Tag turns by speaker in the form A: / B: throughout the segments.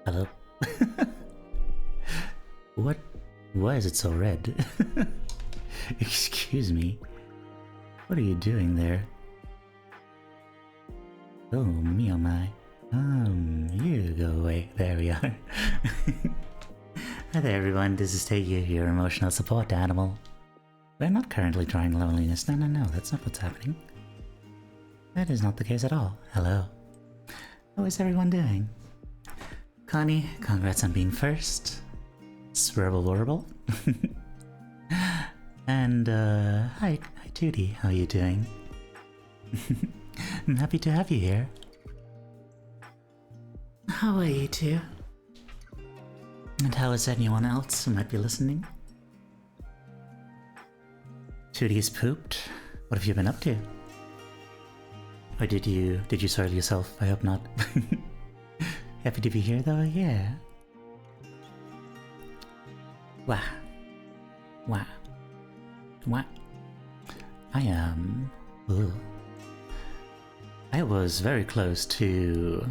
A: Hello. What? Why is it so red? Excuse me. What are you doing there? Oh me, oh my. You go away. There we are. Hi there everyone, this is Taegyu, your emotional support animal. We're not currently trying loneliness. No, that's not what's happening. That is not the case at all. Hello. How is everyone doing? Connie, congrats on being first. Swerble. And hi Tootie, how are you doing? I'm happy to have you here. How are you two? And how is anyone else who might be listening? Tootie's pooped. What have you been up to? Or did you soil yourself? I hope not. Happy to be here though, yeah. Wow. I was very close to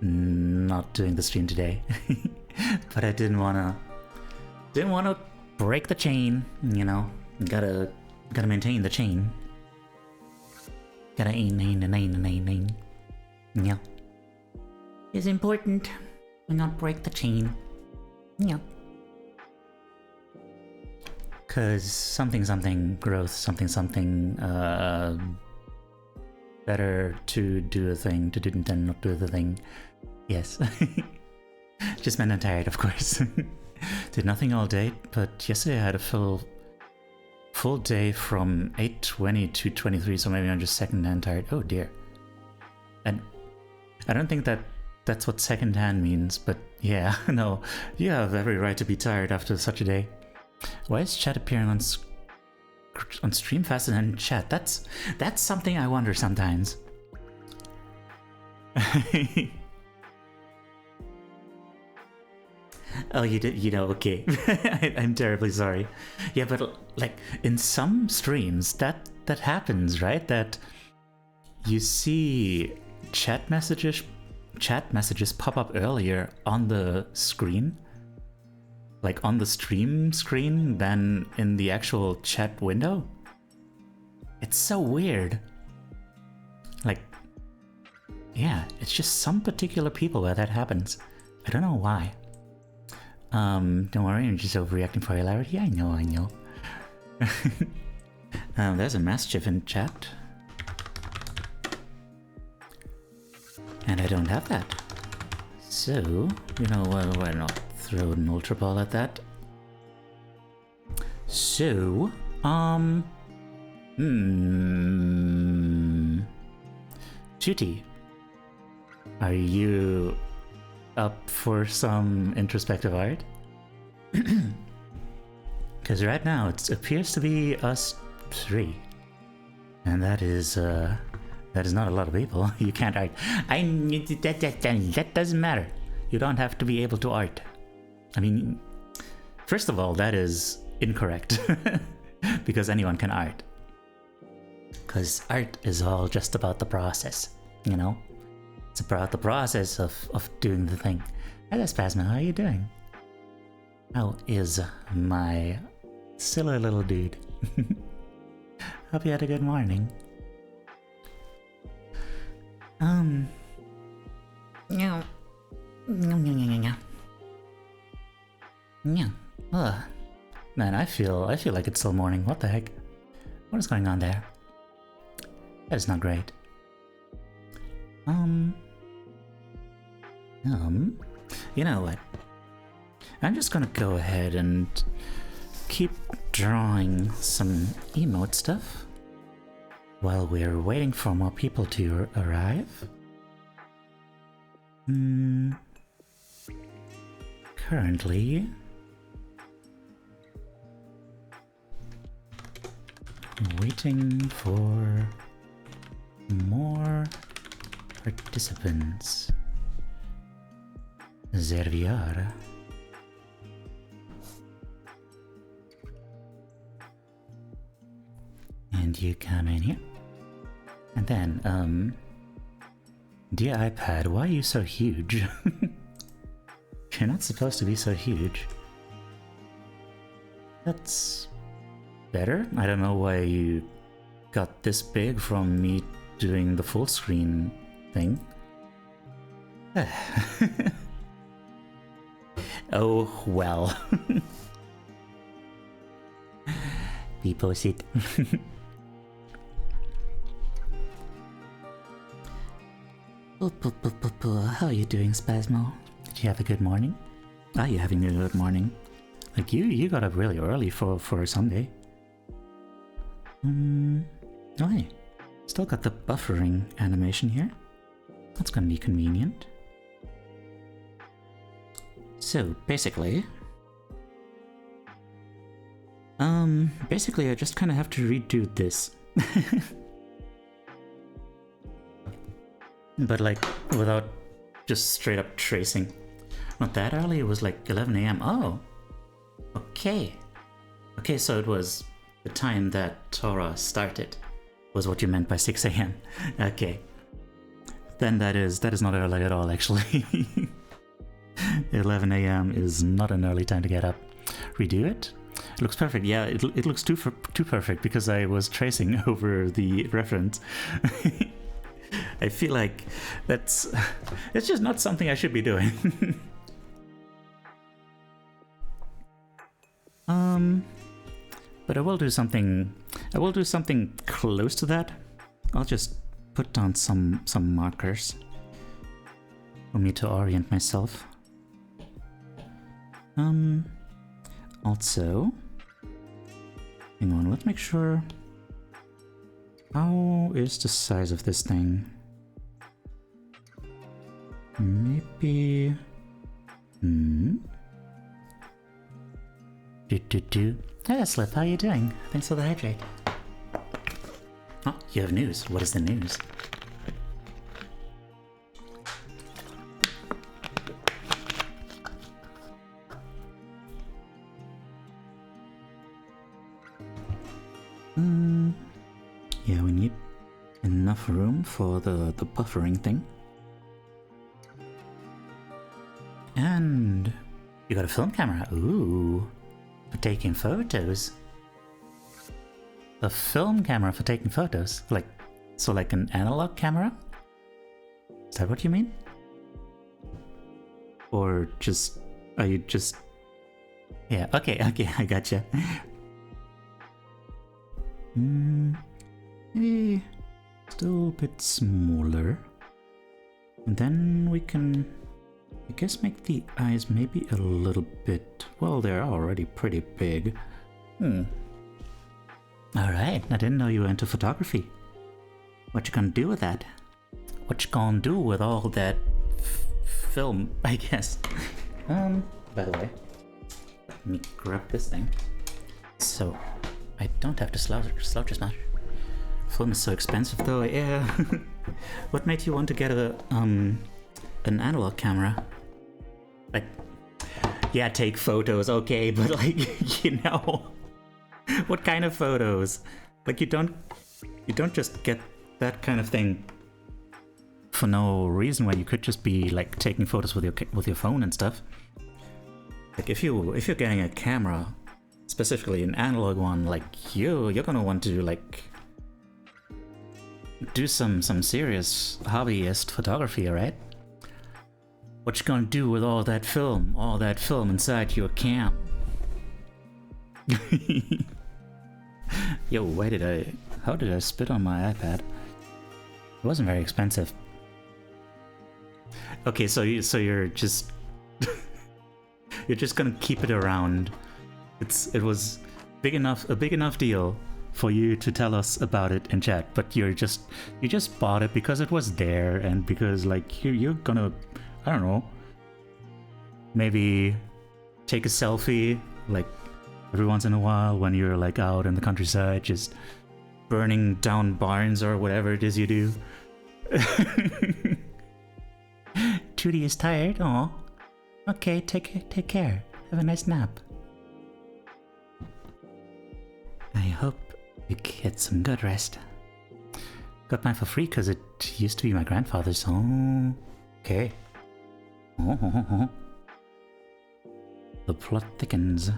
A: not doing the stream today. But I didn't wanna break the chain, you know. Gotta maintain the chain. Gotta ain. Yeah. It's important to not break the chain. Yeah. Cause something growth, something better to do a thing, to do than not do the thing. Yes. Just meant I'm tired, of course. Did nothing all day, but yesterday I had a full day from 8:20 to 23, so maybe I'm just second-hand tired. Oh dear. And I don't think that's what second-hand means, but yeah, no, you have every right to be tired after such a day. Why is chat appearing on stream faster than chat? That's something I wonder sometimes. Oh, you did, okay. I'm terribly sorry. Yeah, but like in some streams that happens, right? That you see chat messages pop up earlier on the screen, like on the stream screen, than in the actual chat window. It's so weird. Like, yeah, it's just some particular people where that happens. I don't know why. Don't worry, I'm just overreacting for hilarity. I know. There's a mischief in chat. And I don't have that. So, why not throw an Ultra Ball at that? So, Chuti, are you up for some introspective art? Because right now it appears to be us three, and that is not a lot of people. You can't art. That doesn't matter. You don't have to be able to art. I mean, first of all, that is incorrect. Because anyone can art. Because art is all just about the process, It's about the process of doing the thing. Hello, Spasma, how are you doing? How is my silly little dude? Hope you had a good morning. Man, I feel like it's still morning. What the heck? What is going on there? That is not great. You know what? I'm just gonna go ahead and keep drawing some emote stuff while we're waiting for more people to arrive. Currently, waiting for more participants. There we are. And you come in here. And then, dear iPad, why are you so huge? You're not supposed to be so huge. That's better. I don't know why you got this big from me doing the full screen thing. Oh well. People sit. How are you doing, Spasmo? Did you have a good morning? Are you having a good morning? Like you got up really early for a Sunday. Oh hey, still got the buffering animation here. That's gonna be convenient. So basically, I just kind of have to redo this. But like without just straight up tracing. Not that early, it was like 11 AM. Oh, okay. Okay, so it was the time that Torah started was what you meant by 6 AM. Okay. Then that is not early at all, actually. 11 AM is not an early time to get up. Redo it? It looks perfect. Yeah, it looks too perfect because I was tracing over the reference. I feel like it's just not something I should be doing. But I will do something close to that. I'll just put down some markers for me to orient myself. Also, hang on, let's make sure. How is the size of this thing? Maybe... Hey, Slip, how are you doing? Thanks for the hydrate. Oh, you have news. What is the news? Yeah, we need enough room for the buffering thing. And you got a film camera. Ooh, for taking photos. A film camera for taking photos, like an analog camera? Is that what you mean? Or just are you just? Yeah. Okay. I gotcha. Maybe still a bit smaller, and then we can, I guess, make the eyes maybe a little bit. Well, they're already pretty big. Alright, I didn't know you were into photography. What you gonna do with that? What you gonna do with all that film, I guess? By the way, let me grab this thing. So, I don't have to slouch as much. Film is so expensive though, yeah. What made you want to get an analog camera? Like, yeah, take photos, okay, but like, you know... What kind of photos? Like you don't just get that kind of thing for no reason when you could just be like taking photos with your phone and stuff. Like if you're getting a camera, specifically an analog one, like you're gonna want to like do some serious hobbyist photography, right? What you gonna do with all that film inside your cam? Yo, how did I spit on my iPad? It wasn't very expensive. Okay, so you're just you're just gonna keep it around. It was a big enough deal for you to tell us about it in chat, but you just bought it because it was there and because like you're gonna, I don't know, maybe take a selfie like every once in a while when you're like out in the countryside just burning down barns or whatever it is you do. Trudy is tired. Aw. Okay, take care. Have a nice nap. I hope you get some good rest. got mine for free because it used to be my grandfather's. Oh, okay. Oh. The plot thickens.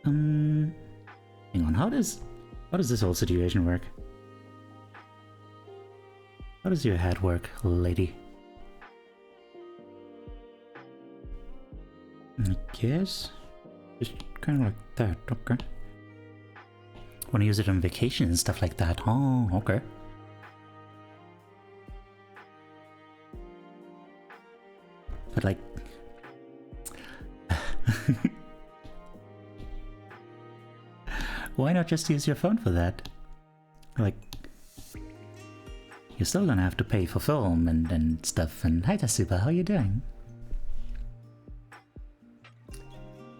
A: Hang on, how does this whole situation work? How does your head work, lady? I guess just kind of like that. Okay. Want to use it on vacation and stuff like that. Oh, okay. But like, why not just use your phone for that? Like, you're still gonna have to pay for film and stuff. And hi, Tasuba, how you doing?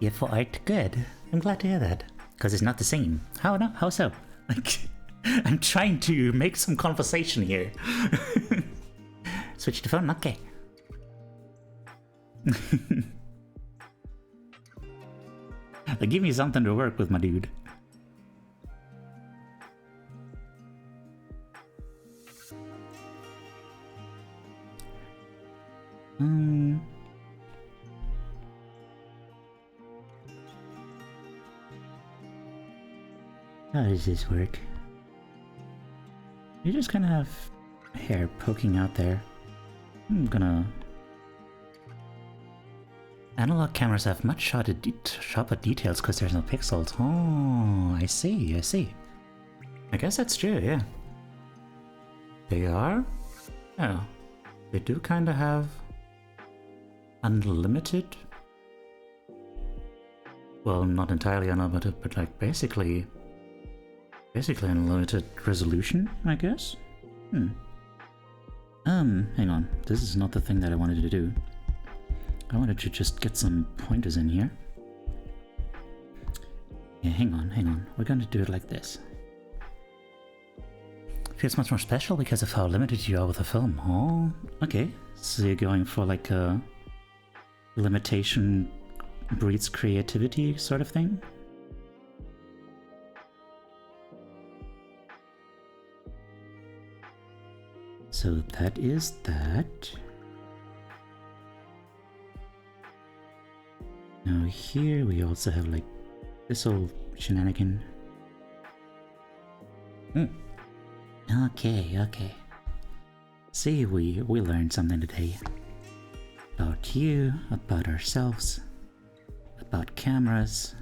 A: Yeah, for art, good. I'm glad to hear that. Because it's not the same. How no? How so? Like, I'm trying to make some conversation here. Switch to phone? Okay. Like, give me something to work with, my dude. How does this work? You just kind of have hair poking out there. I'm gonna... Analog cameras have much sharper details because there's no pixels. Oh, I see, I see. I guess that's true, yeah. They are? Oh. They do kind of have... unlimited? Well, not entirely unlimited, but like basically unlimited resolution, I guess? Hang on. This is not the thing that I wanted to do. I wanted to just get some pointers in here. Yeah, hang on. We're going to do it like this. Feels much more special because of how limited you are with the film. Oh, okay. So you're going for like a limitation breeds creativity sort of thing? So that is that. Now here we also have like this old shenanigan. Okay. See, we learned something today. About you, about ourselves, about cameras,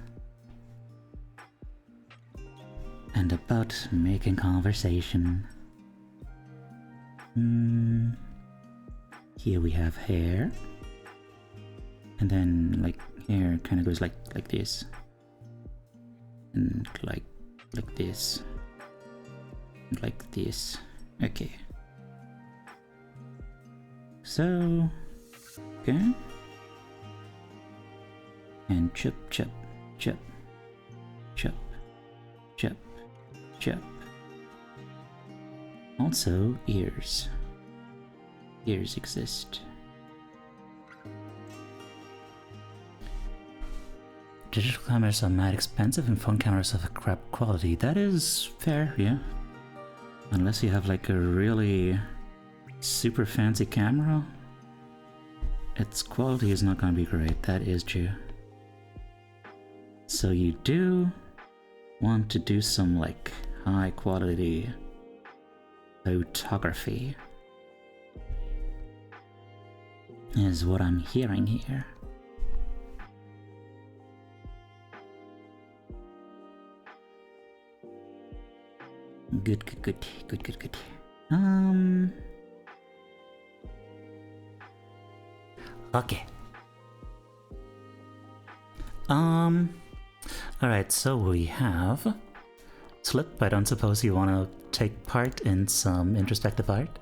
A: and about making conversation. Here we have hair, and then like hair kind of goes like this, and like this, and like this. Okay. So, okay, and chip. Also, ears. Ears exist. Digital cameras are mad expensive and phone cameras have a crap quality. That is fair, yeah. Unless you have like a really super fancy camera, its quality is not gonna be great. That is true. So you do want to do some like high quality photography, is what I'm hearing here. Good. Okay. Alright, so we have Slip. I don't suppose you want to take part in some introspective art?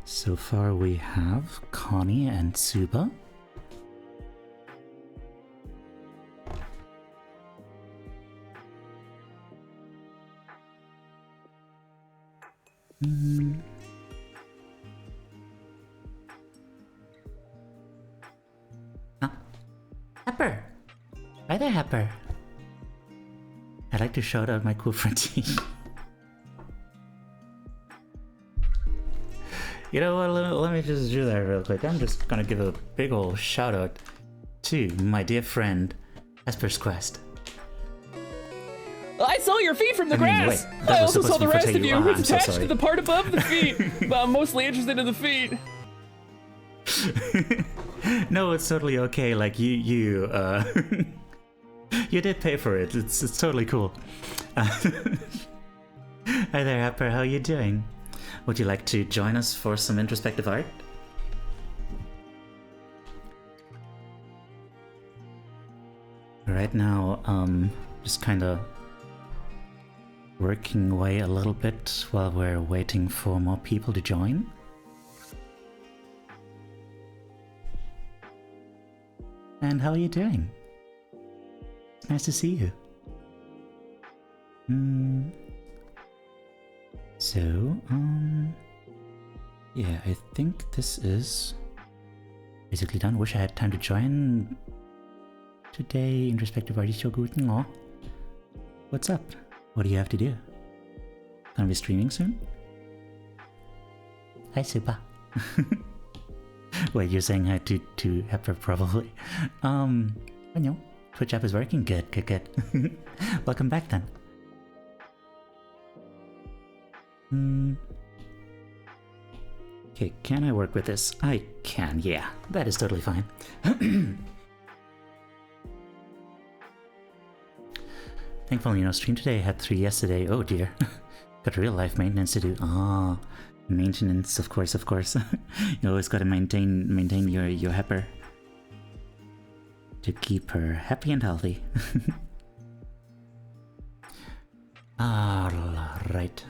A: So far we have Connie and Tsuba. Hepper! Hi there, Hepper. I'd like to shout out my cool friend. You know what, let me just do that real quick. I'm just gonna give a big ol' shout out to my dear friend, Esper's Quest.
B: I saw your feet from the grass!
A: Wait,
B: I also saw the rest of you.
A: Oh,
B: It's attached to the part above the feet. But I'm mostly interested in the feet.
A: No, it's totally okay. Like, you you did pay for it. It's totally cool. Hi there, Hepper. How are you doing? Would you like to join us for some introspective art? Right now, just kind of working away a little bit while we're waiting for more people to join. And how are you doing? It's nice to see you. So, yeah, I think this is basically done. Wish I had time to join today. Introspective Art is so good. Aw. What's up? What do you have to do? Gonna be streaming soon? Hi, Super. Wait, you're saying hi to Hepper probably. I know. Twitch app is working. Good, good, good. Welcome back then. Okay, can I work with this? I can, yeah. That is totally fine. Thankfully, stream today. I had 3 yesterday. Oh dear. Got real life maintenance to do. Ah, maintenance, of course, of course. You always gotta maintain your Hepper to keep her happy and healthy. Right.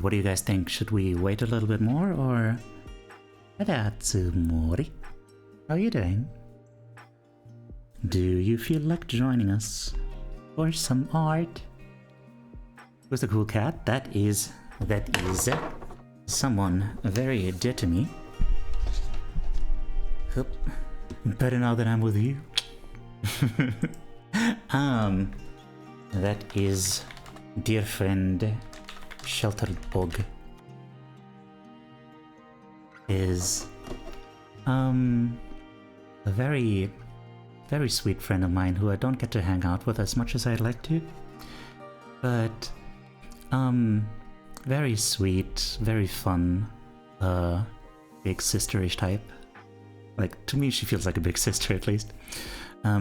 A: What do you guys think? Should we wait a little bit more, or? Atsumori, how are you doing? Do you feel like joining us for some art? Who's the cool cat? That is someone very dear to me. Hup. Better now that I'm with you. That is dear friend Sheltered Bog. Is a very sweet friend of mine who I don't get to hang out with as much as I'd like to, but very sweet, very fun, big sisterish type. Like, to me she feels like a big sister at least.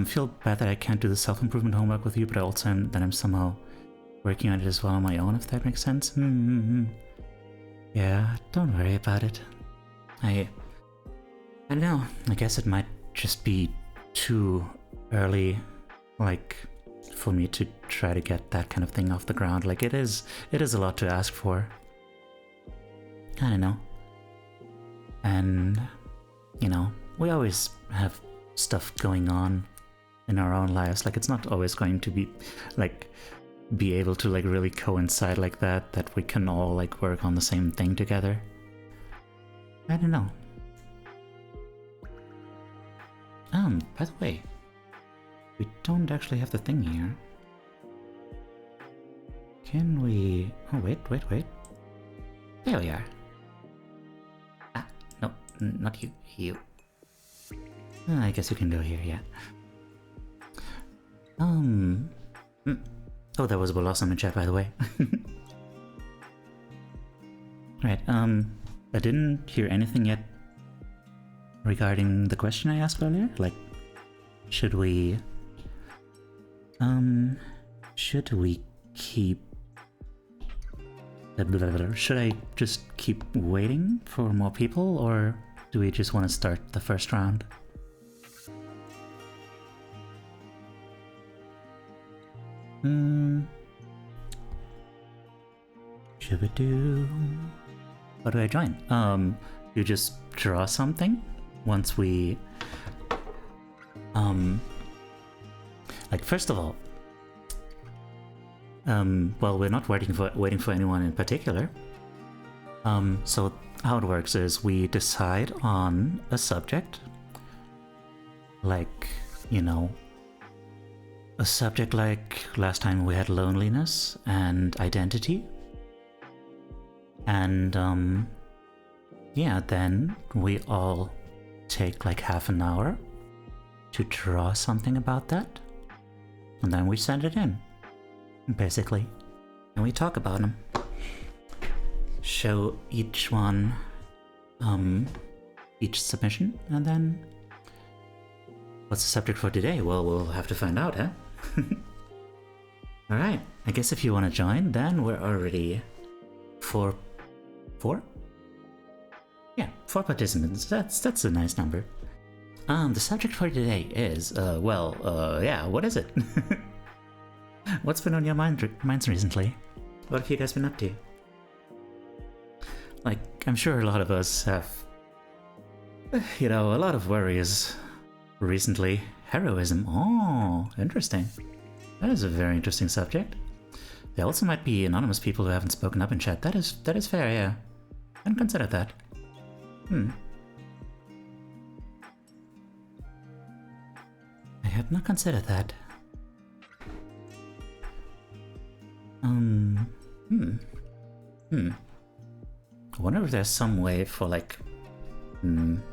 A: Feel bad that I can't do the self-improvement homework with you, but also that I'm somehow working on it as well on my own, if that makes sense. Yeah, don't worry about it. I don't know, I guess it might just be too early, like, for me to try to get that kind of thing off the ground. Like, it is a lot to ask for. I don't know. And, we always have stuff going on in our own lives. Like, it's not always going to be, like, be able to, like, really coincide like that we can all, like, work on the same thing together. I don't know. By the way, we don't actually have the thing here. Can we... Oh, wait. There we are. Ah, no, not you. You. I guess you can go here, yeah. Oh, that was Blossom in chat, by the way. Right, I didn't hear anything yet regarding the question I asked earlier. Like, should we keep... Should I just keep waiting for more people, or do we just want to start the first round? How do I join? You just draw something once we... Like, first of all, well, we're not waiting for anyone in particular. So how it works is we decide on a subject, like, you know, a subject like last time we had loneliness and identity. And yeah, then we all take like half an hour to draw something about that, and then we send it in, basically, and we talk about them. Show each one, each submission, and then what's the subject for today? Well, we'll have to find out, huh? Alright, I guess if you want to join, then we're already four? Yeah, 4 participants. That's a nice number. The subject for today is, yeah, what is it? What's been on your minds recently? What have you guys been up to? Like, I'm sure a lot of us have, you know, a lot of worries recently. Heroism. Oh, interesting. That is a very interesting subject. There also might be anonymous people who haven't spoken up in chat. That is fair, yeah. I hadn't considered that. I had not considered that. I wonder if there's some way for, like,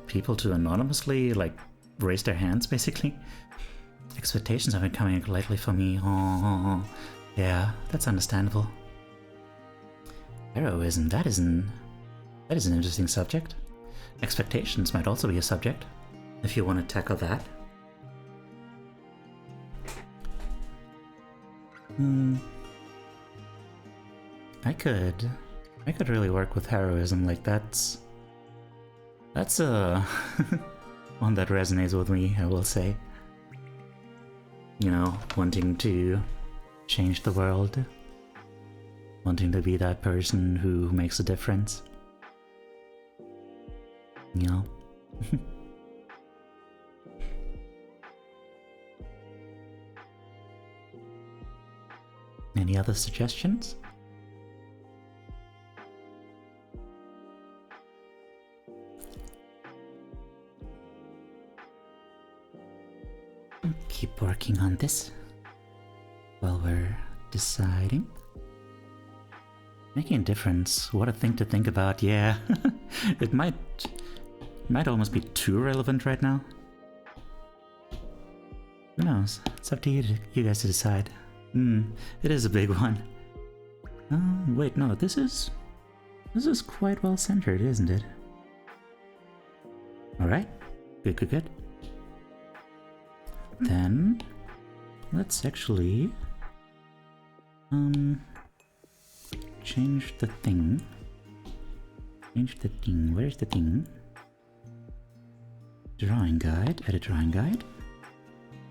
A: people to anonymously, like, raise their hands, basically. Expectations have been coming lately for me. Oh, yeah, that's understandable. Heroism, that is an interesting subject. Expectations might also be a subject, if you want to tackle that. I could really work with heroism. Like, that's a one that resonates with me, I will say. You know, wanting to change the world, wanting to be that person who makes a difference. You know? Any other suggestions? Keep working on this while we're deciding. Making a difference. What a thing to think about. Yeah, it might almost be too relevant right now. Who knows? It's up to you guys to decide. It is a big one. Wait, no, this is quite well centered, isn't it? All right, good. Then let's actually change the thing. Where's the thing? Drawing guide. Edit drawing guide.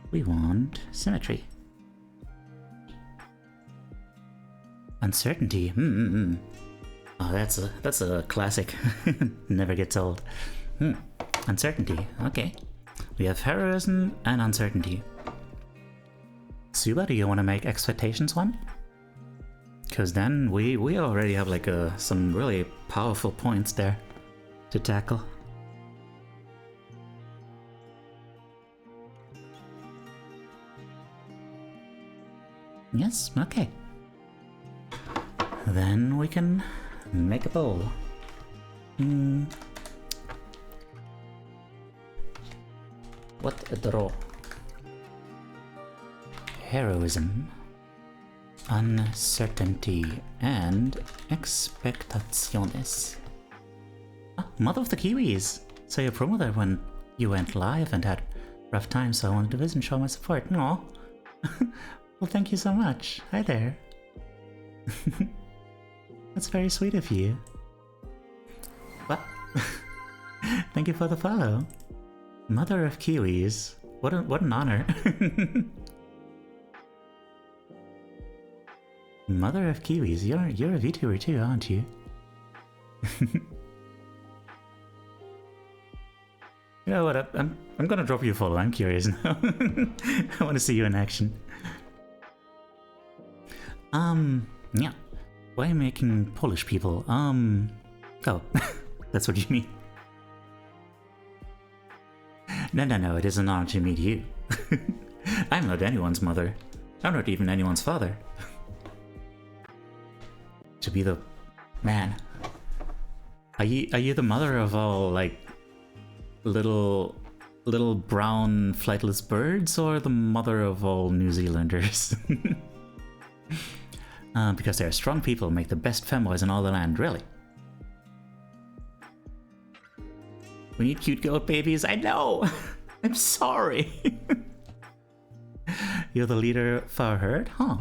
A: We want symmetry. Uncertainty. Oh, that's a classic. Never gets old. Uncertainty. Okay. We have heroism and uncertainty. Suba, do you want to make expectations one? Because then we already have like some really powerful points there to tackle. Yes, okay. Then we can make a bowl. What a draw. Heroism, uncertainty, and expectaciones. Mother of the Kiwis! So your promo there when you went live and had rough times, so I wanted to visit and show my support. Aw. Well, thank you so much. Hi there. That's very sweet of you. What? Thank you for the follow. Mother of Kiwis. What an honor. Mother of Kiwis. You're a VTuber too, aren't you? You know what? I'm gonna drop you a follow. I'm curious now. I want to see you in action. Yeah. Why are you making Polish people? Oh. That's what you mean. No, it is an honor to meet you. I'm not anyone's mother. I'm not even anyone's father. To be the... Man. Are you the mother of all, like, little brown flightless birds, or the mother of all New Zealanders? Because they're strong people, make the best femboys in all the land, really. We need cute goat babies, I know! I'm sorry! You're the leader of our herd? Huh.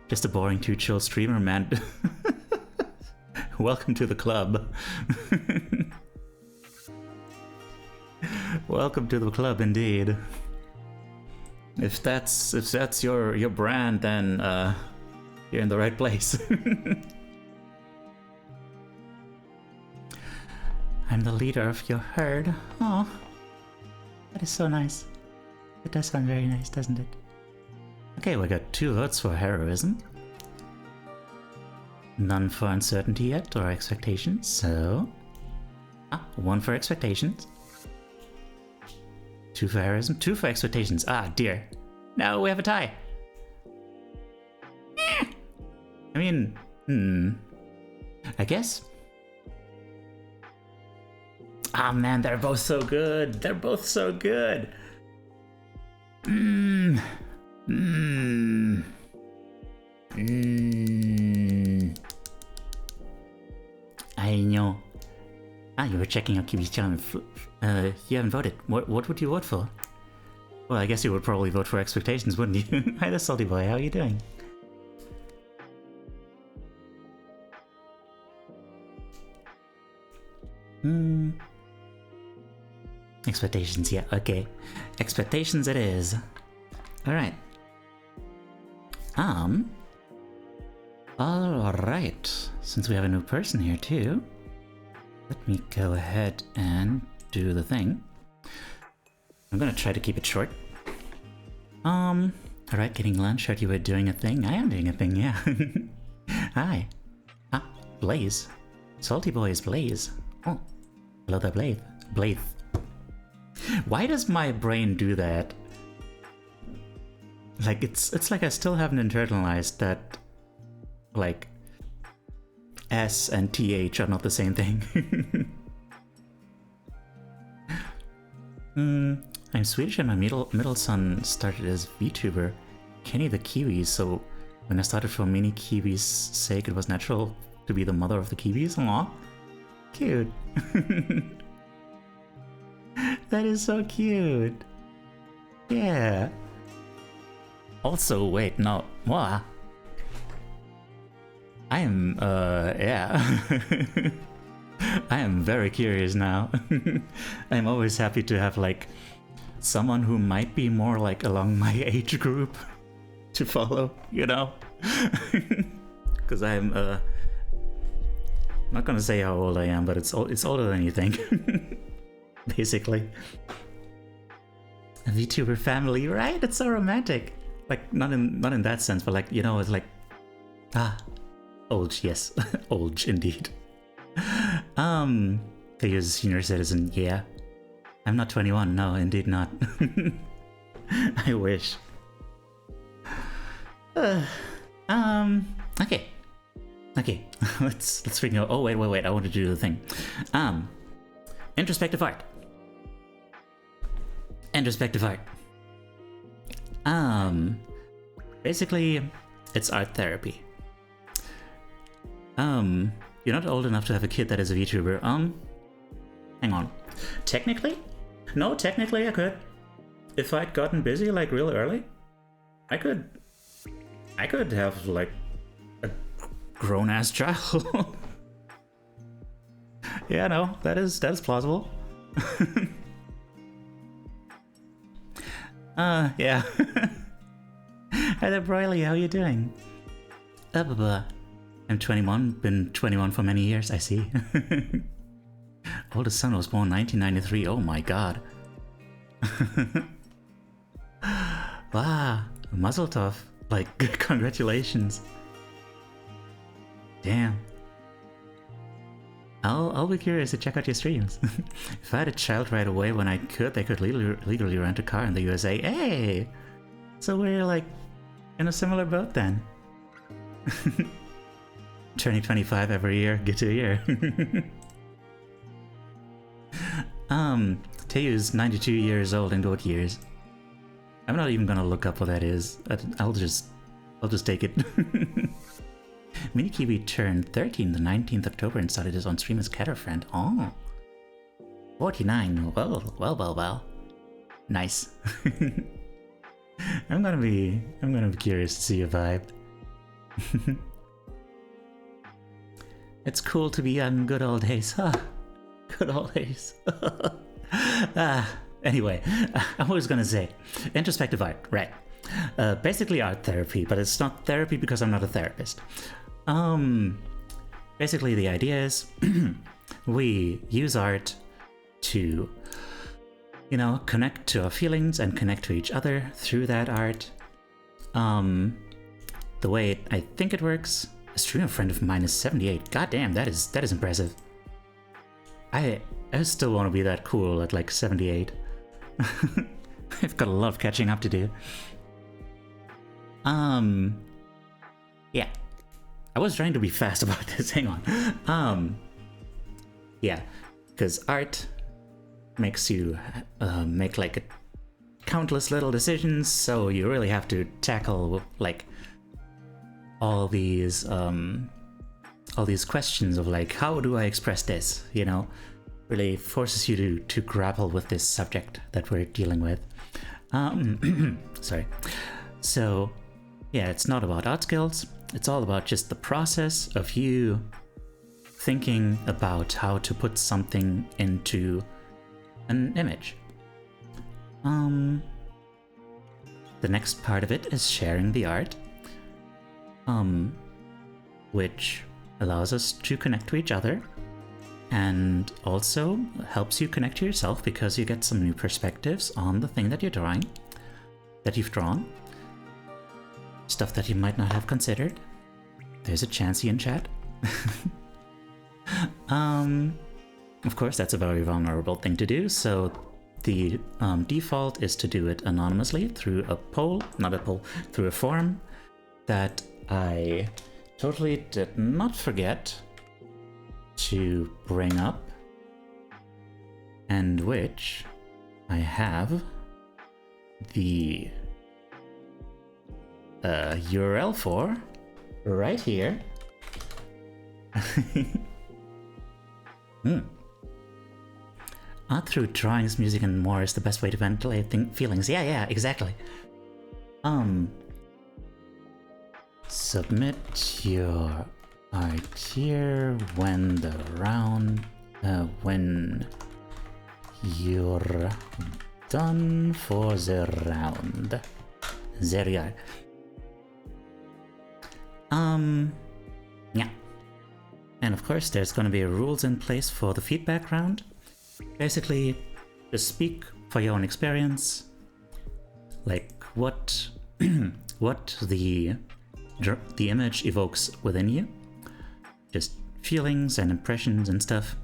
A: Just a boring two-chill streamer, man. Welcome to the club. Welcome to the club, indeed. If that's your brand, then you're in the right place. I'm the leader of your herd. Oh, that is so nice. It does sound very nice, doesn't it? Okay, we got 2 votes for heroism. None for uncertainty yet, or expectations, so... 1 for expectations. 2 for heroism, 2 for expectations. Ah, dear. No, we have a tie. I mean, I guess. Ah, man, they're both so good. They're both so good. I know. Ah, you were checking out Kiwi's channel. You haven't voted. What would you vote for? Well, I guess you would probably vote for expectations, wouldn't you? Hi there, Salty Boy. How are you doing? Expectations, yeah, okay. Expectations it is. Alright. Alright. Since we have a new person here too, let me go ahead and do the thing. I'm gonna try to keep it short. Alright, getting lunch. Heard you were doing a thing. I am doing a thing, yeah. Hi. Ah, Blaze. Salty Boy is Blaze. Oh, hello there, Blaze. Why does my brain do that? Like, it's like I still haven't internalized that, like, S and TH are not the same thing. I'm Swedish and my middle son started as VTuber, Kenny the Kiwi, so when I started for mini Kiwi's sake, it was natural to be the mother of the Kiwis. Aww. Cute. That is so cute. Yeah. Also, wait, no. What? I am, yeah. I am very curious now. I'm always happy to have, like, someone who might be more, like, along my age group to follow, you know? Because I'm, not gonna say how old I am, but it's older than you think. Basically. A VTuber family, right? It's so romantic. Like, not in that sense, but like, you know, it's like, old, yes. Old, indeed. To use a senior citizen, yeah. I'm not 21, no, indeed not. I wish. Okay. Okay, let's freaking go. Oh, wait, I want to do the thing. Introspective art. Introspective art. Basically, it's art therapy. You're not old enough to have a kid that is a VTuber. Hang on. Technically? No, technically I could. If I'd gotten busy, like, real early, I could have, like, a grown-ass child. Yeah, no, that is plausible. Yeah. Hi there, Broily, how are you doing? I'm 21, been 21 for many years, I see. Oldest son was born 1993, oh my god. Wow, mazel tov, like, congratulations. Damn. I'll be curious to check out your streams. If I had a child right away when I could, they could legally rent a car in the USA. Hey! So we're like in a similar boat then. Turning 25 every year, get to a year. Teu's 92 years old in goat years. I'm not even gonna look up what that is. I'll just take it. Mini Kiwi turned 13 the 19th October and started his own stream as Catter Friend. Oh. 49. Well. Nice. I'm gonna be curious to see your vibe. It's cool to be on good old days. Huh? Good old days. Anyway, I was gonna say, introspective art, right? Basically art therapy, but it's not therapy because I'm not a therapist. Basically the idea is we use art to, you know, connect to our feelings and connect to each other through that art. The way I think it works, a streamer friend of mine is 78. God damn, that is impressive. I still want to be that cool at like 78. I've got a lot of catching up to do. Yeah. I was trying to be fast about this, hang on. Yeah, because art makes you make like countless little decisions, so you really have to tackle like all these questions of like, how do I express this, you know? Really forces you to grapple with this subject that we're dealing with. Sorry. So yeah, it's not about art skills. It's all about just the process of you thinking about how to put something into an image. The next part of it is sharing the art, which allows us to connect to each other and also helps you connect to yourself because you get some new perspectives on the thing that you've drawn. Stuff that you might not have considered. There's a Chansey in chat. Of course, that's a very vulnerable thing to do, so the default is to do it anonymously through through a form that I totally did not forget to bring up, and which I have the URL for right here. Art through drawings, music, and more is the best way to ventilate feelings. Yeah, exactly. Submit your art here when you're done for the round. There you are. Yeah. And of course, there's going to be rules in place for the feedback round. Basically, just speak for your own experience, like what the image evokes within you, just feelings and impressions and stuff,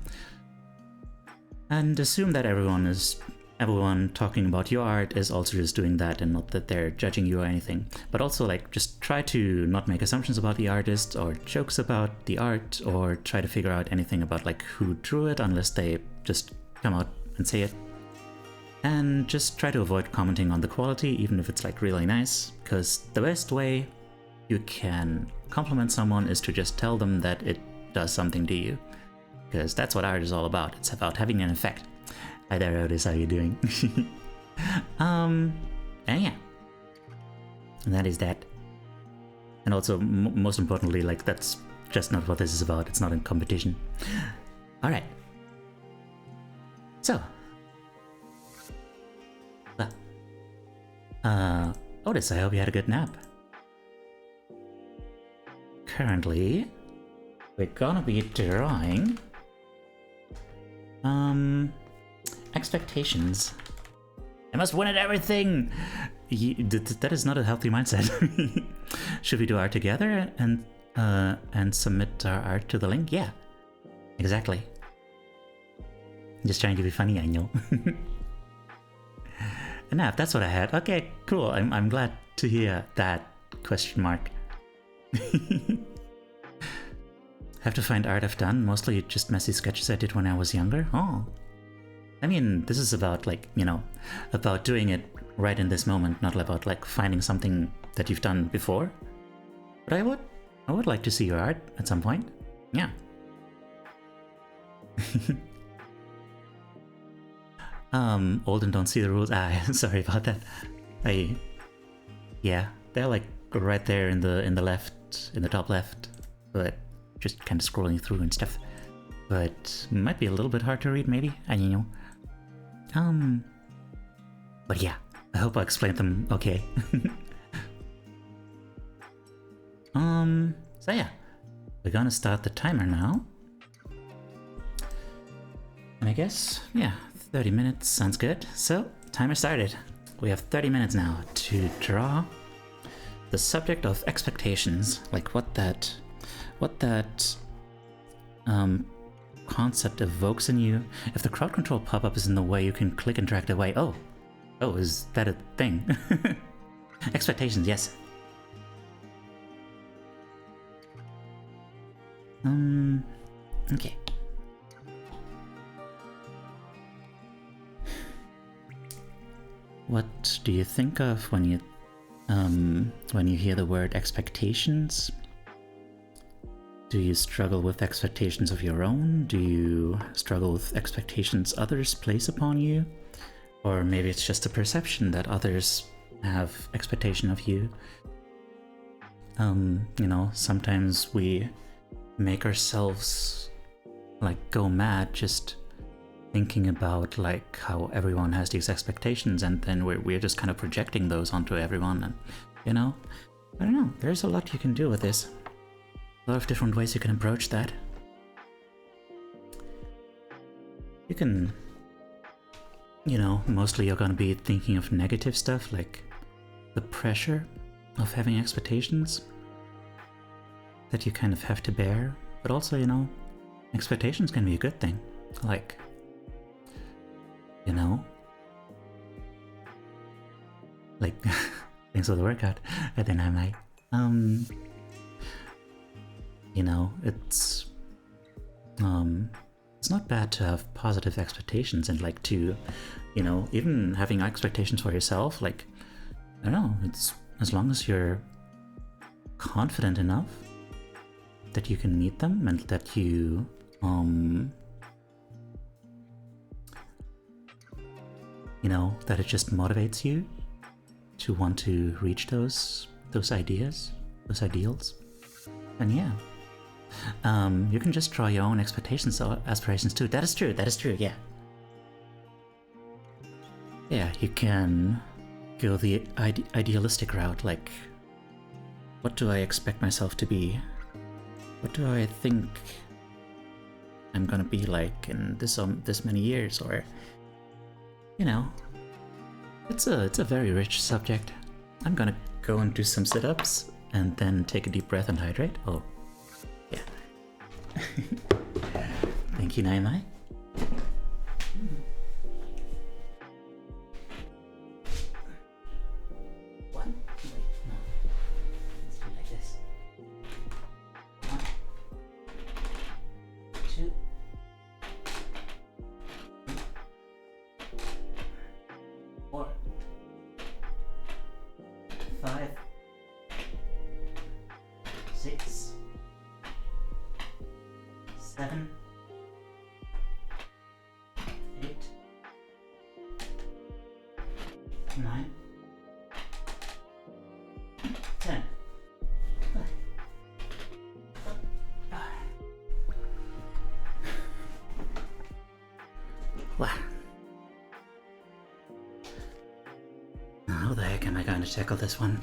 A: and assume that everyone talking about your art is also just doing that and not that they're judging you or anything. But also, like, just try to not make assumptions about the artist or jokes about the art or try to figure out anything about like who drew it unless they just come out and say it. And just try to avoid commenting on the quality, even if it's like really nice, because the best way you can compliment someone is to just tell them that it does something to you, because that's what art is all about. It's about having an effect. Hi there, Otis, how you doing? And yeah, and that is that. And also, most importantly, like, that's just not what this is about. It's not in competition. All right. So, Otis, I hope you had a good nap. Currently, we're gonna be drawing expectations. I must win at everything. That is not a healthy mindset. Should we do art together and submit our art to the link? Yeah. Exactly. Just trying to be funny, I know. Enough, that's what I had. Okay, cool. I'm glad to hear that question mark. Have to find art I've done, mostly just messy sketches I did when I was younger. Oh. I mean, this is about like, you know, about doing it right in this moment, not about like finding something that you've done before. But I would like to see your art at some point. Yeah. Old and don't see the rules. Sorry about that. Yeah, they're like right there in the left, in the top left, but just kind of scrolling through and stuff. But might be a little bit hard to read, maybe. I don't know. But yeah, I hope I explained them okay. So yeah, we're gonna start the timer now. And I guess, yeah, 30 minutes sounds good. So, timer started. We have 30 minutes now to draw the subject of expectations, like what that concept evokes in you. If the crowd control pop-up is in the way, you can click and drag it away. Oh, is that a thing? Expectations, yes. Okay. What do you think of when you hear the word expectations? Do you struggle with expectations of your own? Do you struggle with expectations others place upon you? Or maybe it's just a perception that others have expectation of you. You know, sometimes we make ourselves like go mad just thinking about like how everyone has these expectations, and then we're just kind of projecting those onto everyone. And you know, I don't know, there's a lot you can do with this. A lot of different ways you can approach that. You can, you know, mostly you're gonna be thinking of negative stuff, like the pressure of having expectations that you kind of have to bear. But also, you know, expectations can be a good thing. Like, you know, like, thanks for the workout. And then I'm like, you know, it's not bad to have positive expectations and like to, you know, even having expectations for yourself, like, I don't know, it's as long as you're confident enough that you can meet them and that you, you know, that it just motivates you to want to reach those ideas, those ideals. And yeah, you can just draw your own expectations or aspirations too. That is true, yeah. Yeah, you can go the idealistic route, like, what do I expect myself to be? What do I think I'm gonna be like in this many years? Or, you know, it's a very rich subject. I'm gonna go and do some sit-ups and then take a deep breath and hydrate. Oh, yeah. Thank you, Naimai. One? Wait, no. Let's do it like this. 1, 2, 4, 5, 6, 7, 8, 9, 10. Wow. How the heck am I going to tackle this one?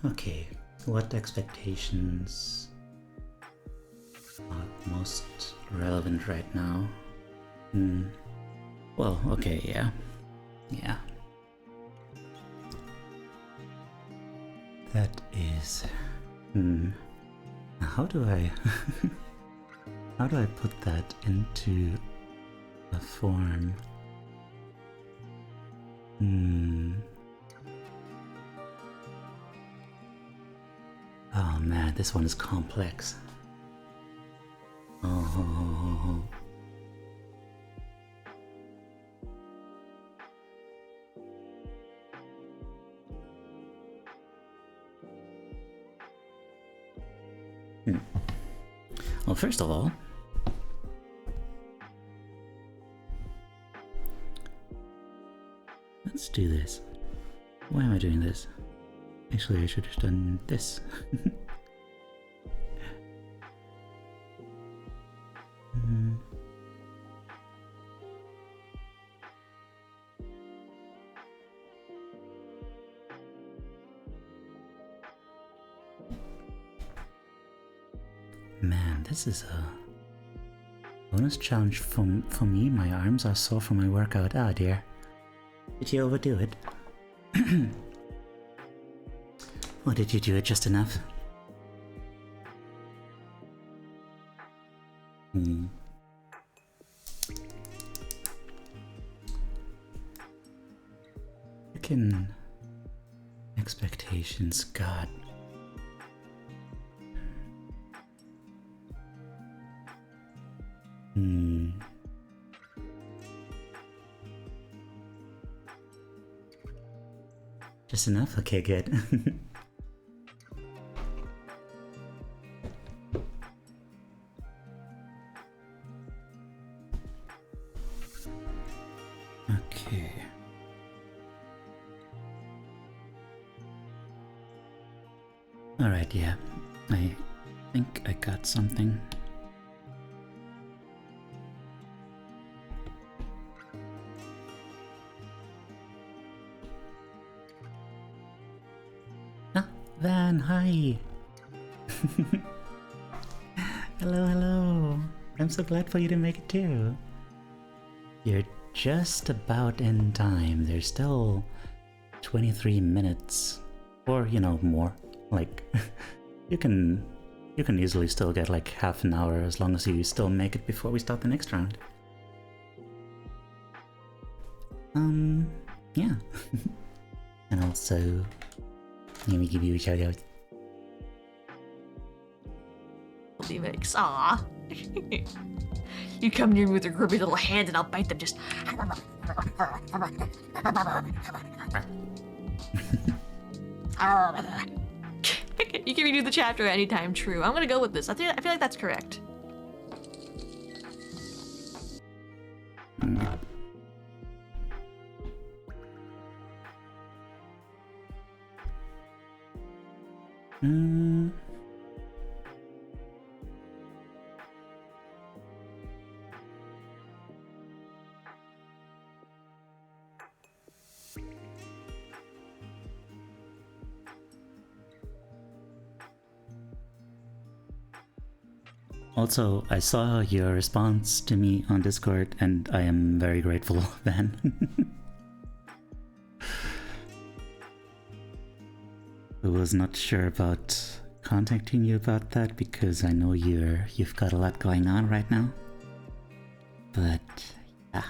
A: Okay, what expectations are most relevant right now? Well, okay, yeah. Yeah. That is... How do I... how do I put that into a form? Oh man, this one is complex. Oh. Well, first of all, let's do this. Why am I doing this? Actually, I should have done this. Man, this is a bonus challenge for me. My arms are sore from my workout. Ah, dear. Did you overdo it? Or did you do it just enough? Freaking expectations, God. Just enough? Okay, good. Okay. Alright, yeah. I think I got something. Van, hi! Hello, hello! I'm so glad for you to make it too. You're just about in time. There's still 23 minutes. Or, you know, more. Like, you can easily still get like half an hour as long as you still make it before we start the next round. Yeah. And also, let me give you a shout out.
C: Mix. Aw. You come near me with your grubby little hands and I'll bite them just. You can redo the chapter anytime, true. I'm gonna go with this. I feel like that's correct.
A: Also, I saw your response to me on Discord, and I am very grateful, Van. I was not sure about contacting you about that because I know you've got a lot going on right now. But yeah.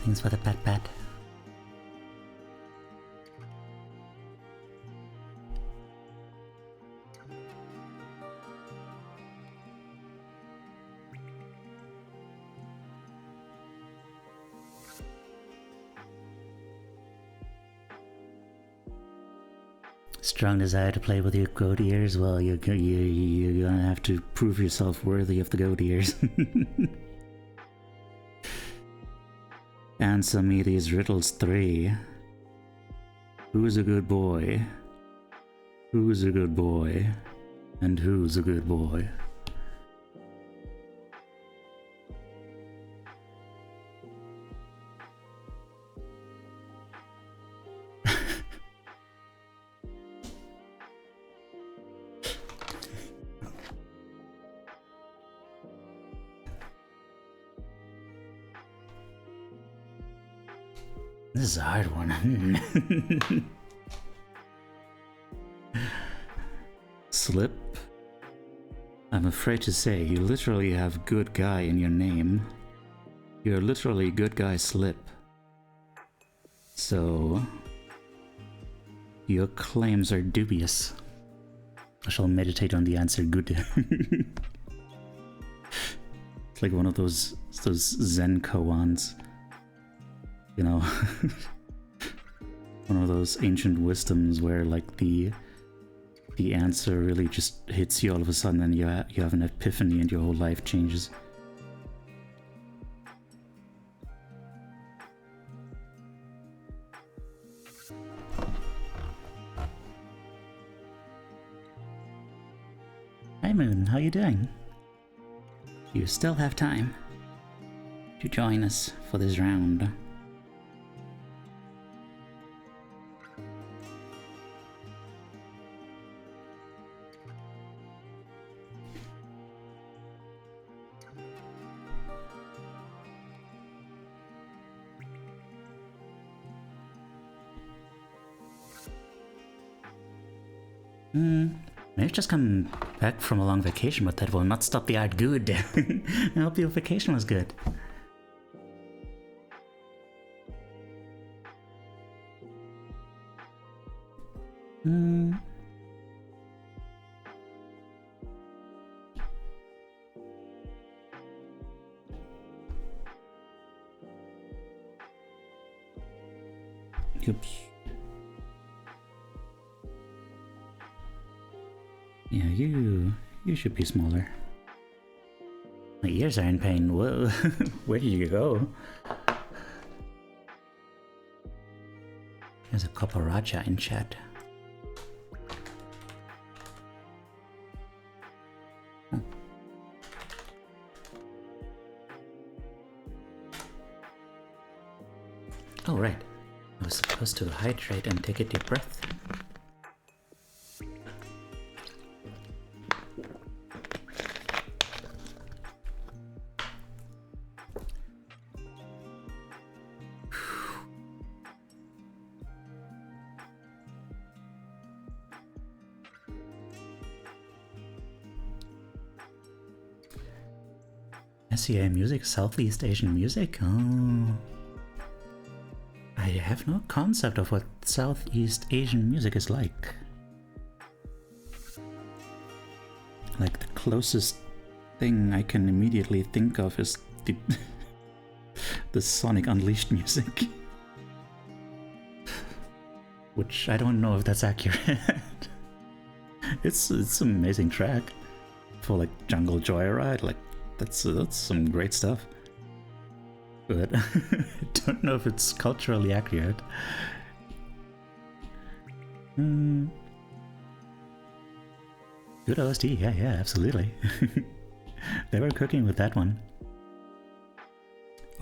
A: Thanks for the pat. Strong desire to play with your goat ears? Well, you're gonna have to prove yourself worthy of the goat ears. answer me these riddles 3. Who's a good boy? Who's a good boy? And who's a good boy? This is a hard one. Slip? I'm afraid to say, you literally have good guy in your name. You're literally good guy Slip. So, your claims are dubious. I shall meditate on the answer good. It's like one of those Zen koans. You know, one of those ancient wisdoms where like the answer really just hits you all of a sudden and you have an epiphany and your whole life changes. Hi Moon, how you doing? You still have time to join us for this round. Maybe just come back from a long vacation, but that will not stop the art good. I hope your vacation was good. Oops. Yeah, you should be smaller. My ears are in pain. Whoa, where did you go? There's a Koparaja in chat. Oh, right. I was supposed to hydrate and take a deep breath. SEA music, Southeast Asian music? Oh. I have no concept of what Southeast Asian music is like. Like, the closest thing I can immediately think of is the Sonic Unleashed music. Which I don't know if that's accurate. It's an amazing track for like Jungle Joyride, like that's some great stuff. But I don't know if it's culturally accurate. Good OST, yeah, absolutely. They were cooking with that one.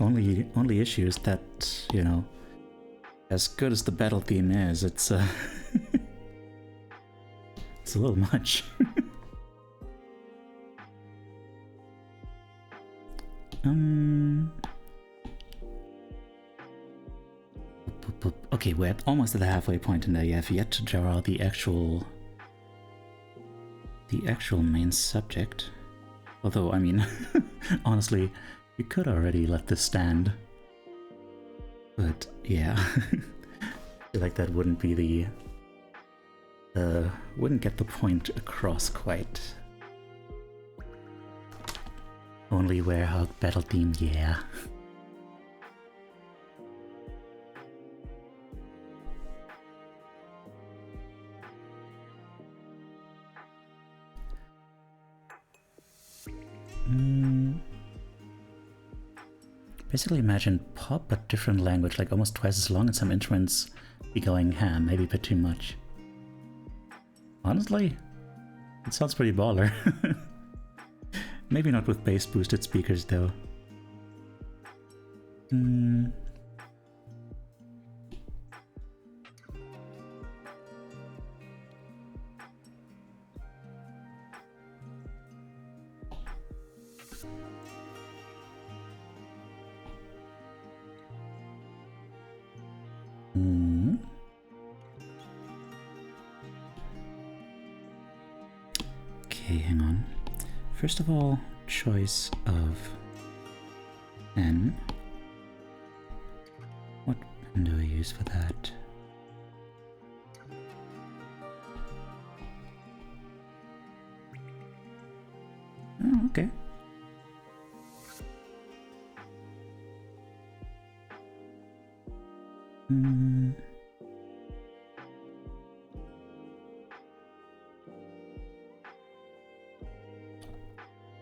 A: Only issue is that, you know, as good as the battle theme is, it's it's a little much. Okay, we're almost at the halfway point and I have yet to draw the actual main subject. Although, I mean, honestly, you could already let this stand. But yeah, I feel like that wouldn't be wouldn't get the point across quite. Only Werehog battle theme, yeah. Basically imagine pop but different language, like almost twice as long, and some instruments be going ham, maybe a bit too much. Honestly, it sounds pretty baller. Maybe not with bass boosted speakers though. Okay, hang on. First of all, choice of N. What pen do I use for that? Oh, okay.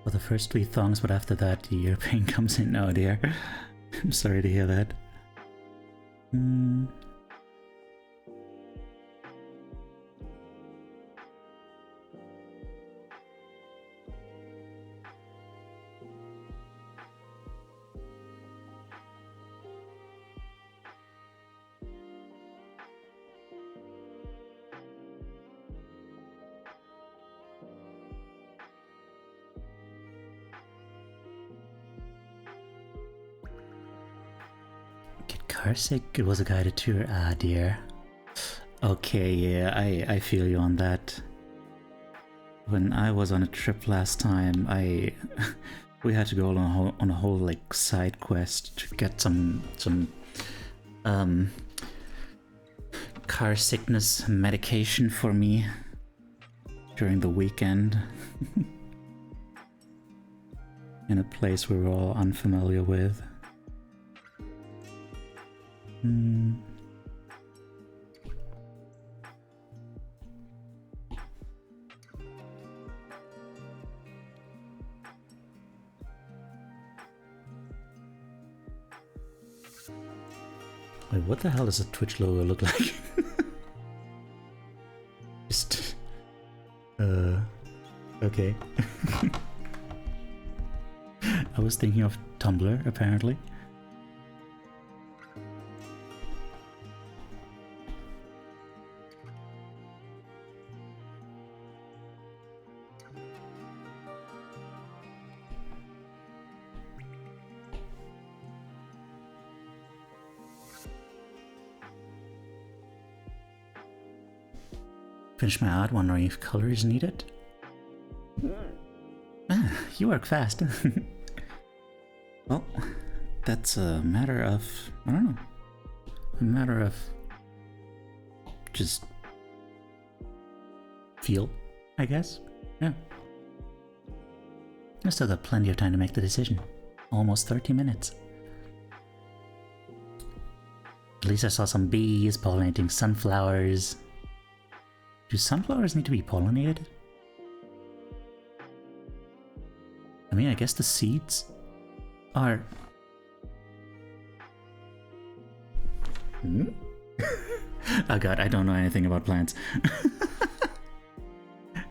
A: Well, the first 3 thongs, but after that the ear pain comes in. Oh dear. I'm sorry to hear that. Carsick, it was a guided tour. Ah, dear. Okay, yeah, I feel you on that. When I was on a trip last time, we had to go on a whole like side quest to get some car sickness medication for me during the weekend in a place we were all unfamiliar with. Wait, what the hell does a Twitch logo look like? Just... okay. I was thinking of Tumblr, apparently. Finish my art, wondering if color is needed. Ah, you work fast. Well, that's a matter of, I don't know, a matter of just feel, I guess. Yeah. I still got plenty of time to make the decision. Almost 30 minutes. At least I saw some bees pollinating sunflowers. Do sunflowers need to be pollinated? I mean, I guess the seeds are... Oh god, I don't know anything about plants.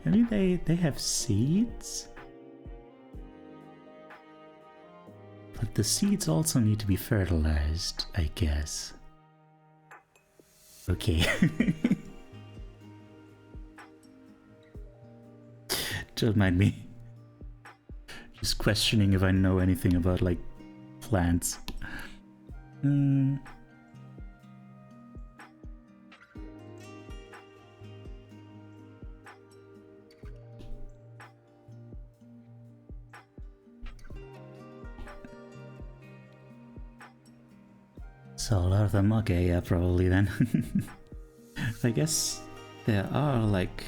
A: I mean, they have seeds? But the seeds also need to be fertilized, I guess. Okay. Don't mind me. Just questioning if I know anything about, like, plants. So a lot of them, okay, yeah, probably then. I guess there are, like,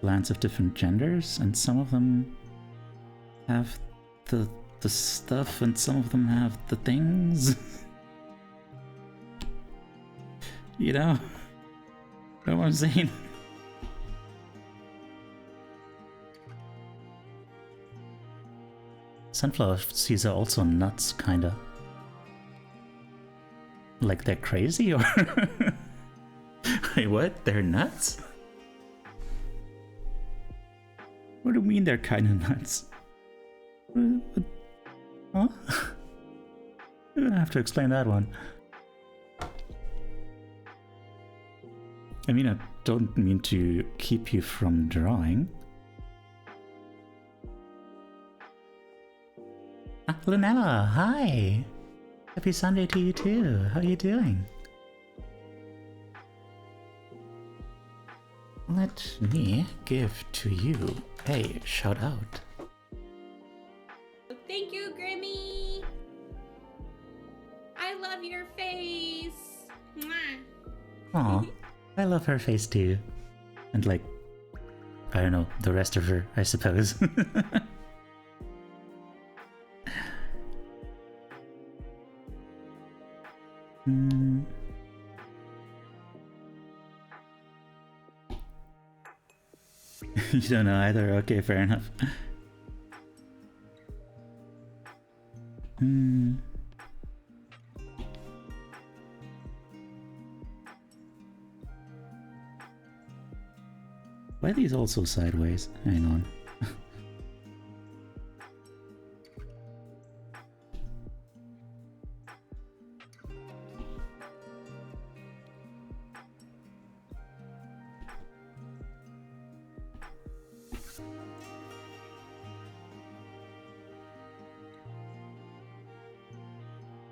A: plants of different genders, and some of them have the stuff, and some of them have the things. You know what I'm saying? Sunflower seeds are also nuts, kinda. Like they're crazy or wait, what? They're nuts? What do you mean they're kind of nuts? What? Huh? You're gonna have to explain that one. I mean, I don't mean to keep you from drawing. Ah, Lunella, hi! Happy Sunday to you too. How are you doing? Let me give to you a shout out.
D: Thank you, Grimmy. I love your face. Mwah.
A: Aw, I love her face too. And like, I don't know, the rest of her, I suppose. You don't know either? Okay, fair enough. Why are these also sideways? Hang on.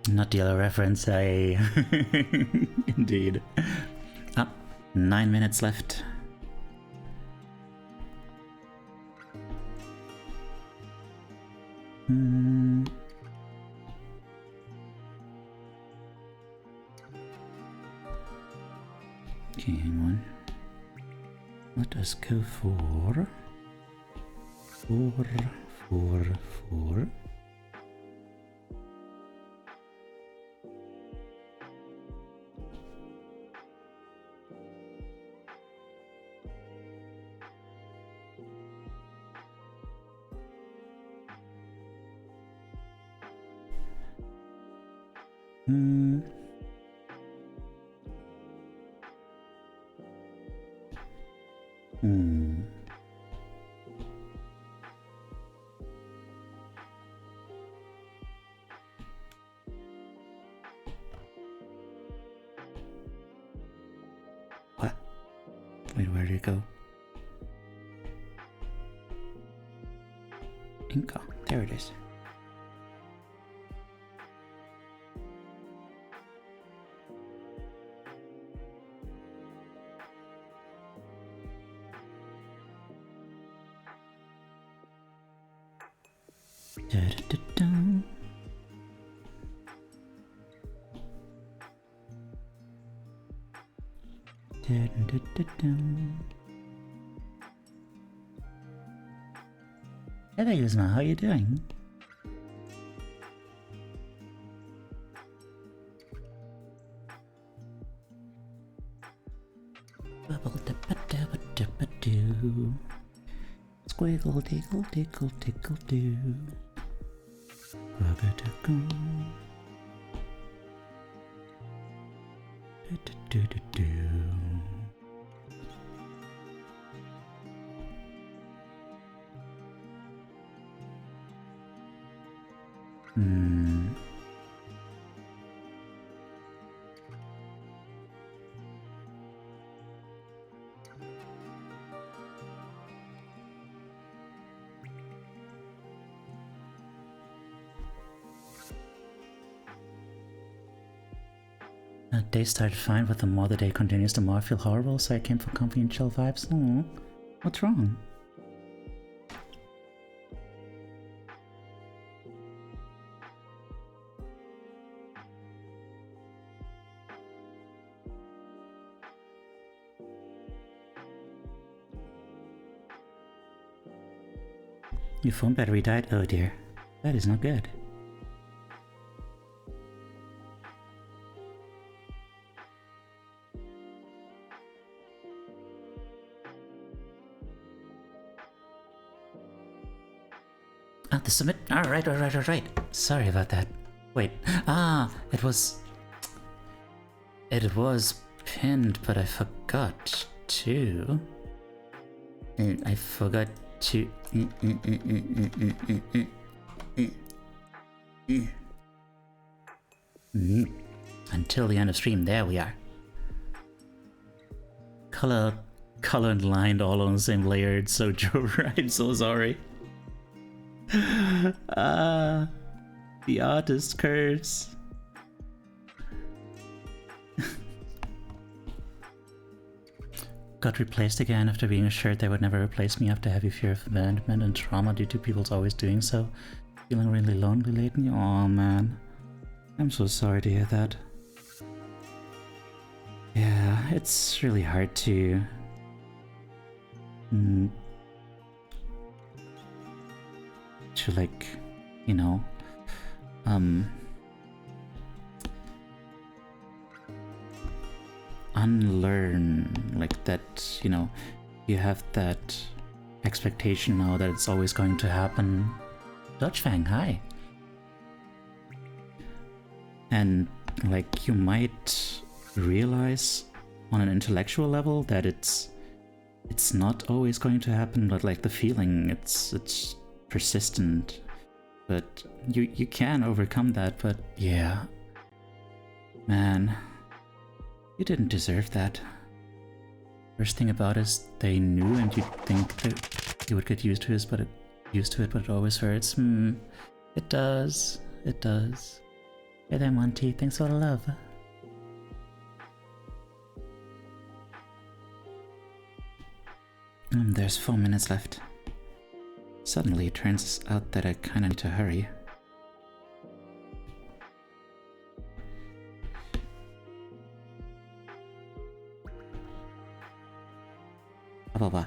A: Not the other reference, I... Indeed. Ah, 9 minutes left. Okay, hang on. Let us go for... 4, 4, 4. What? Wait, where did it go? Inca. There it is. Da-da-da-dum. Da-da-da-da-dum. Hey there, Yuzma, how you doing? Bubble-da-ba-da-ba-da-ba-doo. Squiggle diggle diggle diggle doo. Bugga-dugga. Do-do-do-do-do. Day started fine, but the more the day continues, the more I feel horrible, so I came for comfy and chill vibes. Aww. What's wrong? Your phone battery died? Oh dear. That is not good. Ah, the submit. Alright. Sorry about that. Wait. Ah, it was... It was pinned, but I forgot to. I forgot to. Until the end of stream, there we are. Color and lined all on the same layer. It's so Joe. I'm so sorry. The artist curse. Got replaced again after being assured they would never replace me after heavy fear of abandonment and trauma due to people's always doing so. Feeling really lonely lately. Oh man. I'm so sorry to hear that. Yeah, it's really hard to... to like, you know, unlearn like that, you know, you have that expectation now that it's always going to happen. Dodge Fang, hi. And like you might realize on an intellectual level that it's not always going to happen, but like the feeling, it's persistent. But you can overcome that, but yeah. Man, you didn't deserve that. Worst thing about it is they knew and you'd think that you would get used to it, but it always hurts. It does. It does. Hey there, Monty. Thanks for the love. There's 4 minutes left. Suddenly it turns out that I kinda need to hurry. Blah.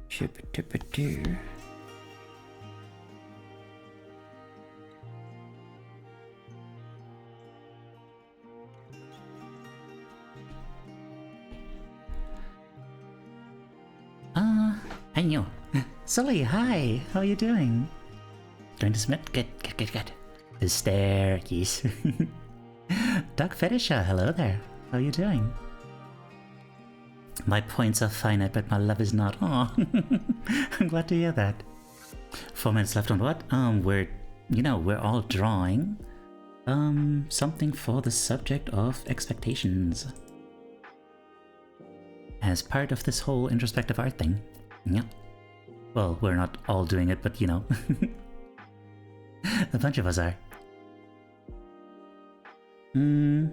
A: Chip-a-tip-a-doo. I knew. Sully, hi. How are you doing? Going to submit? Good. The staircase. Doug Fetisha, hello there. How are you doing? My points are finite, but my love is not. Aw, I'm glad to hear that. 4 minutes left on what? We're all drawing something for the subject of expectations. As part of this whole introspective art thing. Yeah. Well, we're not all doing it, but you know. A bunch of us are. I'm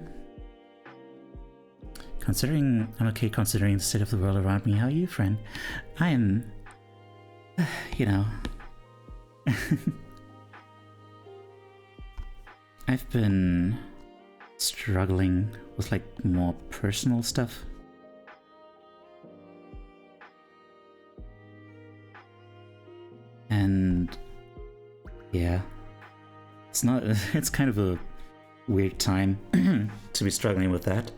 A: okay considering the state of the world around me. How are you, friend? I am... you know... I've been struggling with like more personal stuff. And... yeah. It's kind of a weird time to be struggling with that.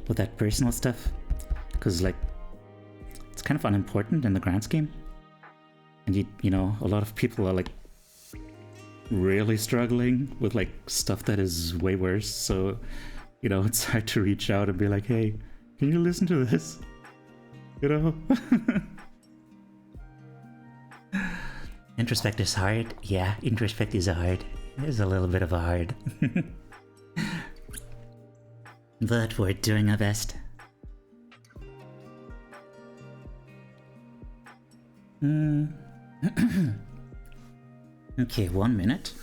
A: With that personal stuff, because like it's kind of unimportant in the grand scheme, and you know a lot of people are like really struggling with like stuff that is way worse, so you know it's hard to reach out and be like, hey, can you listen to this, you know. Introspect is hard. Yeah, introspect is hard. It is a little bit of a hard. But we're doing our best. Okay, 1 minute.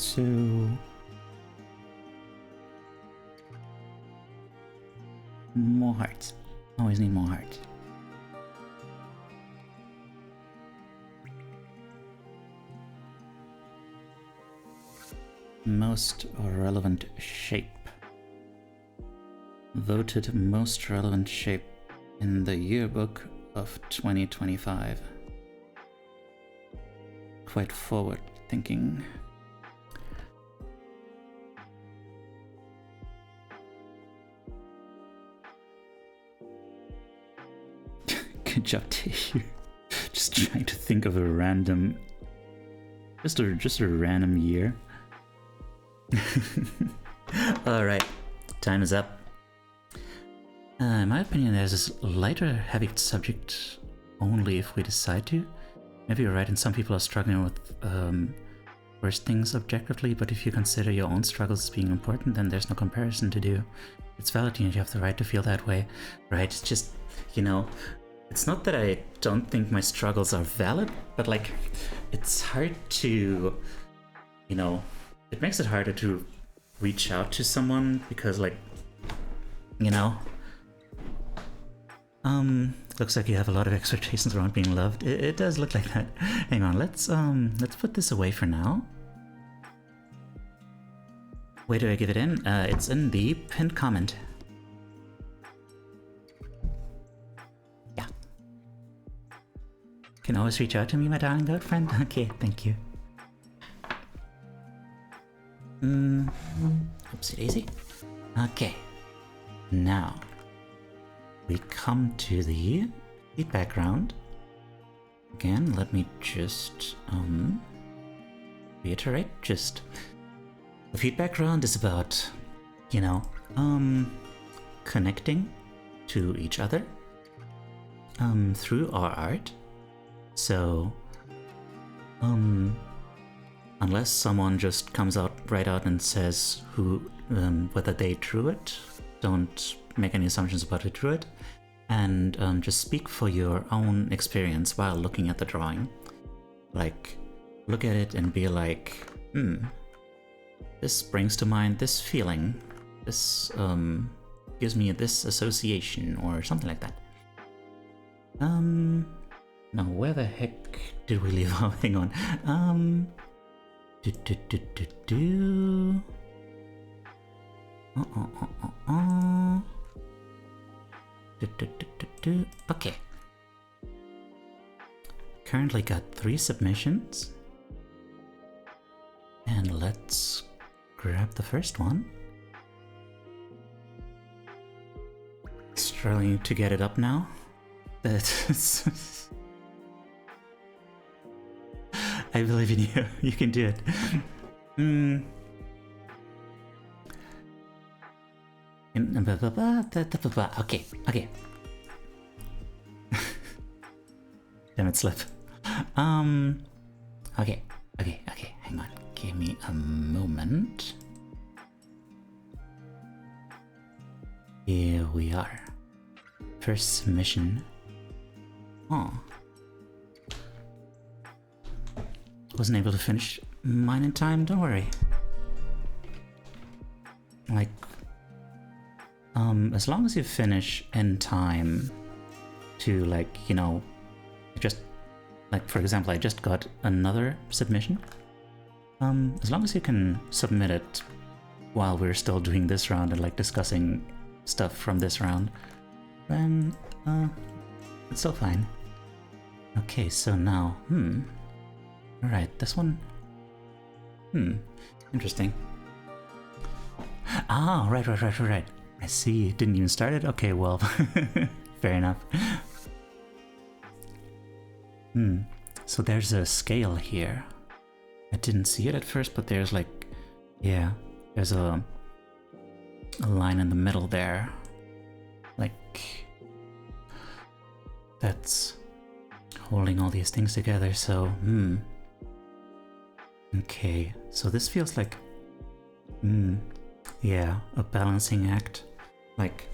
A: So more hearts. Always need more hearts. Most relevant shape. Voted most relevant shape in the yearbook of 2025. Quite forward thinking. Good job, Tissue. Just trying to think of a random, just a random year. All right, time is up. In my opinion, there's this lighter, heavy subject only if we decide to. Maybe you're right, and some people are struggling with worse things objectively, but if you consider your own struggles as being important, then there's no comparison to do. It's valid, and you have the right to feel that way, right? It's just, you know, it's not that I don't think my struggles are valid, but like, it's hard to, you know, it makes it harder to reach out to someone because, like, you know, looks like you have a lot of expectations around being loved. It does look like that. Hang on, let's put this away for now. Where do I give it in? It's in the pinned comment. Yeah. Can always reach out to me, my darling goat friend. Okay, thank you. Oopsie daisy. Okay. Now we come to the feedback round. Again, let me just reiterate, just the feedback round is about, you know, connecting to each other through our art. So unless someone just comes out right out and says whether they drew it, don't make any assumptions about who drew it, and just speak for your own experience while looking at the drawing. Like, look at it and be like, this brings to mind this feeling, this gives me this association, or something like that. Now where the heck did we leave off? Hang on. Okay. Currently got 3 submissions. And let's grab the first one. Struggling to get it up now. That's I believe in you. You can do it. Okay. Damn it, slip. Okay. Hang on. Give me a moment. Here we are. First submission. Oh. Wasn't able to finish mine in time, don't worry. Like, as long as you finish in time to, like, you know, just, like, for example, I just got another submission. As long as you can submit it while we're still doing this round and, like, discussing stuff from this round, then, it's still fine. Okay, so now, alright, this one, interesting. Ah, right. I see, you didn't even start it? Okay, well, fair enough. So there's a scale here. I didn't see it at first, but there's like, yeah, there's a line in the middle there. Like, that's holding all these things together, so, okay, so this feels like, yeah, a balancing act. Like,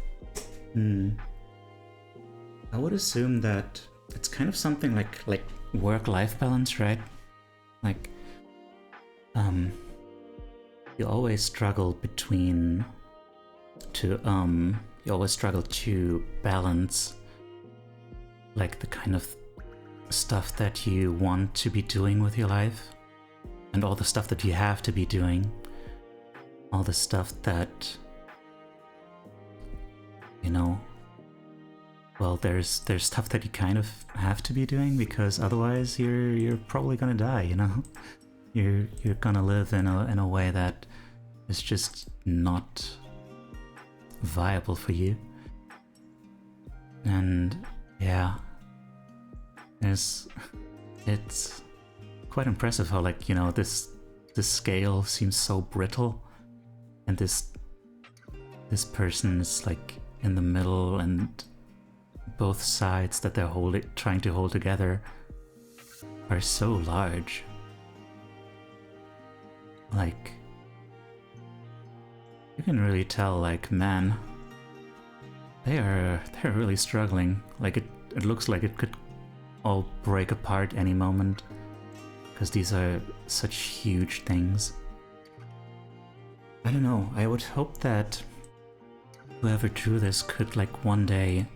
A: I would assume that it's kind of something like work-life balance, right? Like, you always struggle to balance like the kind of stuff that you want to be doing with your life and all the stuff that you have to be doing, all the stuff that, you know, well, there's stuff that you kind of have to be doing because otherwise you're probably gonna die, you know. You're gonna live in a way that is just not viable for you. And yeah, it's quite impressive how, like, you know, this scale seems so brittle, and this person is like in the middle, and both sides that they're trying to hold together are so large. Like, you can really tell, like, man, they're really struggling. Like, it looks like it could all break apart any moment, because these are such huge things. I don't know, I would hope that whoever drew this could, like, one day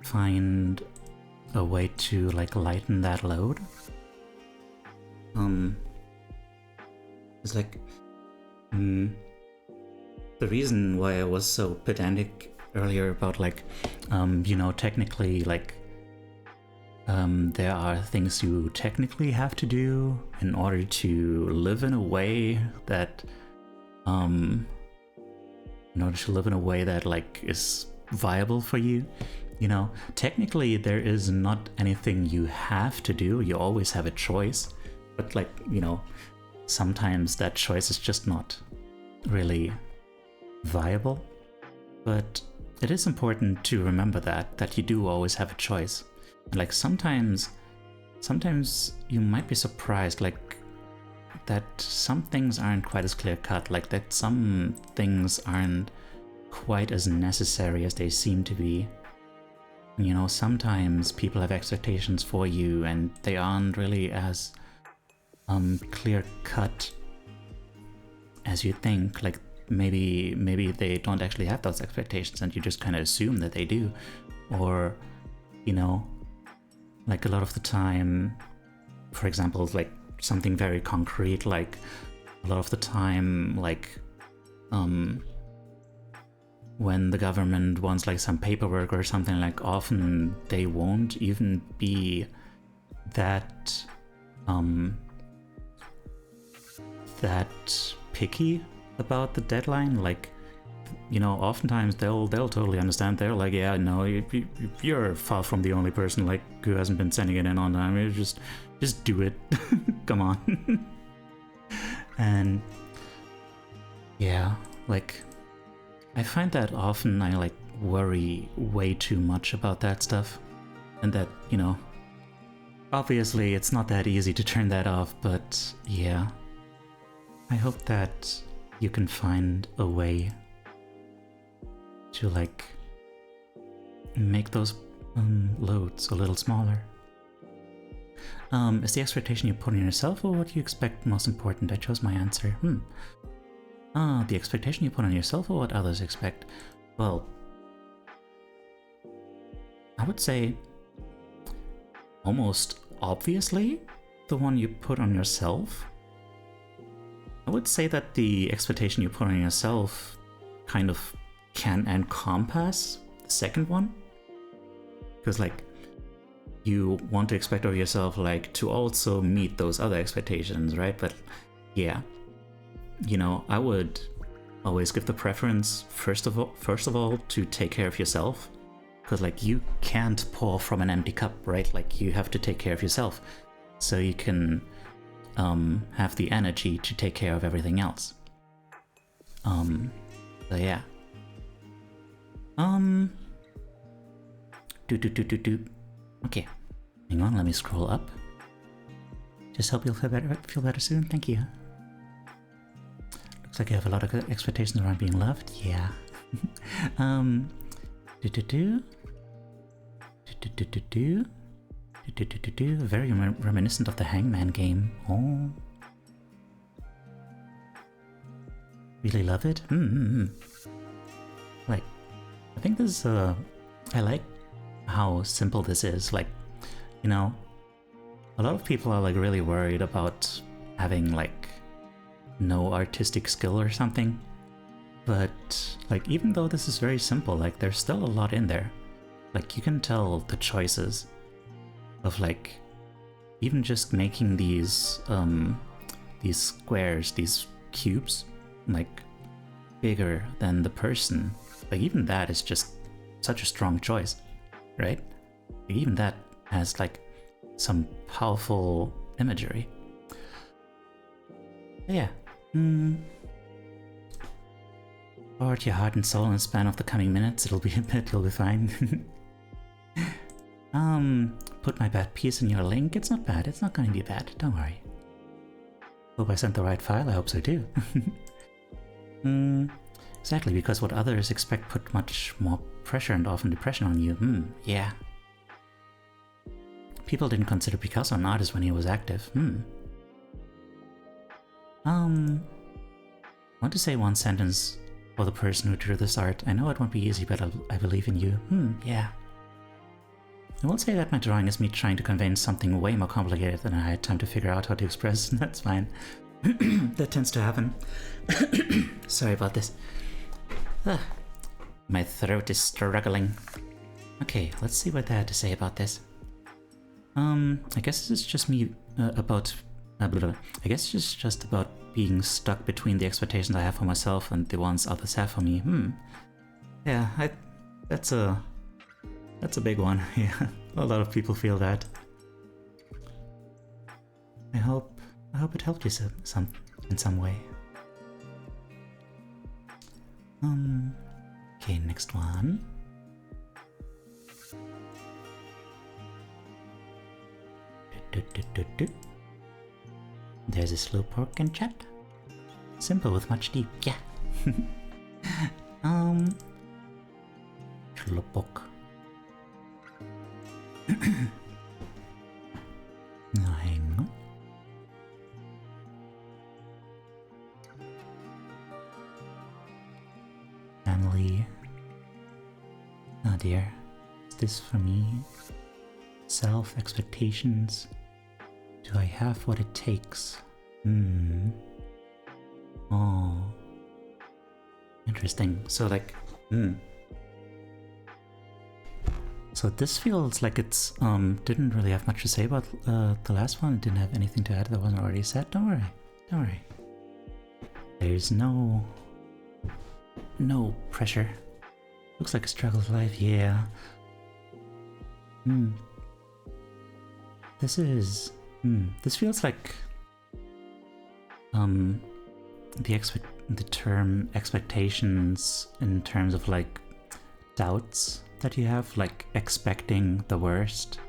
A: find a way to, like, lighten that load. It's like, the reason why I was so pedantic earlier about, like, you know, technically, like, there are things you technically have to do in order to live in a way that, like, is viable for you. You know, technically there is not anything you have to do, you always have a choice, but, like, you know, sometimes that choice is just not really viable. But it is important to remember that you do always have a choice. And, like, sometimes you might be surprised, like, that some things aren't quite as clear cut, like that some things aren't quite as necessary as they seem to be. You know, sometimes people have expectations for you and they aren't really as clear cut as you think. Like, maybe they don't actually have those expectations and you just kind of assume that they do. Or, you know, like, a lot of the time, for example, like something very concrete, like a lot of the time, like, when the government wants, like, some paperwork or something, like, often they won't even be that picky about the deadline. Like, you know, oftentimes they'll totally understand. They're like, yeah, no, you're far from the only person, like, who hasn't been sending it in on time. You just do it. Come on. And yeah, like, I find that often I, like, worry way too much about that stuff, and that, you know, obviously it's not that easy to turn that off, but yeah, I hope that you can find a way to, like, make those loads a little smaller. Is the expectation you put on yourself or what you expect most important? I chose my answer. The expectation you put on yourself or what others expect? Well, I would say almost obviously the one you put on yourself. I would say that the expectation you put on yourself kind of can encompass the second one. Because, like, you want to expect of yourself, like, to also meet those other expectations, right? But yeah, you know, I would always give the preference first of all to take care of yourself, because, like, you can't pour from an empty cup, right? Like, you have to take care of yourself so you can have the energy to take care of everything else. So yeah. Okay, hang on, let me scroll up. Just hope you'll feel better soon. Thank you. Looks like you have a lot of expectations around being loved. Yeah. Very reminiscent of the Hangman game. Oh. really love it. Like, I think this, I like how simple this is. Like, you know, a lot of people are like really worried about having like no artistic skill or something. But like, even though this is very simple, like there's still a lot in there. Like you can tell the choices of like, even just making these squares, these cubes, like bigger than the person. Like even that is just such a strong choice, right? Like, even that has like some powerful imagery. Yeah. Forward your heart and soul in the span of the coming minutes. It'll be fine. Put my bad piece in your link. It's not bad. It's not going to be bad. Don't worry. Hope I sent the right file. I hope so too. Exactly, because what others expect put much more pressure and often depression on you. Yeah. People didn't consider Picasso an artist when he was active. Want to say one sentence for the person who drew this art. I know it won't be easy, but I believe in you. Yeah. I will say that my drawing is me trying to convey something way more complicated than I had time to figure out how to express. That's fine. That tends to happen. Sorry about this. My throat is struggling. Okay, let's see what they had to say about this. I guess it's just me about... I guess it's just about being stuck between the expectations I have for myself and the ones others have for me. Yeah, that's a big one. Yeah, a lot of people feel that. I hope it helped you in some way. Okay, next one. There's a slowpoke in chat. Simple with much deep, yeah. Slowpoke. Now hang on. Family. Oh dear. Is this for me? Self-expectations. Do I have what it takes? Oh. Interesting. So like, So this feels like it's didn't really have much to say about the last one. It didn't have anything to add that wasn't already said. Don't worry. There's no pressure. Looks like a struggle of life, yeah. This feels like the term expectations in terms of like doubts that you have, like expecting the worst,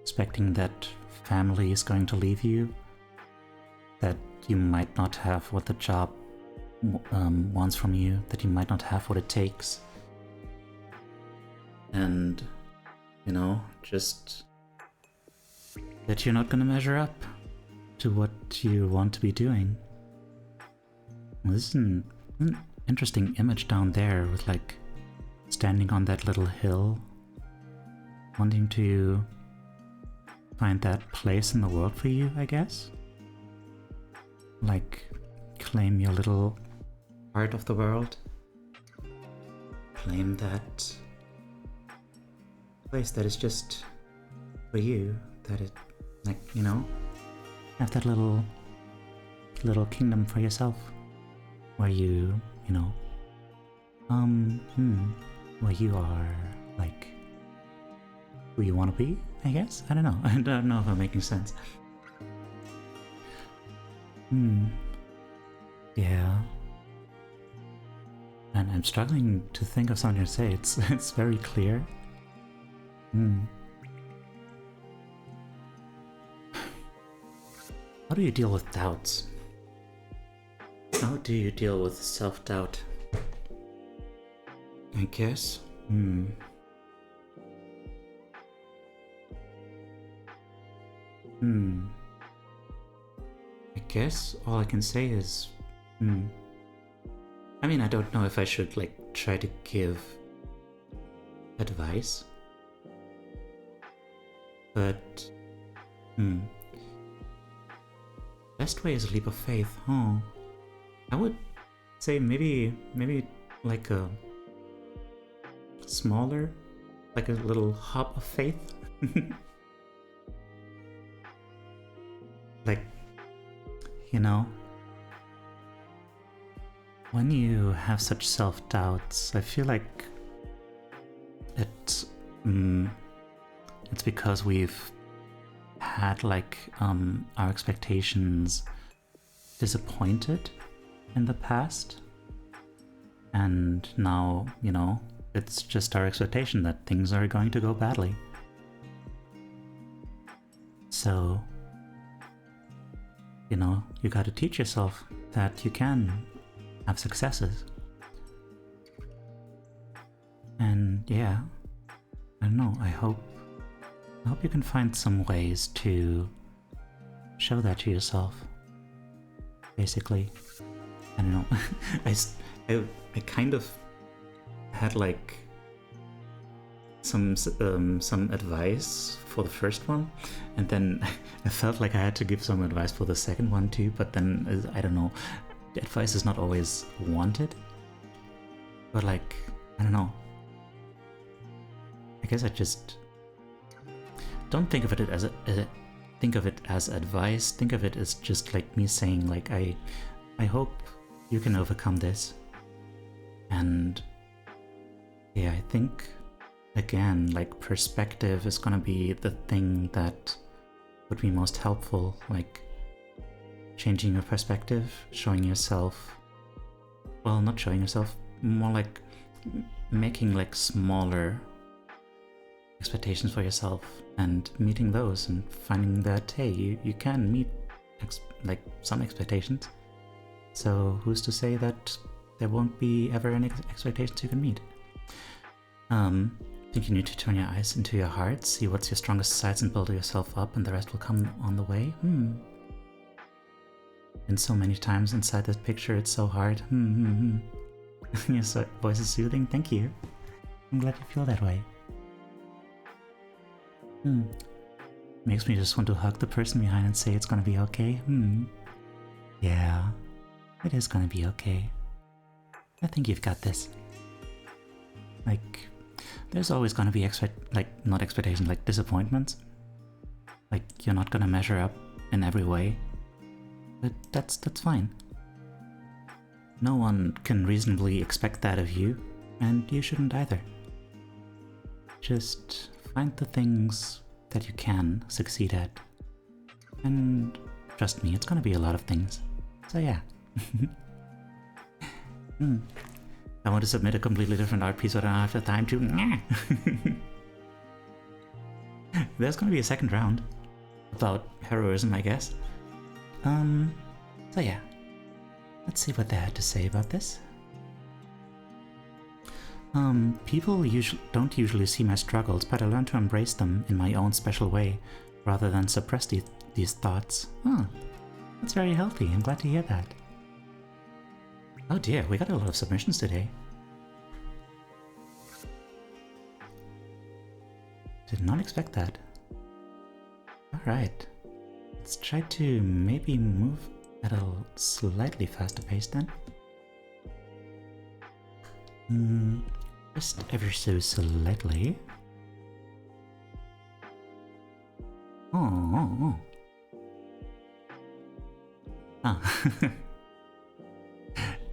A: expecting that family is going to leave you, that you might not have what the job wants from you, that you might not have what it takes, and you know, just that you're not gonna measure up to what you want to be doing. This is an interesting image down there with like standing on that little hill, wanting to find that place in the world for you, I guess. Like claim your little part of the world. Claim that place that is just for you, that it, like, you know, have that little kingdom for yourself, where you know, where you are like who you want to be, I guess. I don't know. I don't know if I'm making sense. Yeah. And I'm struggling to think of something to say. It's very clear. How do you deal with doubts? How do you deal with self-doubt? I guess. I guess all I can say is, I mean, I don't know if I should like try to give advice, but best way is a leap of faith, huh? I would say maybe like a smaller, like a little hop of faith. Like, you know, when you have such self-doubts, I feel like it's because we've had like our expectations disappointed in the past, and now, you know, it's just our expectation that things are going to go badly. So, you know, you gotta teach yourself that you can have successes. And yeah, I don't know, I hope you can find some ways to show that to yourself. Basically, I don't know. I kind of had like some advice for the first one, and then I felt like I had to give some advice for the second one too, but then I don't know, advice is not always wanted, but like, I don't know, I guess I just don't think of it as think of it as advice. Think of it as just like me saying like, I hope you can overcome this. And yeah, I think again, like perspective is gonna be the thing that would be most helpful, like changing your perspective, showing yourself, well, not showing yourself, more like making like smaller expectations for yourself and meeting those and finding that, hey, you can meet like some expectations. So who's to say that there won't be ever any expectations you can meet? I think you need to turn your eyes into your heart, see what's your strongest sides and build yourself up, and the rest will come on the way. And so many times inside this picture, it's so hard. Your voice is soothing. Thank you. I'm glad you feel that way. Makes me just want to hug the person behind and say it's gonna be okay. Yeah, it is gonna be okay. I think you've got this. Like, there's always gonna be not expectations, like disappointments. Like, you're not gonna measure up in every way. But that's fine. No one can reasonably expect that of you, and you shouldn't either. Just find the things that you can succeed at. And trust me, it's gonna be a lot of things. So yeah. I want to submit a completely different art piece, but I don't have the time to. There's gonna be a second round about heroism, I guess. So yeah. Let's see what they had to say about this. People don't usually see my struggles, but I learn to embrace them in my own special way, rather than suppress these thoughts. Oh, that's very healthy. I'm glad to hear that. Oh dear, we got a lot of submissions today. Did not expect that. Alright. Let's try to maybe move at a slightly faster pace then. Just ever so slightly. Oh.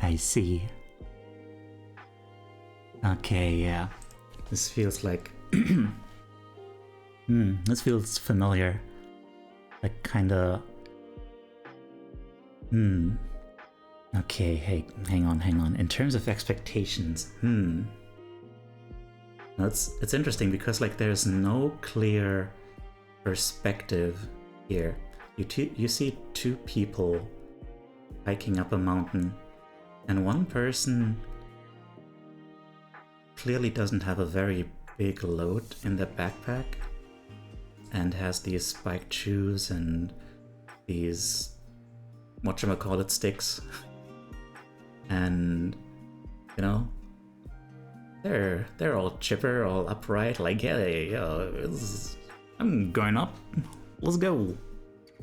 A: I see. Okay, yeah. This feels like... this feels familiar. Like, kinda... Okay, hey, hang on. In terms of expectations, It's interesting because, like, there's no clear perspective here. You see two people hiking up a mountain, and one person clearly doesn't have a very big load in their backpack and has these spiked shoes and these whatchamacallit sticks, and you know, they're all chipper, all upright, like, yeah, I'm going up. Let's go.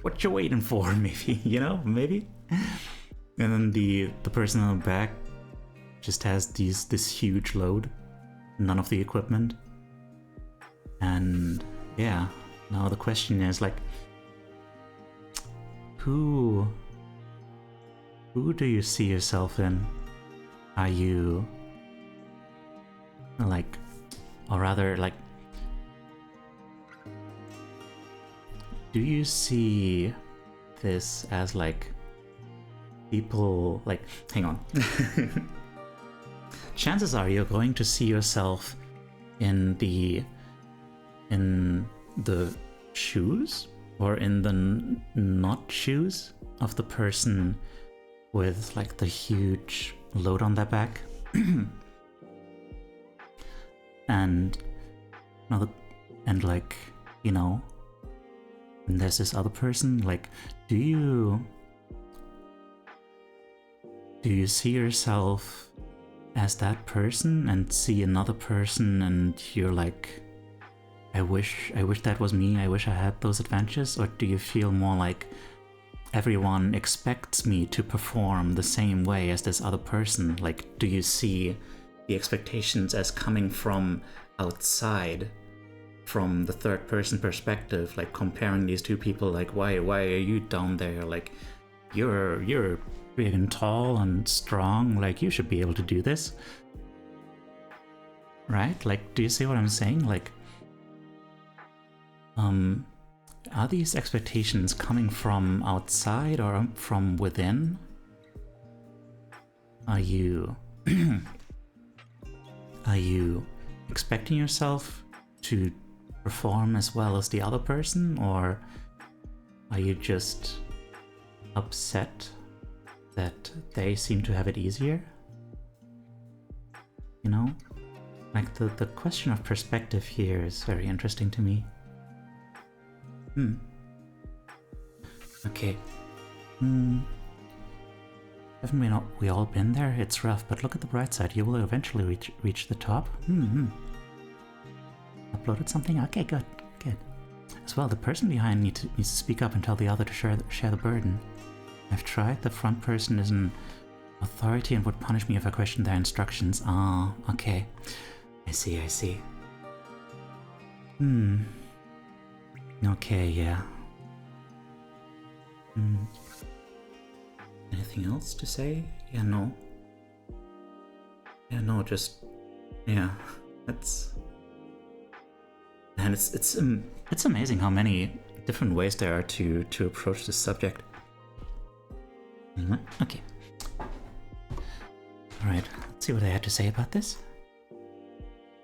A: What you waiting for? Maybe, you know, maybe. And then the person on the back just has this huge load, none of the equipment. And yeah, now the question is like, who do you see yourself in? Are you like, or rather like, do you see this as like people like, hang on. Chances are you're going to see yourself in the shoes or in the not shoes of the person with like the huge load on their back. and like, you know, and there's this other person, like, do you see yourself as that person and see another person and you're like, I wish that was me, I wish I had those adventures? Or do you feel more like everyone expects me to perform the same way as this other person? Like, do you see the expectations as coming from outside, from the third person perspective, like comparing these two people, like, why are you down there? Like, you're big and tall and strong, like you should be able to do this, right? Like, do you see what I'm saying? Like, are these expectations coming from outside or from within? Are you are you expecting yourself to perform as well as the other person, or are you just upset that they seem to have it easier? You know? Like, the question of perspective here is very interesting to me. Okay. Haven't we all been there? It's rough, but look at the bright side. You will eventually reach the top. Uploaded something? Okay, good. As well, the person behind needs to speak up and tell the other to share the burden. I've tried. The front person is an authority and would punish me if I questioned their instructions. Ah, okay. I see. Okay, yeah. Anything else to say? Yeah, no, just, yeah, that's... And it's amazing how many different ways there are to approach this subject. Okay. Alright, let's see what I had to say about this.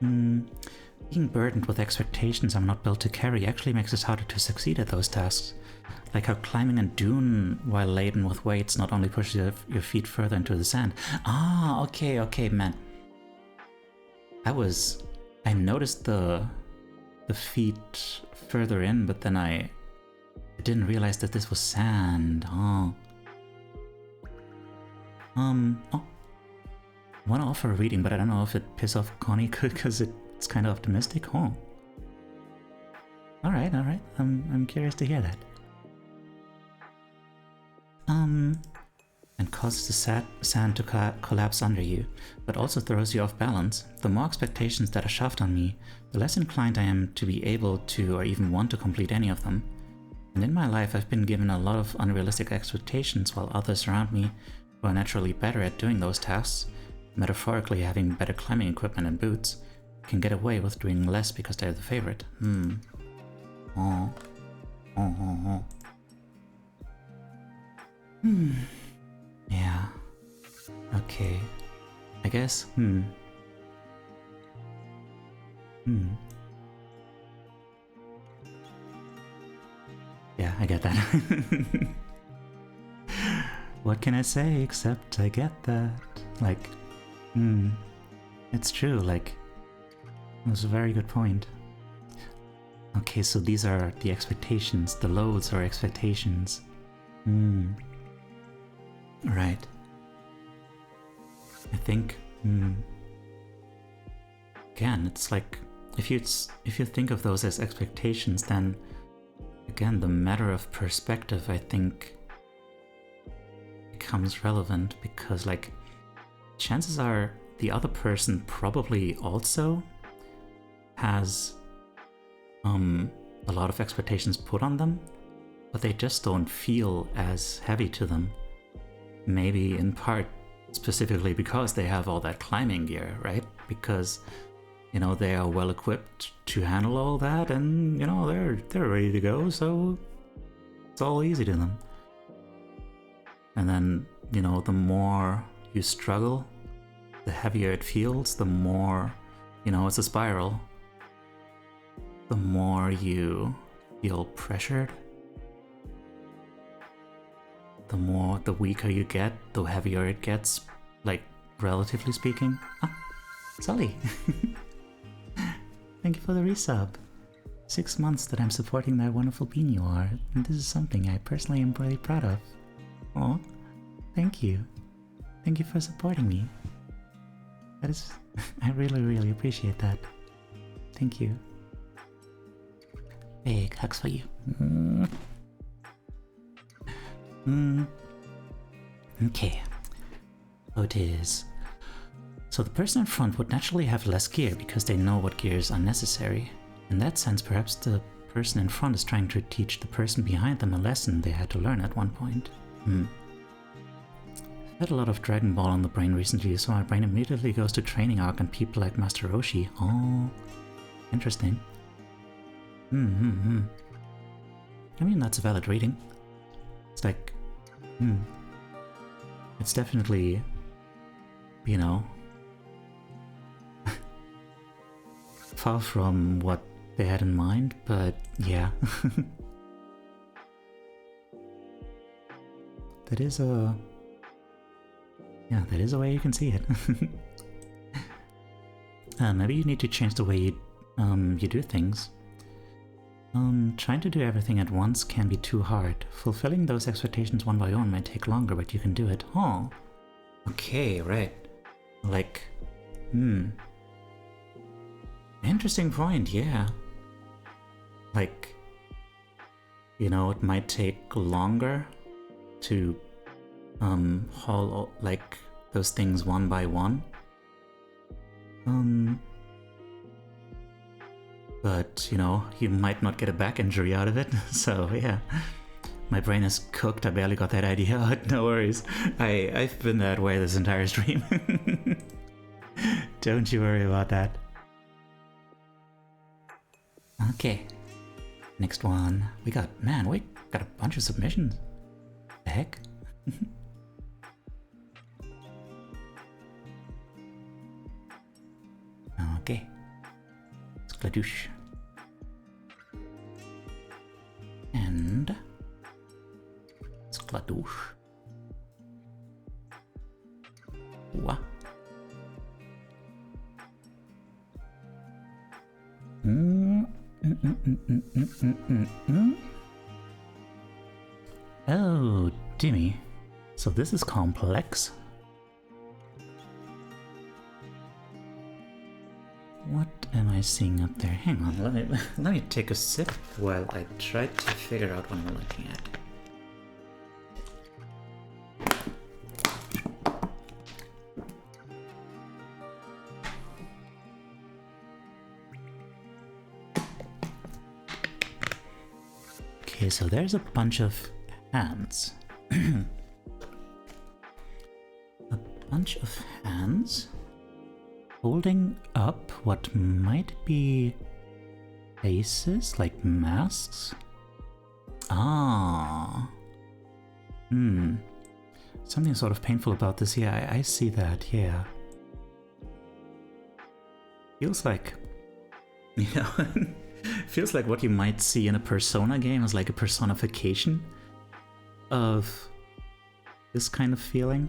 A: Being burdened with expectations I'm not built to carry actually makes it harder to succeed at those tasks. Like how climbing a dune while laden with weights not only pushes your feet further into the sand. Ah, okay, man. I noticed the feet further in, but then I didn't realize that this was sand. Oh. I want to offer a reading, but I don't know if it piss off Connie because it's kind of optimistic. Oh. All right. I'm curious to hear that. And causes the sand to collapse under you, but also throws you off balance. The more expectations that are shoved on me, the less inclined I am to be able to or even want to complete any of them. And in my life, I've been given a lot of unrealistic expectations, while others around me, who are naturally better at doing those tasks, metaphorically having better climbing equipment and boots, can get away with doing less because they're the favorite. Yeah. Okay. I guess, Yeah, I get that. What can I say except I get that? Like, it's true, like, it was a very good point. Okay, so these are the expectations, the loads are expectations. Right. I think Again, it's like if you think of those as expectations, then again the matter of perspective, I think, becomes relevant, because like chances are the other person probably also has a lot of expectations put on them, but they just don't feel as heavy to them. Maybe in part specifically because they have all that climbing gear, right? Because, you know, they are well equipped to handle all that, and, you know, they're ready to go, so it's all easy to them. And then, you know, the more you struggle, the heavier it feels, the more, you know, it's a spiral. The more you feel pressured, the weaker you get, the heavier it gets, like, relatively speaking. Ah, Sully. Thank you for the resub. 6 months that I'm supporting that wonderful bean you are, and this is something I personally am really proud of. Aw, thank you. Thank you for supporting me. That is, I really, really appreciate that. Thank you. Big hugs for you. Okay. So it is. So the person in front would naturally have less gear because they know what gears are necessary. In that sense, perhaps the person in front is trying to teach the person behind them a lesson they had to learn at one point. I've had a lot of Dragon Ball on the brain recently, so my brain immediately goes to training arc and people like Master Roshi. Oh, interesting. I mean, that's a valid reading. It's like, it's definitely, you know, far from what they had in mind, but yeah. That is a way you can see it. Maybe you need to change the way you do things. Trying to do everything at once can be too hard. Fulfilling those expectations one by one might take longer, but you can do it. Oh. Okay, right. Like, interesting point, yeah. Like, you know, it might take longer to haul like those things one by one. But, you know, you might not get a back injury out of it, so yeah. My brain is cooked, I barely got that idea out, no worries. I've been that way this entire stream. Don't you worry about that. Okay, next one. We got a bunch of submissions. The heck? Okay. Skladoosh. And Skladoosh. Wah. Oh, Dimmy. So this is complex. What am I seeing up there? Hang on, let me take a sip while I try to figure out what I'm looking at. Okay, so there's a bunch of hands. A bunch of hands holding up what might be faces, like masks. Ah. Something sort of painful about this. Yeah, I see that, yeah. Feels like, you know, feels like what you might see in a Persona game is like a personification of this kind of feeling.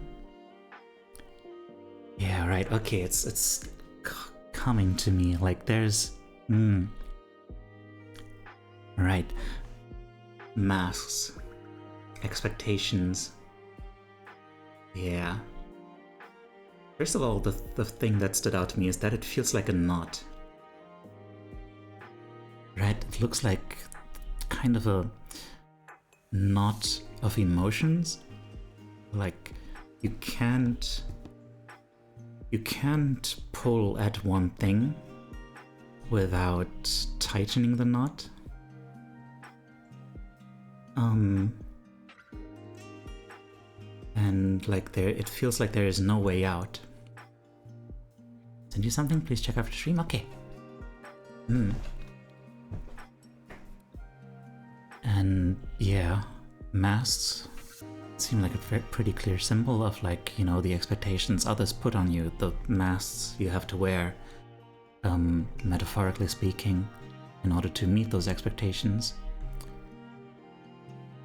A: Yeah, right. Okay, it's coming to me. Like there's right. Masks, expectations. Yeah. First of all, the thing that stood out to me is that it feels like a knot. Right? It looks like kind of a knot of emotions. Like you can't pull at one thing without tightening the knot. And like it feels like there is no way out. Send you something? Please check out the stream. Okay. And yeah, masks seem like a pretty clear symbol of, like, you know, the expectations others put on you, the masks you have to wear, metaphorically speaking, in order to meet those expectations.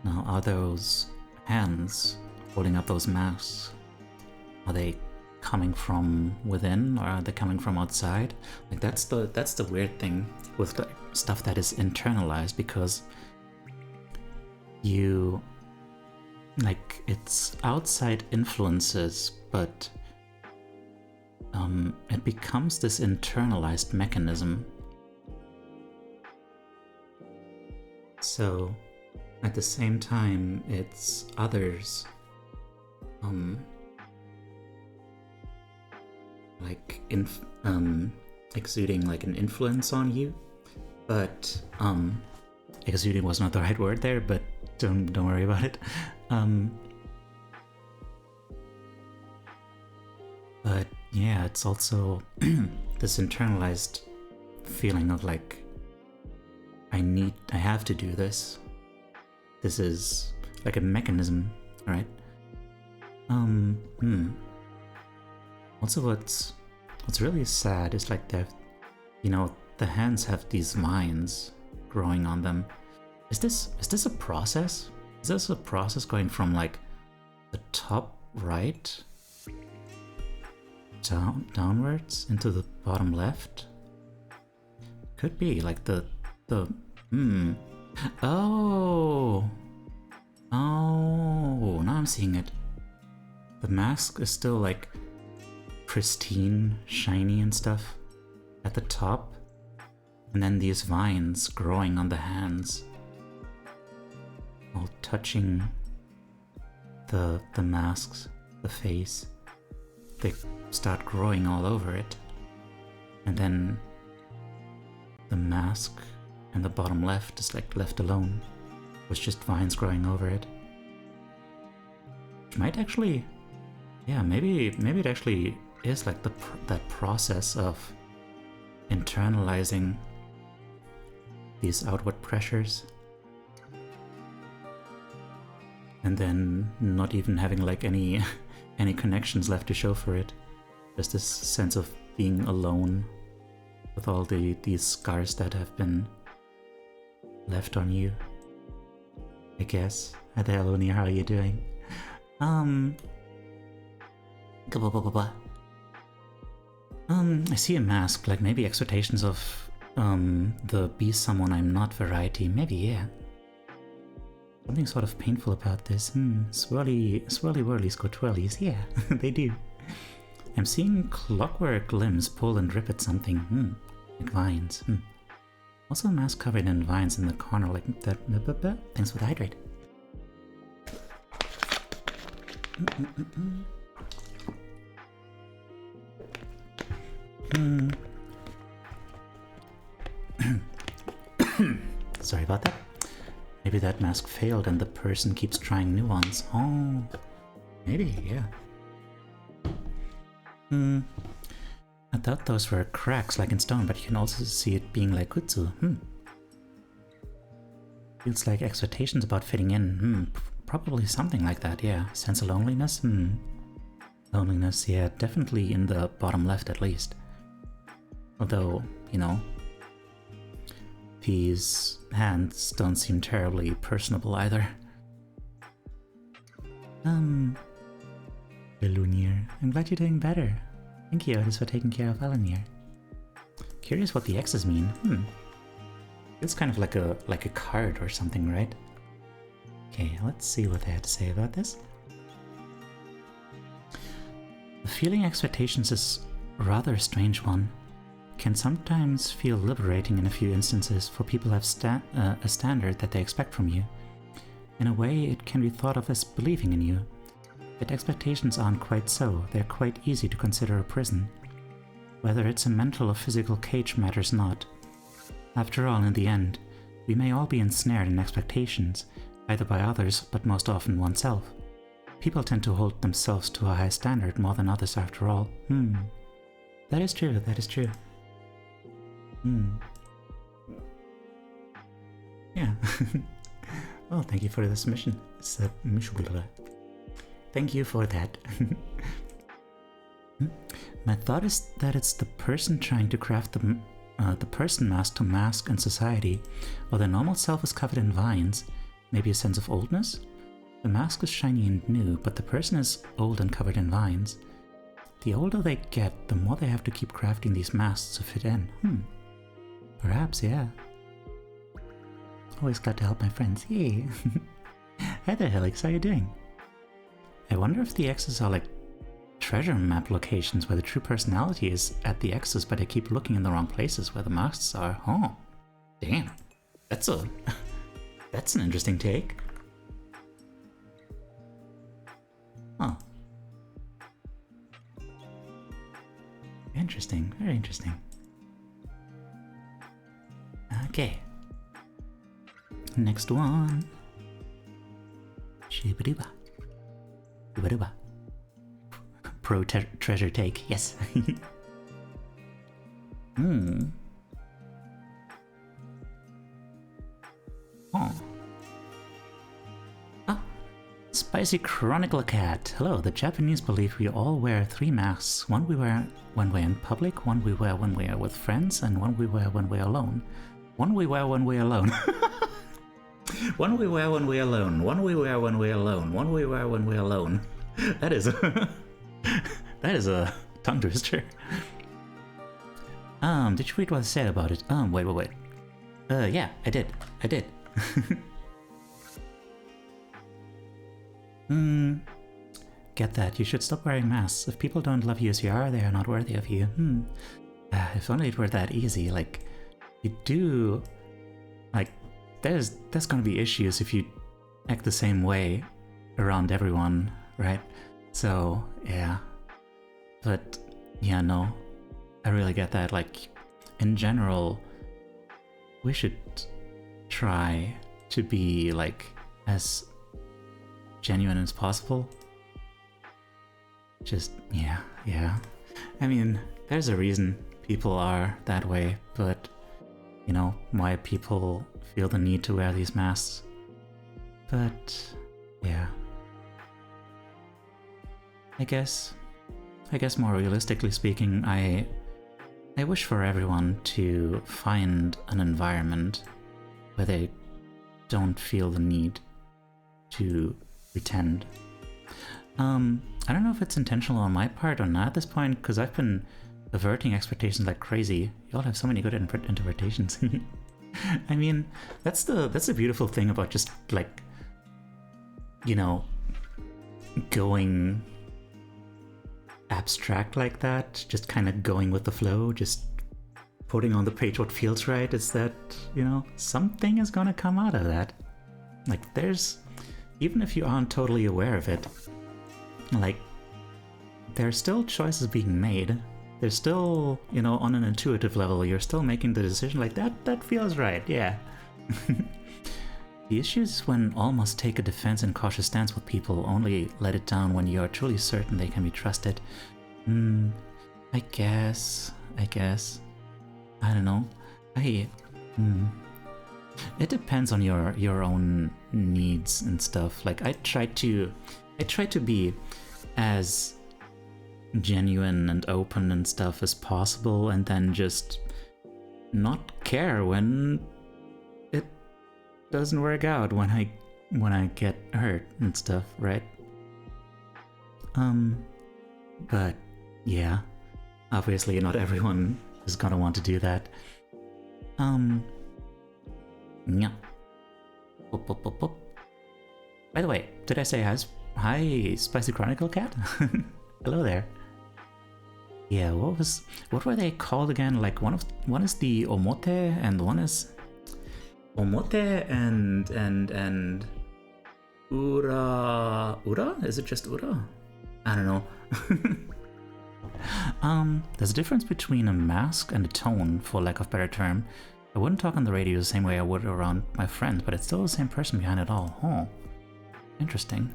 A: Now, are those hands holding up those masks, are they coming from within, or are they coming from outside? Like that's the weird thing with like stuff that is internalized, because you, like, it's outside influences, but it becomes this internalized mechanism. So at the same time, it's others like exuding like an influence on you, but exuding was not the right word there, but don't worry about it. But yeah, it's also this internalized feeling of like, I have to do this. This is like a mechanism, right? Also, what's really sad is like the hands have these vines growing on them. Is this a process? Is this a process going from like the top right downwards into the bottom left? Could be like the oh, now I'm seeing it. The mask is still like pristine, shiny and stuff at the top, and then these vines growing on the hands, all touching the masks, the face. They start growing all over it, and then the mask and the bottom left is like left alone with just vines growing over it. Which might actually, yeah, maybe it actually is like that process of internalizing these outward pressures, and then not even having like any connections left to show for it. Just this sense of being alone with all these scars that have been left on you, I guess. Hi there, Lonia, how are you doing? I see a mask, like maybe expectations of the be someone I'm not variety. Maybe, yeah. Something sort of painful about this. Swirly whirlies go twirlies. Yeah, they do. I'm seeing clockwork limbs pull and rip at something. Like vines. Also a mask covered in vines in the corner, like that. Thanks for the hydrate. Sorry about that. Maybe that mask failed and the person keeps trying new ones. Oh, maybe, yeah. I thought those were cracks like in stone, but you can also see it being like kutsu. Feels like expectations about fitting in. Probably something like that, yeah. Sense of loneliness? Loneliness, yeah, definitely in the bottom left at least. Although, you know, these hands don't seem terribly personable either. Belunir, I'm glad you're doing better. Thank you, Otis, for taking care of Alanir. Curious what the X's mean. It's kind of like a card or something, right? Okay, let's see what they had to say about this. Feeling expectations is rather a strange one. Can sometimes feel liberating in a few instances, for people have a standard that they expect from you. In a way, it can be thought of as believing in you. Yet expectations aren't quite so. They're quite easy to consider a prison. Whether it's a mental or physical cage matters not. After all, in the end, we may all be ensnared in expectations, either by others, but most often oneself. People tend to hold themselves to a high standard more than others after all. That is true, that is true. Yeah. Well, thank you for the submission. Thank you for that. My thought is that it's the person trying to craft the person mask to mask in society, while their normal self is covered in vines. Maybe a sense of oldness? The mask is shiny and new, but the person is old and covered in vines. The older they get, the more they have to keep crafting these masks to fit in. Perhaps, yeah. Always glad to help my friends. Yay! Hi there, Helix. How you doing? I wonder if the X's are like treasure map locations where the true personality is at the X's, but I keep looking in the wrong places where the masks are. Oh, damn. That's an interesting take. Huh. Interesting. Very interesting. Okay. Next one. Shibaduba. Shibaduba. Pro treasure take, yes. Oh. Ah. Spicy Chronicle Cat. Hello, the Japanese believe we all wear 3 masks. One we wear when we're in public, one we wear when we are with friends, and one we wear when we're alone. One we wear when we're alone. One we wear when we're alone. One we wear when we're alone. One we wear when we're alone. That is a that is a tongue twister. Did you read what I said about it? Wait. Yeah, I did. Get that. You should stop wearing masks. If people don't love you as you are, they are not worthy of you. If only it were that easy. Like, you do... Like, there's gonna be issues if you act the same way around everyone, right? So, yeah. But, yeah, no. I really get that. Like, in general, we should try to be, like, as genuine as possible. Just, yeah. I mean, there's a reason people are that way, but, you know, why people feel the need to wear these masks. But, yeah. I guess more realistically speaking, I wish for everyone to find an environment where they don't feel the need to pretend. I don't know if it's intentional on my part or not at this point, because I've been averting expectations like crazy. Y'all have so many good interpretations. I mean, that's the beautiful thing about just, like, you know, going abstract like that, just kind of going with the flow, just putting on the page what feels right, is that, you know, something is gonna come out of that. Like, there's, even if you aren't totally aware of it, like, there are still choices being made. There's still, you know, on an intuitive level, you're still making the decision like, that feels right, yeah. The issue is when all must take a defense and cautious stance with people, only let it down when you are truly certain they can be trusted. I guess. I don't know. It depends on your own needs and stuff. Like, I try to be as genuine and open and stuff as possible, and then just not care when it doesn't work out, when I get hurt and stuff, right? But yeah, obviously not everyone is gonna want to do that. Yeah. By the way, did I say hi, Spicy Chronicle Cat? Hello there. Yeah, what were they called again? Like one is the omote and one is omote and ura? Is it just ura? I don't know. There's a difference between a mask and a tone, for lack of better term. I wouldn't talk on the radio the same way I would around my friends, but it's still the same person behind it all. Oh, interesting.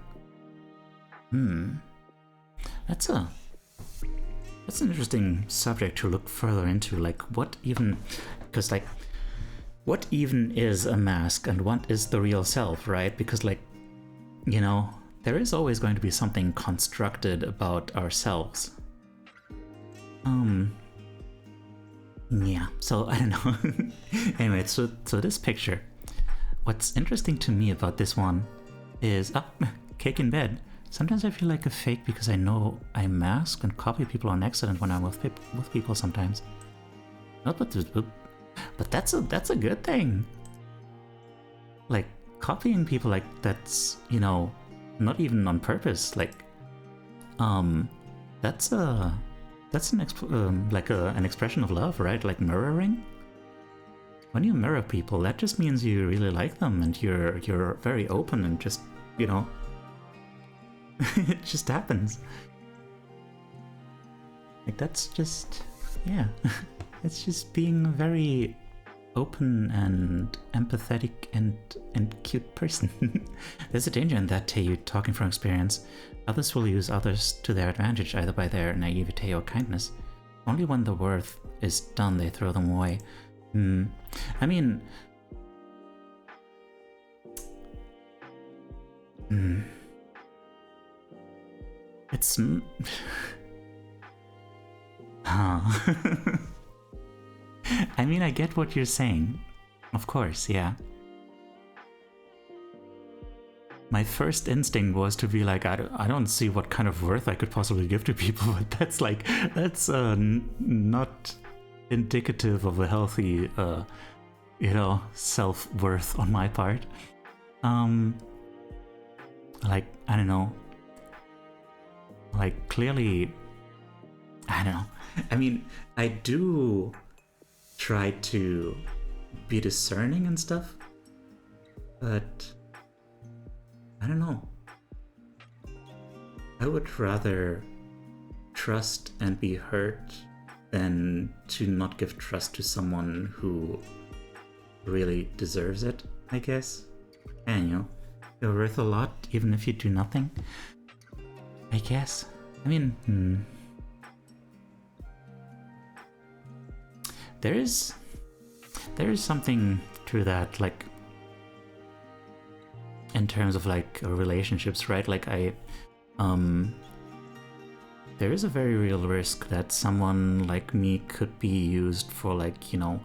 A: That's an interesting subject to look further into. Like, what even is a mask and what is the real self, right? Because, like, you know, there is always going to be something constructed about ourselves. Yeah, so I don't know. Anyway, so this picture, what's interesting to me about this one is, cake in bed. Sometimes I feel like a fake because I know I mask and copy people on accident when I'm with people sometimes. But that's a good thing. Like, copying people, like, that's, you know, not even on purpose. Like, that's an expression of love, right? Like mirroring. When you mirror people, that just means you really like them and you're very open and just, you know, it just happens. Like, that's just, yeah. It's just being a very open and empathetic and cute person. There's a danger in that, Tayu, talking from experience. Others will use others to their advantage, either by their naivete or kindness. Only when the work is done, they throw them away. I mean... It's... I mean, I get what you're saying. Of course, yeah. My first instinct was to be like, I don't see what kind of worth I could possibly give to people, but that's not indicative of a healthy, you know, self-worth on my part. Like, I don't know. Like, clearly, I don't know. I mean, I do try to be discerning and stuff, but I don't know. I would rather trust and be hurt than to not give trust to someone who really deserves it, I guess. And, you know, you're worth a lot even if you do nothing, I guess. I mean, there is something to that, like, in terms of, like, relationships, right? Like, there is a very real risk that someone like me could be used for, like, you know,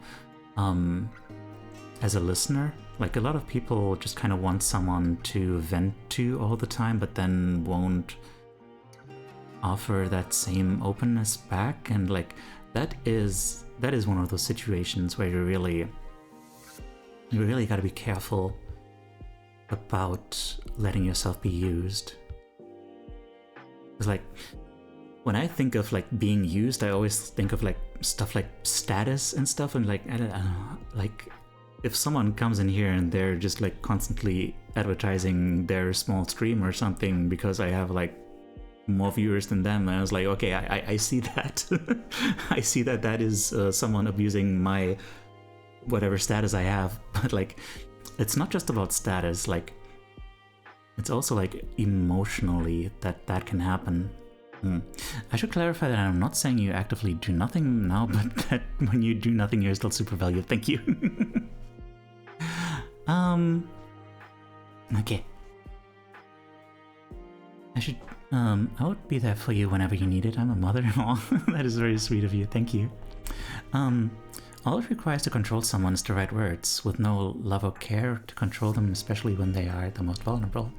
A: as a listener. Like, a lot of people just kind of want someone to vent to all the time, but then won't offer that same openness back. And, like, that is one of those situations where you really got to be careful about letting yourself be used. It's like, when I think of, like, being used, I always think of, like, stuff like status and stuff, and, like, I don't know, like, if someone comes in here and they're just, like, constantly advertising their small stream or something because I have, like, more viewers than them, and I was like, okay, I see that. I see that is someone abusing my whatever status I have. But, like, it's not just about status, like, it's also, like, emotionally that can happen. I should clarify that I'm not saying you actively do nothing now, but that when you do nothing, you're still super valued. Thank you. Okay. I would be there for you whenever you need it. I'm a mother-in-law. That is very sweet of you. Thank you. All it requires to control someone is the right words, with no love or care to control them, especially when they are the most vulnerable.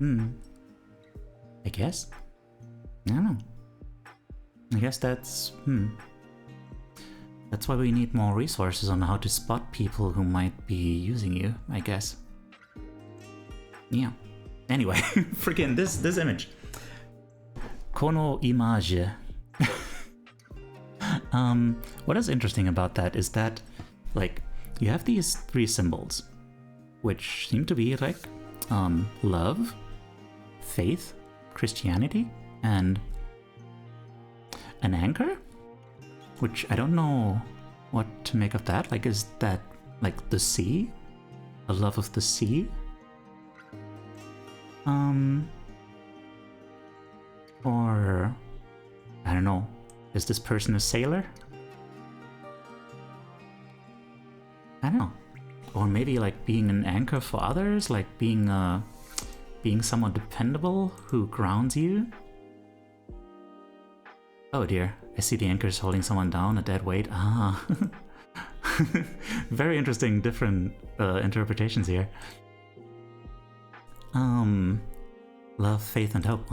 A: I guess? I don't know. I guess that's why we need more resources on how to spot people who might be using you, I guess. Yeah. Anyway, freaking this image. Kono image. What is interesting about that is that, like, you have these three symbols, which seem to be like love, faith, Christianity, and an anchor, which I don't know what to make of that. Like, is that like the sea? A love of the sea? Or I don't know. Is this person a sailor? I don't know. Or maybe like being an anchor for others, like being someone dependable who grounds you. Oh dear, I see the anchor is holding someone down, a dead weight. Ah. Very interesting, different interpretations here. Love, faith, and hope.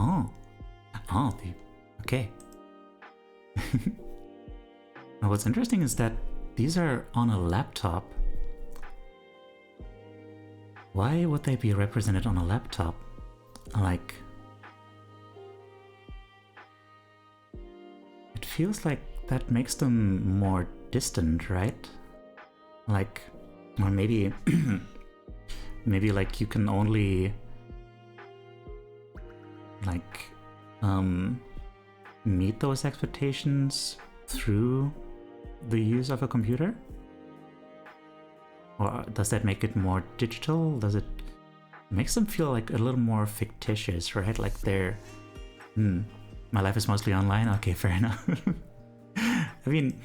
A: Okay. Now what's interesting is that these are on a laptop. Why would they be represented on a laptop? Like, it feels like that makes them more distant, right? Like, or maybe maybe like you can only like meet those expectations through the use of a computer? Or does that make it more digital? Does it makes them feel like a little more fictitious, right? Like they're my life is mostly online. Okay, fair enough. I mean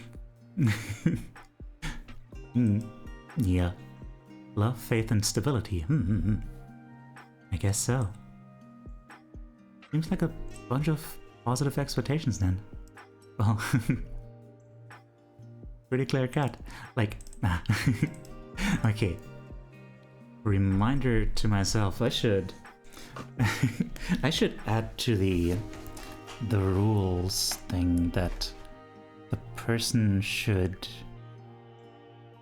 A: yeah. Love, faith, and stability. I guess so. Seems like a bunch of positive expectations then. Well, pretty clear cut. Like, okay. Reminder to myself, I should add to the rules thing that the person should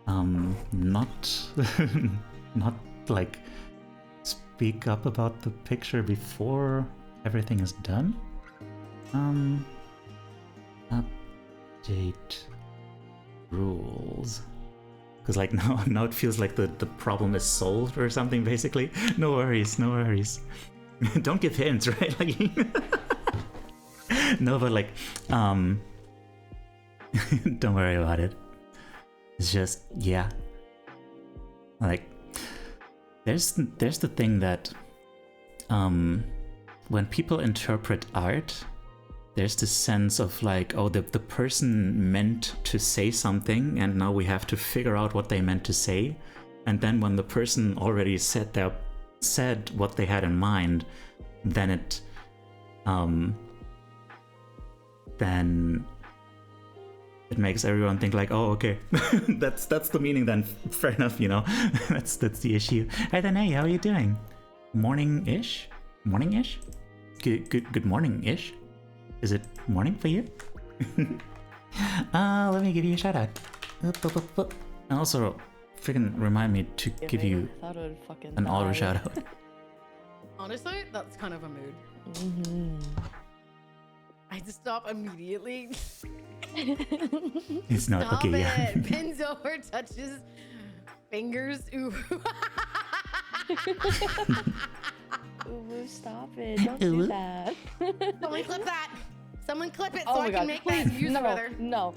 A: not not like speak up about the picture before everything is done. Update rules. Because like now it feels like the problem is solved or something, basically. No worries. Don't give hints, right? Like no, but like don't worry about it. It's just, yeah. Like there's the thing that when people interpret art, there's this sense of like, oh, the person meant to say something and now we have to figure out what they meant to say. And then when the person already said what they had in mind, then it makes everyone think like, oh, okay, that's the meaning then. Fair enough, you know. that's the issue. Hey then, hey, how are you doing? Morning-ish? Good morning-ish? Is it morning for you? Let me give you a shout out. And also, freaking remind me to give you an auto shout out.
E: Honestly, that's kind of a mood. I had to stop immediately.
A: It's not
E: Stop
A: okay,
E: it.
A: yeah.
E: Bends over, touches fingers. Ooh.
F: Ooh, stop it. Don't do that.
E: Someone clip that. Someone clip it so
F: Oh
E: I
F: my
E: can
F: God.
E: make that user better.
F: No.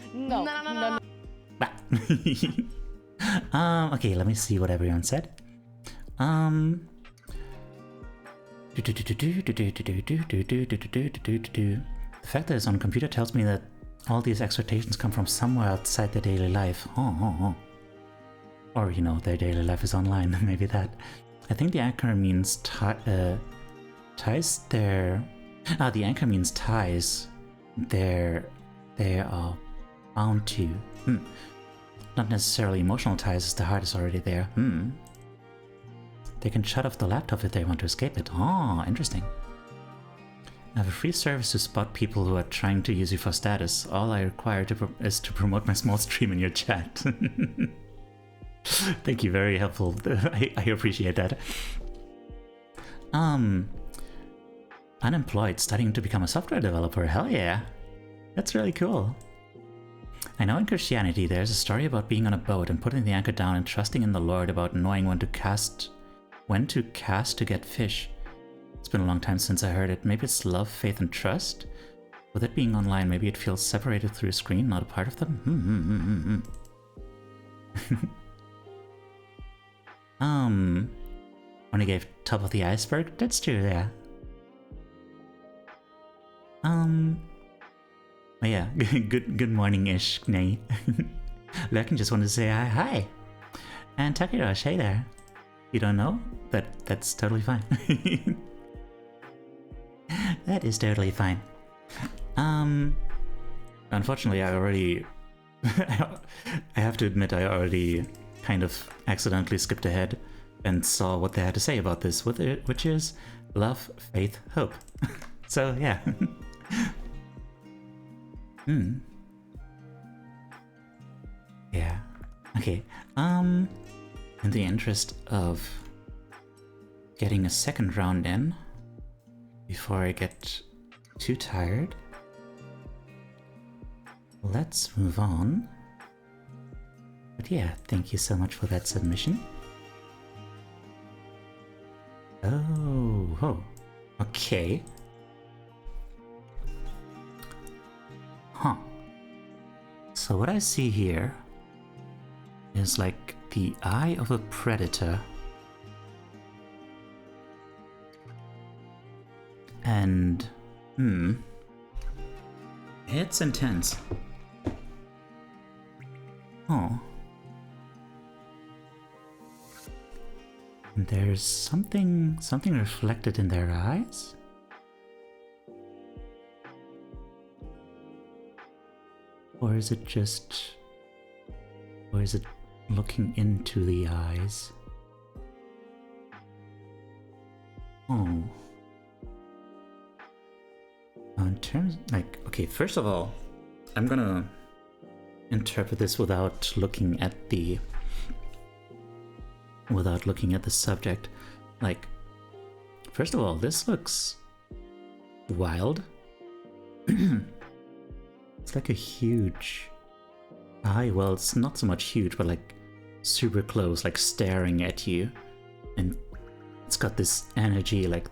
A: Okay, let me see what everyone said. The fact that it's on a computer tells me that all these expectations come from somewhere outside their daily life. Or, you know, their daily life is online. Maybe that. I think the anchor means ties their... the anchor means ties they are bound to. Not necessarily emotional ties, as the heart is already there. They can shut off the laptop if they want to escape it. Oh, interesting. I have a free service to spot people who are trying to use you for status. All I require is to promote my small stream in your chat. Thank you, very helpful. I appreciate that. Unemployed, studying to become a software developer. Hell yeah. That's really cool. I know in Christianity there's a story about being on a boat and putting the anchor down and trusting in the Lord about knowing when to cast to get fish. It's been a long time since I heard it. Maybe it's love, faith, and trust? With it being online, maybe it feels separated through a screen, not a part of them? When I gave top of the iceberg? That's true, yeah. Oh yeah, good morning-ish, Nay. Lurkin just wanted to say hi. And Takirosh, hey there. You don't know? But that's totally fine. That is totally fine. Unfortunately, I already... I have to admit, I already kind of accidentally skipped ahead and saw what they had to say about this, which is love, faith, hope. So, yeah. Yeah. Okay. In the interest of getting a second round in, before I get too tired, let's move on. But yeah, thank you so much for that submission. Oh, okay. Huh. So what I see here is like the eye of a predator. And, it's intense. Oh. And there's something reflected in their eyes? Or is it looking into the eyes? Oh. In terms, like, okay, first of all, I'm gonna interpret this without looking at the subject. Like, first of all, this looks wild. It's like a huge eye. Well, it's not so much huge, but like super close, like staring at you. And it's got this energy, like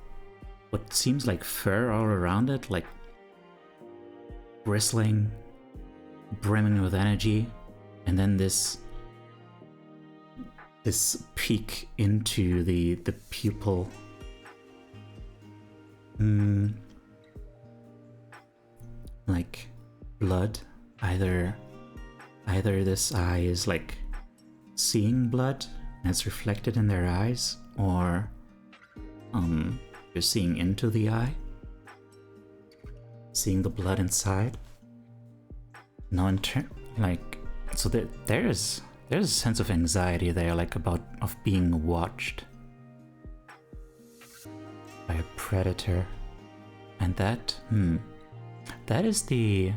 A: what seems like fur all around it, like bristling, brimming with energy. And then this peek into the pupil. Like blood. Either this eye is like seeing blood and it's reflected in their eyes, or you're seeing into the eye, seeing the blood inside. Now so there's a sense of anxiety there, like of being watched by a predator, and that is the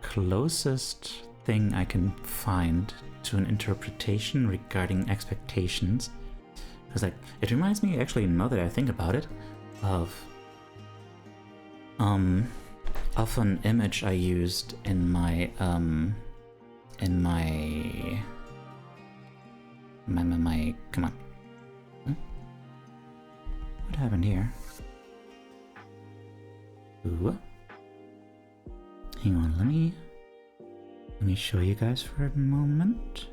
A: closest thing I can find to an interpretation regarding expectations. Because like it reminds me, actually, now that I think about it, of an image I used in my come on. What happened here? Ooh. Hang on, let me show you guys for a moment.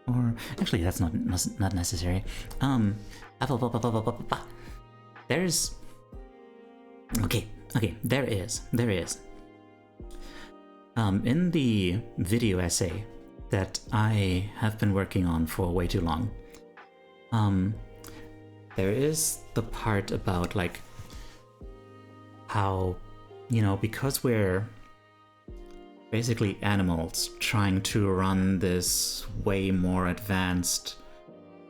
A: Or actually, that's not necessary. There's okay, there is. In the video essay that I have been working on for way too long, there is the part about like how, because we're basically animals trying to run this way more advanced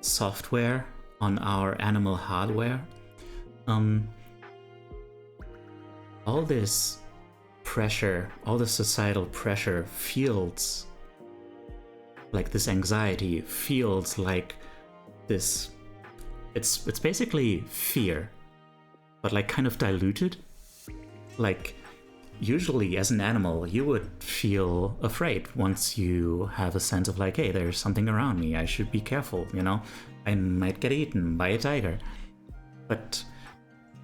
A: software on our animal hardware, all this pressure, all the societal pressure feels like this anxiety, feels like this, it's basically fear, but like kind of diluted. Like usually as an animal, you would feel afraid once you have a sense of like, hey, there's something around me, I should be careful, you know? I might get eaten by a tiger. But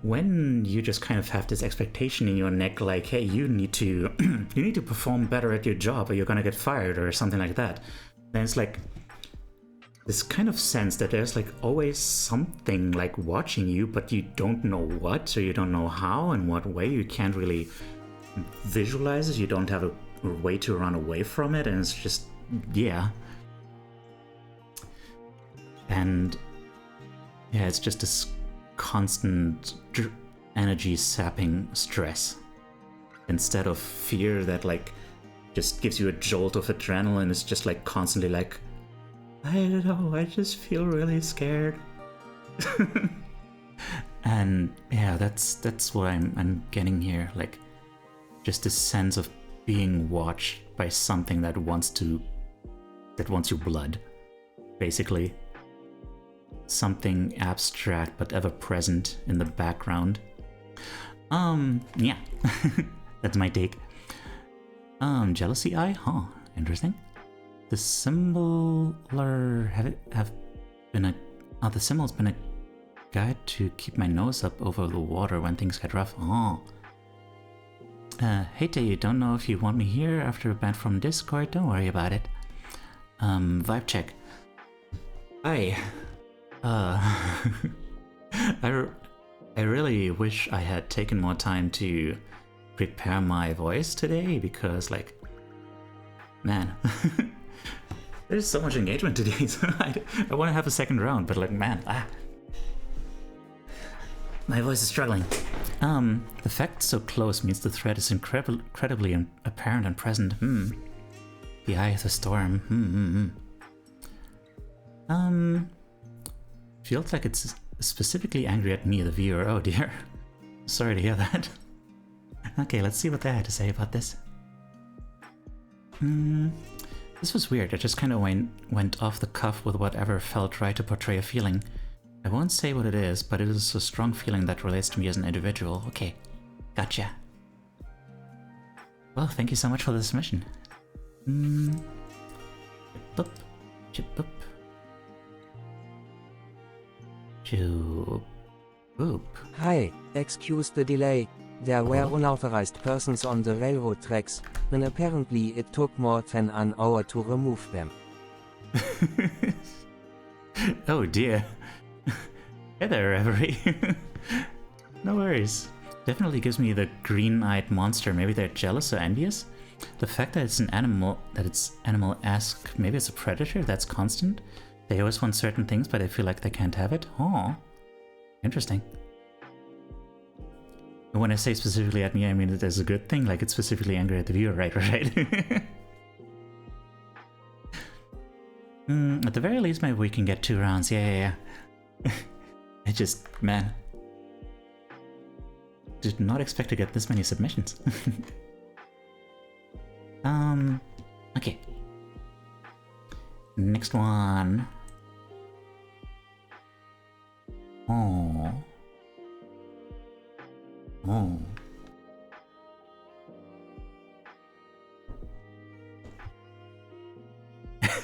A: when you just kind of have this expectation in your neck, like, hey, you need to you need to perform better at your job or you're gonna get fired or something like that, then it's like this kind of sense that there's like always something like watching you, but you don't know what, or you don't know how and what way. You can't really visualize it. You don't have a way to run away from it, and it's just, yeah. And yeah, it's just this constant energy sapping stress instead of fear that like just gives you a jolt of adrenaline. It's just like constantly like, I don't know, I just feel really scared. And yeah, that's what I'm getting here, like just this sense of being watched by something that wants your blood, basically. Something abstract but ever present in the background. Yeah. That's my take. Jealousy eye? Huh, interesting. The symbol's been a guide to keep my nose up over the water when things get rough. Oh. Hey, you don't know if you want me here after a ban from Discord? Don't worry about it. Vibe check. Hi. I really wish I had taken more time to prepare my voice today, because like, man, there's so much engagement today, so I want to have a second round, but like, man, my voice is struggling. The fact so close means the threat is incredibly apparent and present. The eye of the storm. Feels like it's specifically angry at me, the viewer. Oh dear. Sorry to hear that. Okay, let's see what they had to say about this. This was weird. I just kind of went off the cuff with whatever felt right to portray a feeling. I won't say what it is, but it is a strong feeling that relates to me as an individual. Okay, gotcha. Well, thank you so much for the submission. Chip-up, chip-up. Oop.
G: Hi, excuse the delay. There were unauthorized persons on the railroad tracks, and apparently it took more than an hour to remove them.
A: Oh dear. Hey there, Avery. No worries. Definitely gives me the green-eyed monster. Maybe they're jealous or envious? The fact that it's an animal, that it's animal-esque, maybe it's a predator that's constant? They always want certain things, but I feel like they can't have it? Oh, interesting. And when I say specifically at me, I mean it as a good thing, like it's specifically angry at the viewer, right? At the very least, maybe we can get 2 rounds. Yeah. I just, man, did not expect to get this many submissions. Okay. Next one. Oh.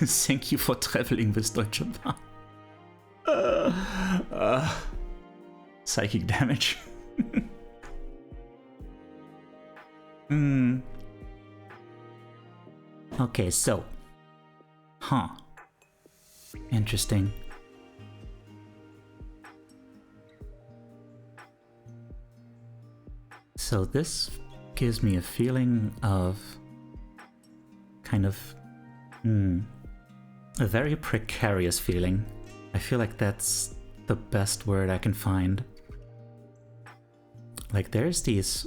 A: Thank you for traveling with Deutsche Bahn. Psychic damage. Okay, so. Interesting. So this gives me a feeling of kind of a very precarious feeling. I feel like that's the best word I can find. Like there's these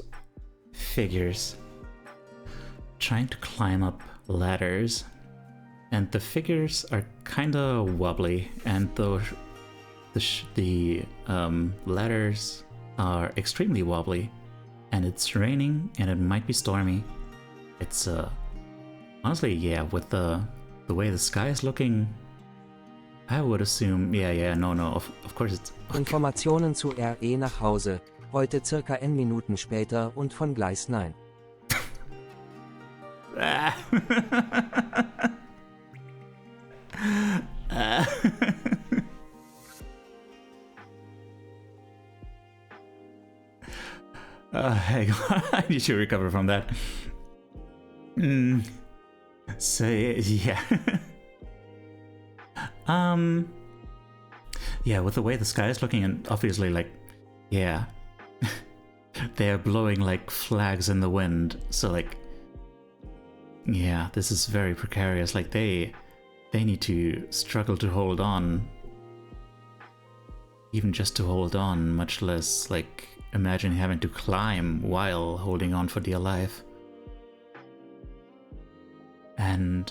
A: figures trying to climb up ladders, and the figures are kind of wobbly, and the ladders are extremely wobbly, and it's raining and it might be stormy. It's honestly, yeah, with the way the sky is looking, I would assume, of course it's...
G: Informationen zu RE nach Hause. Heute circa N Minuten später und von Gleis 9.
A: Hang on, I need to recover from that. So yeah. Yeah, with the way the sky is looking, and obviously, like, yeah, they're blowing like flags in the wind. So like, yeah, this is very precarious. Like they need to struggle to hold on, even just to hold on, much less like imagine having to climb while holding on for dear life. And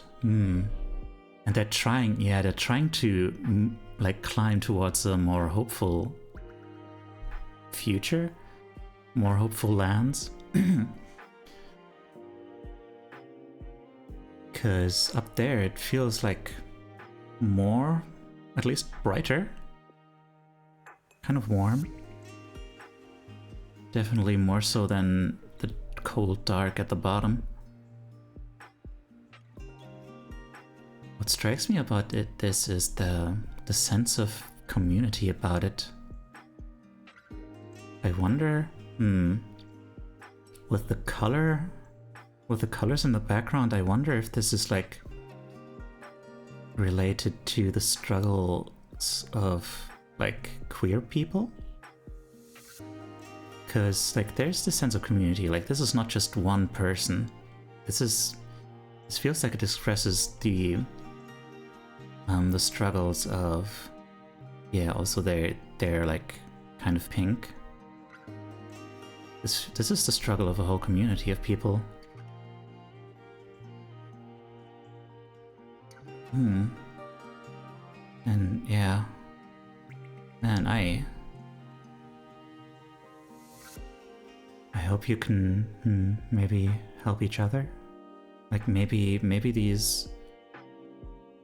A: they're trying to like climb towards a more hopeful future, more hopeful lands. Because up there it feels like more, at least brighter, kind of warm. Definitely more so than the cold dark at the bottom. What strikes me about this is the sense of community about it. I wonder, with the colors in the background, I wonder if this is like related to the struggles of like queer people. Because like there's this sense of community. Like this is not just one person. This feels like it expresses the struggles of, yeah, also they're like kind of pink. This is the struggle of a whole community of people. And yeah, man, I hope you can maybe help each other. Like maybe these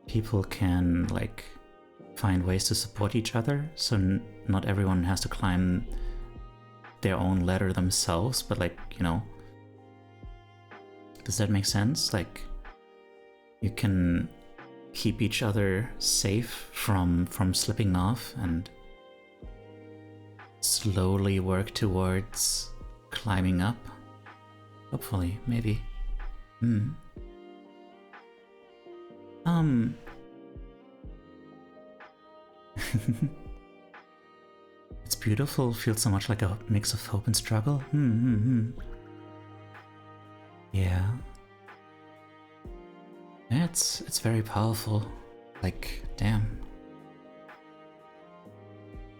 A: people can like find ways to support each other, so not everyone has to climb their own ladder themselves, but like, you know, does that make sense? Like you can keep each other safe from slipping off and slowly work towards climbing up. Hopefully, maybe. It's beautiful, feels so much like a mix of hope and struggle. Yeah. It's very powerful. Like, damn.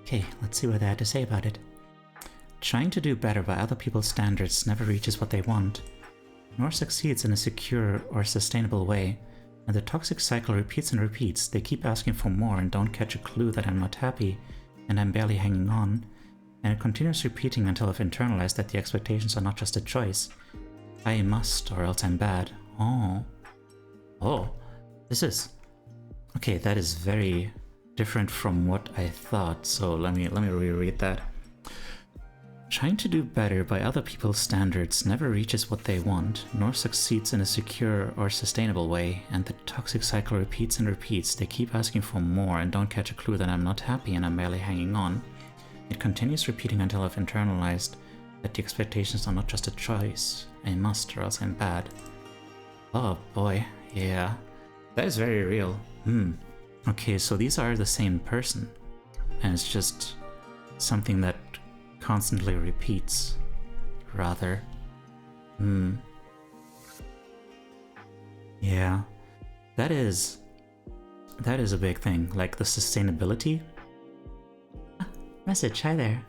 A: Okay, let's see what they had to say about it. Trying to do better by other people's standards never reaches what they want, nor succeeds in a secure or sustainable way, and the toxic cycle repeats and repeats. They keep asking for more and don't catch a clue that I'm not happy, and I'm barely hanging on, and it continues repeating until I've internalized that the expectations are not just a choice. I must, or else I'm bad. Oh, this is... Okay, that is very different from what I thought, so let me reread that. Trying to do better by other people's standards never reaches what they want, nor succeeds in a secure or sustainable way, and the toxic cycle repeats and repeats. They keep asking for more and don't catch a clue that I'm not happy and I'm barely hanging on. It continues repeating until I've internalized that the expectations are not just a choice. I must, or else I'm bad. Oh boy, yeah. That is very real. Okay, so these are the same person, and it's just something that constantly repeats, rather. Yeah, that is a big thing, like the sustainability. Message, hi there.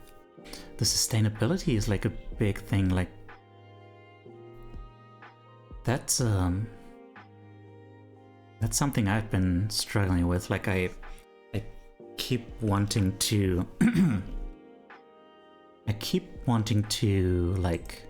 A: The sustainability is like a big thing, like that's something I've been struggling with. Like I keep wanting to like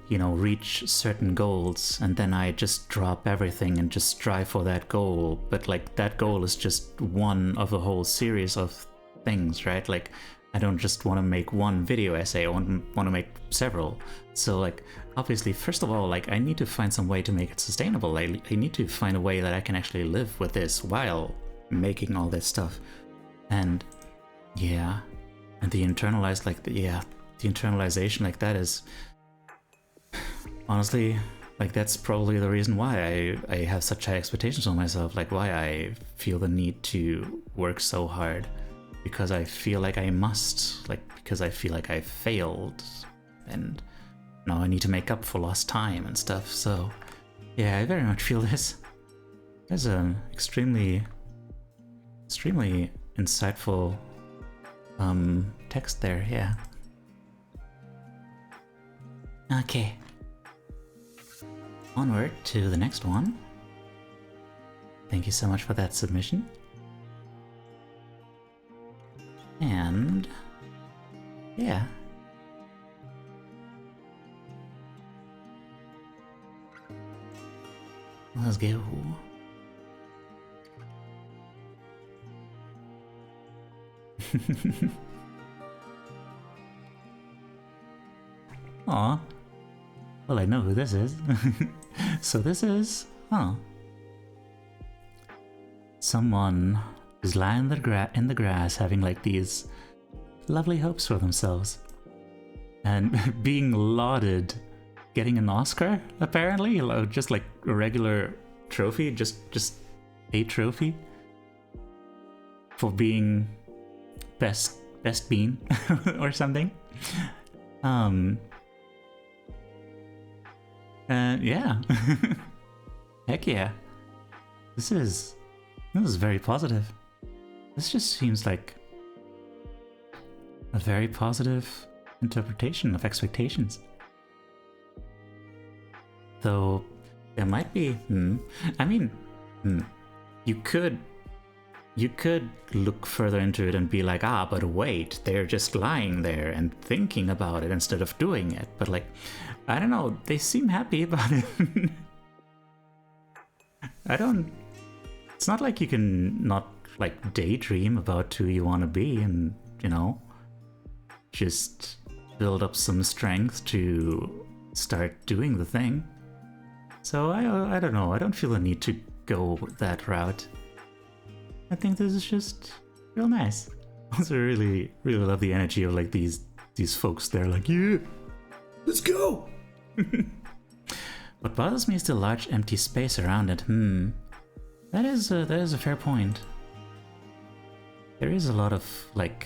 A: you know, reach certain goals, and then I just drop everything and just strive for that goal. But like that goal is just one of a whole series of things, right? Like I don't just want to make one video essay, I want to make several. So like, obviously, first of all, like I need to find some way to make it sustainable. I need to find a way that I can actually live with this while making all this stuff. And yeah, and the internalized, like, the internalization, like that is, honestly, like that's probably the reason why I have such high expectations on myself, like why I feel the need to work so hard, because I feel like I must, like because I feel like I failed, and now I need to make up for lost time and stuff. So yeah, I very much feel this. There's an extremely insightful text there, yeah. Okay. Onward to the next one. Thank you so much for that submission. And yeah. Let's go. Aw. Well, I know who this is. So this is, someone is lying in the grass having like these lovely hopes for themselves. And being lauded, getting an Oscar, apparently, just like a regular trophy, just a trophy for being best bean or something. Yeah. Heck yeah. This is very positive. This just seems like a very positive interpretation of expectations. Though there might be, you could look further into it and be like, but wait, they're just lying there and thinking about it instead of doing it. But like, I don't know, they seem happy about it. It's not like you can not like daydream about who you want to be and, just build up some strength to start doing the thing. So I don't know, I don't feel the need to go that route. I think this is just real nice. I also really love the energy of like these folks. They're like, yeah, let's go. What bothers me is the large empty space around it. That is a fair point. There is a lot of like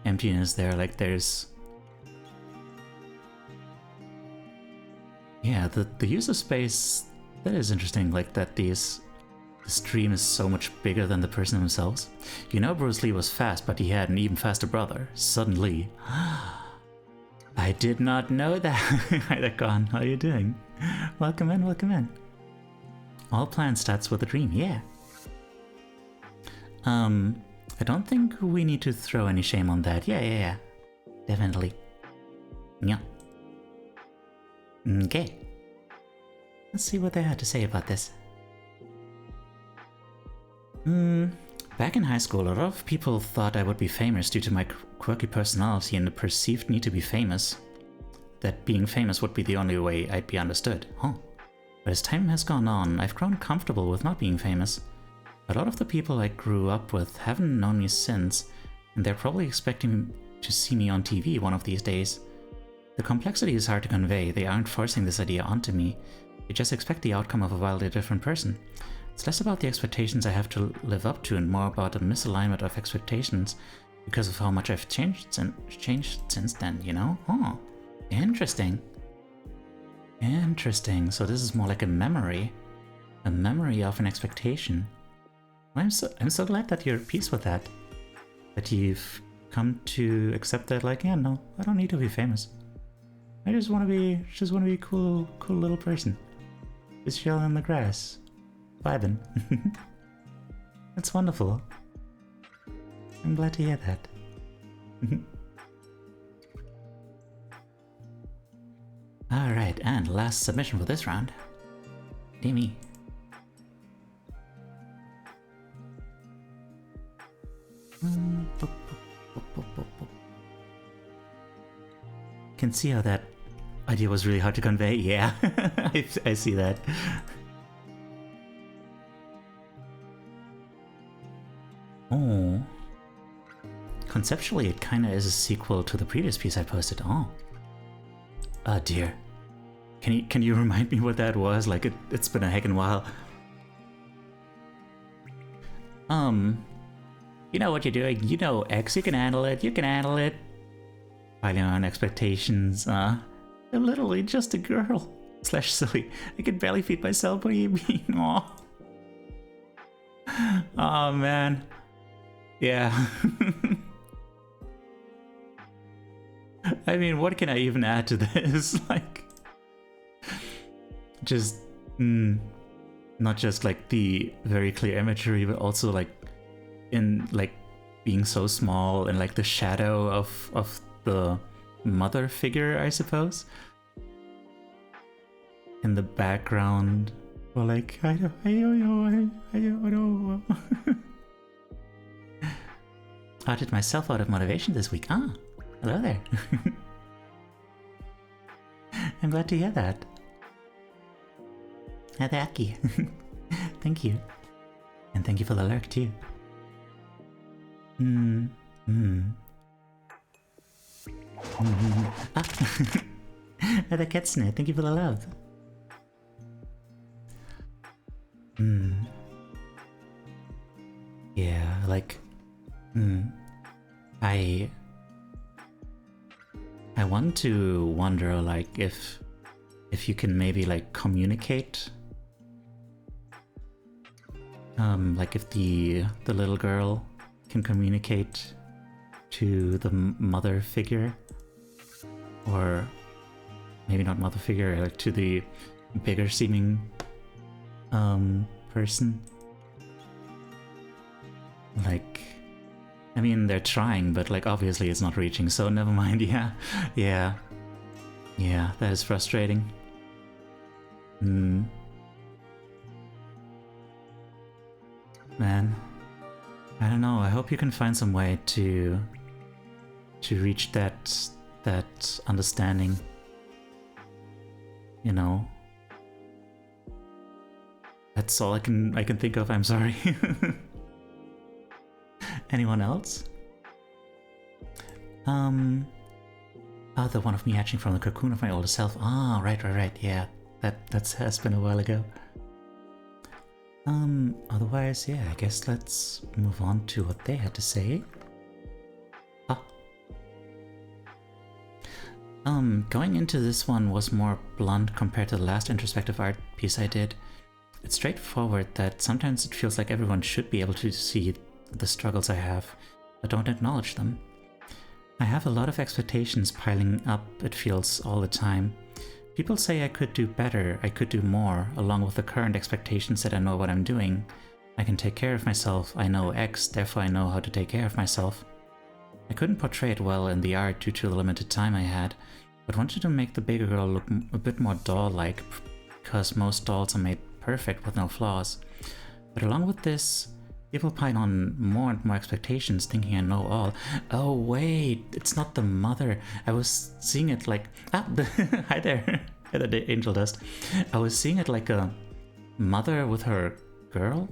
A: emptiness there. Like there's, yeah, the use of space, that is interesting. Like that the stream is so much bigger than the person themselves. Bruce Lee was fast, but he had an even faster brother. Suddenly. I did not know that. Hi there, Con. How are you doing? Welcome in, welcome in. All plan starts with a dream, yeah. I don't think we need to throw any shame on that. Yeah. Definitely. Yeah. Okay. Let's see what they had to say about this. Back in high school, a lot of people thought I would be famous due to my quirky personality and the perceived need to be famous. That being famous would be the only way I'd be understood. But as time has gone on, I've grown comfortable with not being famous. A lot of the people I grew up with haven't known me since, and they're probably expecting to see me on TV one of these days. The complexity is hard to convey. They aren't forcing this idea onto me. They just expect the outcome of a wildly different person. It's less about the expectations I have to live up to and more about a misalignment of expectations because of how much I've changed since then, Interesting. Interesting. So this is more like a memory of an expectation. I'm so glad that you're at peace with that. That you've come to accept that, like, yeah, no, I don't need to be famous. I just want to be a cool little person. Just chilling in the grass. Vibing. That's wonderful. I'm glad to hear that. Alright, and last submission for this round. Dear me. can see how that idea was really hard to convey. Yeah, I see that. Oh. Conceptually, it kind of is a sequel to the previous piece I posted. Oh. Oh dear. Can you remind me what that was? Like, it's been a heckin' while. You know what you're doing. You know X, you can handle it. You can handle it. Piling on expectations. I'm literally just a girl. / silly. I can barely feed myself. What do you mean? Aw. Oh, man. Yeah. I mean, what can I even add to this? Like, just, not just like the very clear imagery, but also like in like being so small and like the shadow of the mother figure, I suppose, in the background. Or like, I don't know. Outed myself out of motivation this week. Ah, hello there. I'm glad to hear that. Hadaki. Thank you. And thank you for the lurk too. Ah. The Ketsune, thank you for the love. Yeah, like, I want to wonder, like, if you can maybe like communicate, like if the little girl can communicate to the mother figure, or maybe not mother figure, like to the bigger seeming person. Like, I mean, they're trying, but like obviously it's not reaching, so never mind. Yeah, that is frustrating. Man, I don't know. I hope you can find some way to reach that understanding. You know, that's all I can think of. I'm sorry. Anyone else? The one of me hatching from the cocoon of my older self. Ah, right. Yeah, that has been a while ago. Otherwise, yeah, I guess let's move on to what they had to say. Going into this one was more blunt compared to the last introspective art piece I did. It's straightforward that sometimes it feels like everyone should be able to see the struggles I have, but don't acknowledge them. I have a lot of expectations piling up, it feels, all the time. People say I could do better, I could do more, along with the current expectations that I know what I'm doing. I can take care of myself, I know X, therefore I know how to take care of myself. I couldn't portray it well in the art due to the limited time I had, but wanted to make the bigger girl look a bit more doll-like, because most dolls are made perfect with no flaws. But along with this, people pile on more and more expectations, thinking I know all. Oh wait, it's not the mother. I was seeing it like... hi there. Hi there, Angel Dust. I was seeing it like a mother with her girl.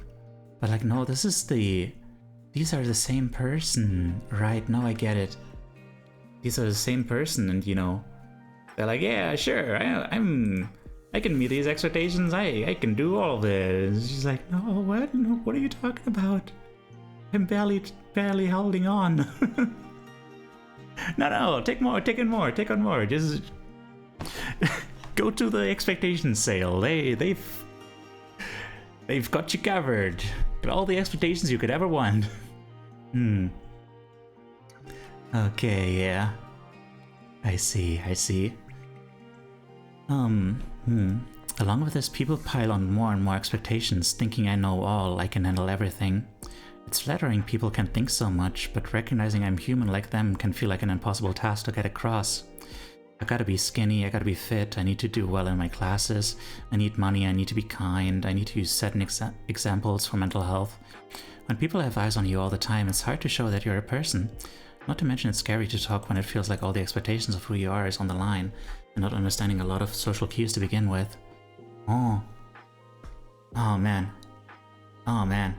A: But like, no, this is the... These are the same person. Right, now I get it. These are the same person, and you know... They're like, yeah, sure, I can meet these expectations. I can do all this. She's like, no, what? No, what are you talking about? I'm barely holding on. No, take on more. Just go to the expectation sale. They've got you covered. Got all the expectations you could ever want. Okay, yeah. I see. Along with this, people pile on more and more expectations, thinking I know all, I can handle everything. It's flattering people can think so much, but recognizing I'm human like them can feel like an impossible task to get across. I gotta be skinny, I gotta be fit, I need to do well in my classes, I need money, I need to be kind, I need to use certain examples for mental health. When people have eyes on you all the time, it's hard to show that you're a person. Not to mention it's scary to talk when it feels like all the expectations of who you are is on the line, and not understanding a lot of social cues to begin with. Oh. Oh man. Oh man.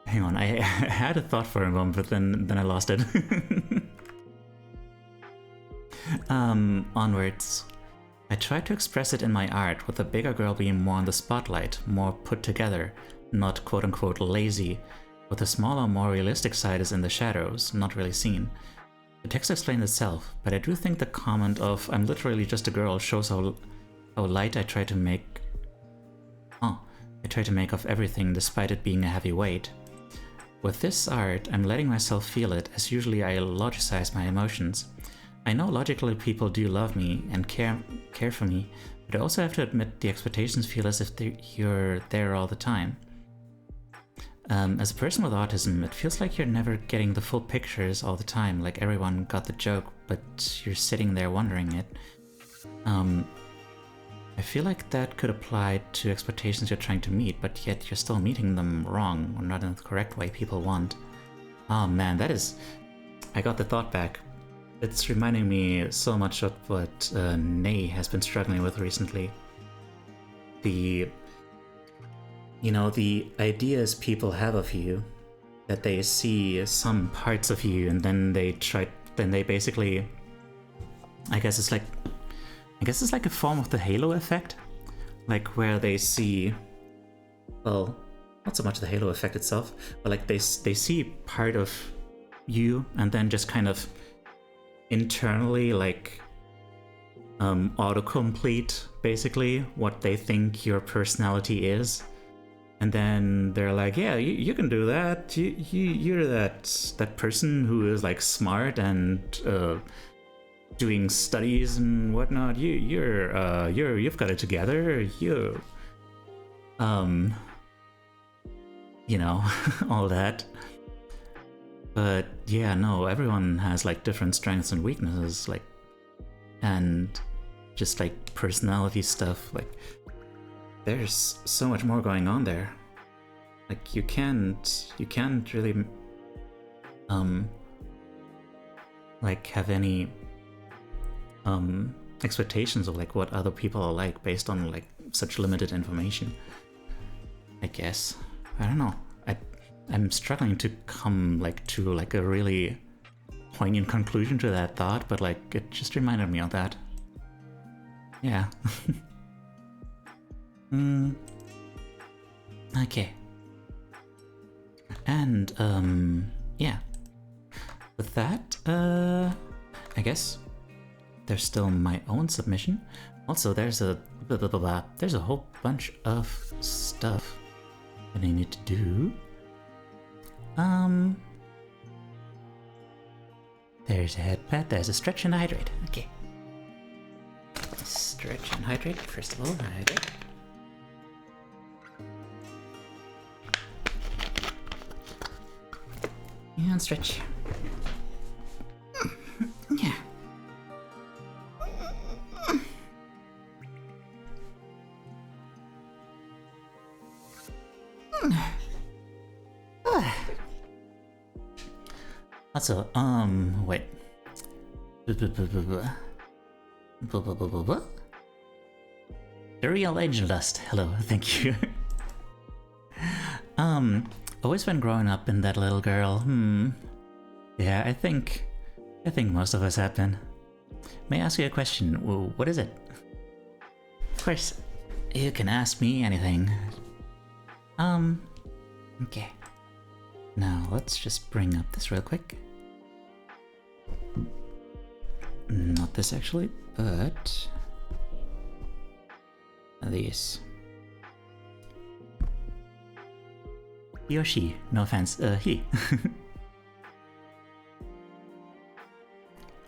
A: Hang on, I had a thought for a moment, but then I lost it. Onwards. I tried to express it in my art, with the bigger girl being more on the spotlight, more put together, not quote-unquote lazy, with the smaller, more realistic side is in the shadows, not really seen. The text explains itself, but I do think the comment of "I'm literally just a girl" shows how light I try to make of everything despite it being a heavy weight. With this art, I'm letting myself feel it, as usually I logicize my emotions. I know logically people do love me and care for me, but I also have to admit the expectations feel as if you're there all the time. As a person with autism, it feels like you're never getting the full pictures all the time, like everyone got the joke, but you're sitting there wondering it. I feel like that could apply to expectations you're trying to meet, but yet you're still meeting them wrong, or not in the correct way people want. Oh man, I got the thought back. It's reminding me so much of what Nay has been struggling with recently. The ideas people have of you, that they see some parts of you and then they basically, I guess it's like a form of the halo effect, like where they see, well, not so much the halo effect itself, but like they see part of you and then just kind of internally like autocomplete basically what they think your personality is, and then they're like, yeah, you can do that, you're that person who is like smart and doing studies and whatnot, you've got it together, all that. But yeah, no, everyone has like different strengths and weaknesses, like, and just like personality stuff, like there's so much more going on there. Like you can't really like have any expectations of like what other people are like based on like such limited information, I guess. I don't know. I'm struggling to come like to like a really poignant conclusion to that thought, but like it just reminded me of that. Yeah. Okay. And yeah. With that, I guess there's still my own submission. Also, there's a whole bunch of stuff that I need to do. There's a headpad, there's a stretch and hydrate. Okay. Stretch and hydrate. First of all, hydrate. And stretch. Yeah. Also, wait. The real angel dust. Hello, thank you. Always been growing up in that little girl. Yeah, I think most of us have been. May I ask you a question? What is it? Of course, you can ask me anything. Okay. Now let's just bring up this real quick. Not this actually, but these. He or she, no offense, he.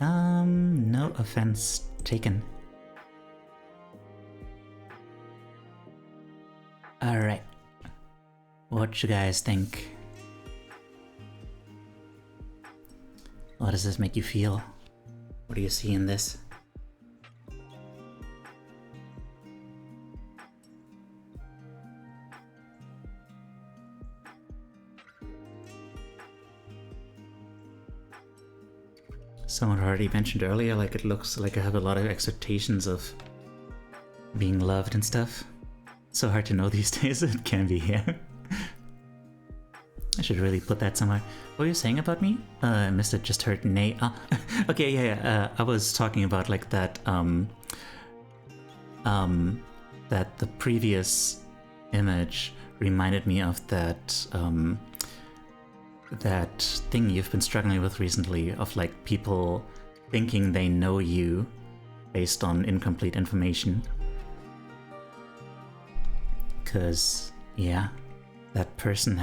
A: No offense taken. Alright. What you guys think? What does this make you feel? What do you see in this? someone already mentioned earlier, like it looks like I have a lot of expectations of being loved and stuff. So hard to know these days. It can be, yeah. I should really put that somewhere. What were you saying about me? I missed it, just heard nay. Okay, yeah. I was talking about like that, that the previous image reminded me of that, that thing you've been struggling with recently of like people thinking they know you based on incomplete information. Cause, yeah, that person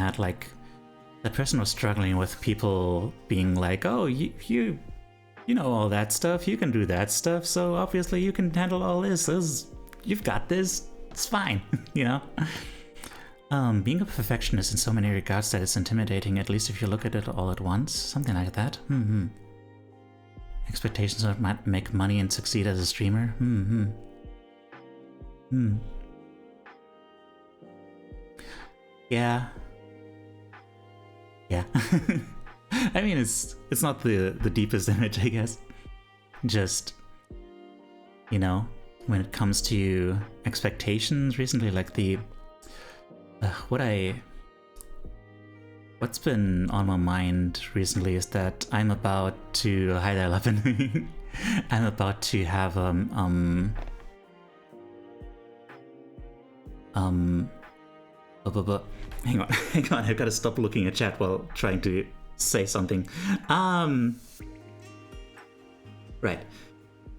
A: was struggling with people being like, oh, you know all that stuff, you can do that stuff, so obviously you can handle all this, you've got this, it's fine, you know? Being a perfectionist in so many regards that it's intimidating, at least if you look at it all at once, something like that. Expectations of make money and succeed as a streamer. Yeah. I mean, it's not the deepest image, I guess. Just, you know, when it comes to expectations recently, like the what's been on my mind recently is that I'm about to hi there, Lapin. I'm about to have hang on, I've got to stop looking at chat while trying to say something. Right.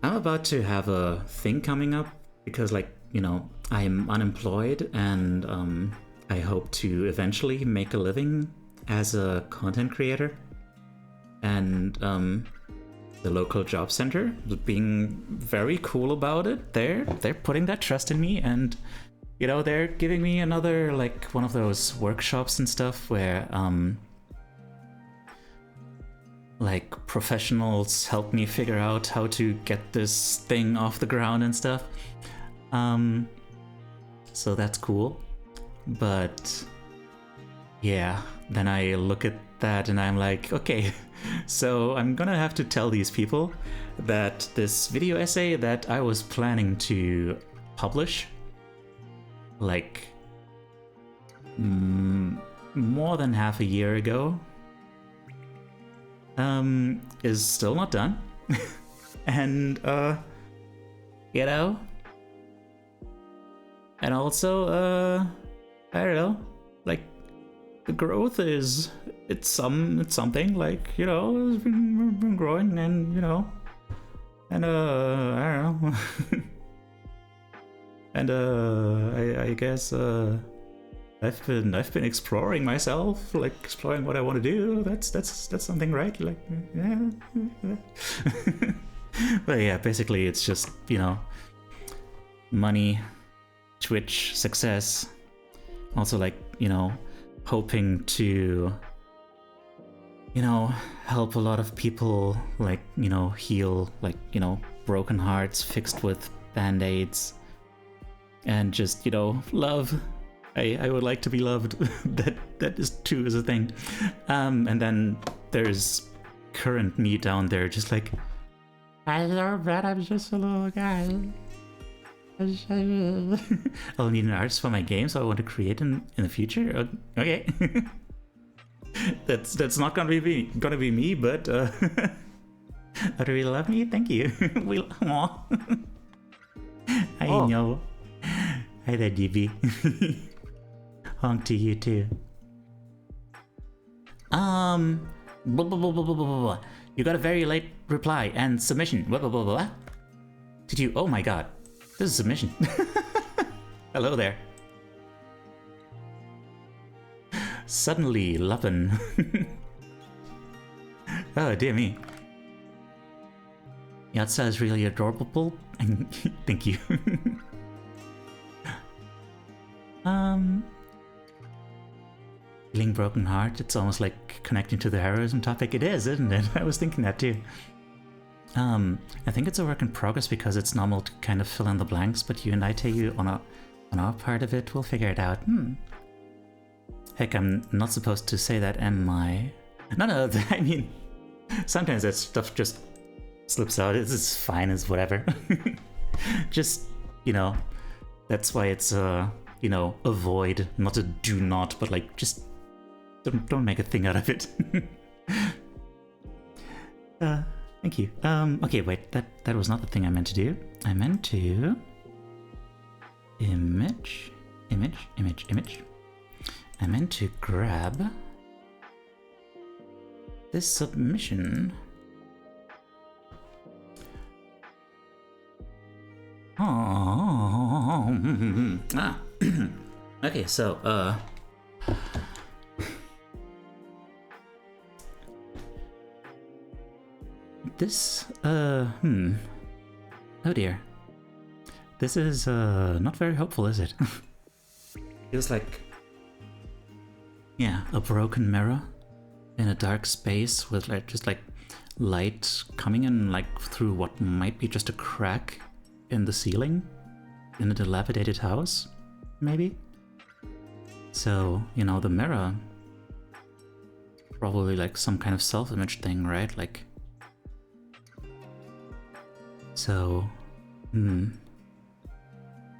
A: I'm about to have a thing coming up because, like, you know, I'm unemployed and I hope to eventually make a living as a content creator. And the local job center is being very cool about it. They're putting that trust in me, and you know, they're giving me another, like, one of those workshops and stuff where like professionals help me figure out how to get this thing off the ground and stuff. So that's cool. But yeah, then I look at that and I'm like, okay, so I'm gonna have to tell these people that this video essay that I was planning to publish, like more than half a year ago, is still not done. And you know, and also I don't know, like the growth is it's something, like, you know, it's been growing, and you know, and I don't know. And I guess I've been exploring myself, like exploring what I want to do. That's something, right? Like, yeah. But yeah, basically it's just, you know, money, Twitch success, also, like, you know, hoping to, you know, help a lot of people, like, you know, heal, like, you know, broken hearts fixed with band-aids. And just, you know, love. I would like to be loved. that is too is a thing. And then there's current me down there, just like, I know, but I'm just a little guy. I'll need an artist for my game, so I want to create in the future. Okay. That's not gonna be me, but oh, do you love me? Thank you. I know. Hi there, DB. Honk to you too. Blah, blah, blah, blah, blah, blah, blah. You got a very late reply and submission. Blah, blah, blah, blah. Did you? Oh my god. This is submission. Hello there. Suddenly, Luppin. Oh, dear me. Yatsa is really adorable. Thank you. Feeling broken heart, it's almost like connecting to the heroism topic. It is, isn't it? I was thinking that too. I think it's a work in progress because it's normal to kind of fill in the blanks, but you and I, Taeyu, on our part of it, we'll figure it out. Heck, I'm not supposed to say that, am I? No, I mean, sometimes that stuff just slips out. It's fine, it's whatever. Just, you know, that's why it's you know, avoid, not a do not, but like just don't make a thing out of it. Thank you. Okay, wait, that was not the thing I meant to do. I meant to image. I meant to grab this submission. Okay, so this oh dear, this is not very hopeful, is it? Feels like, yeah, a broken mirror in a dark space with like just like light coming in like through what might be just a crack in the ceiling in a dilapidated house, maybe. So, you know, the mirror, probably like some kind of self-image thing, right? Like, so,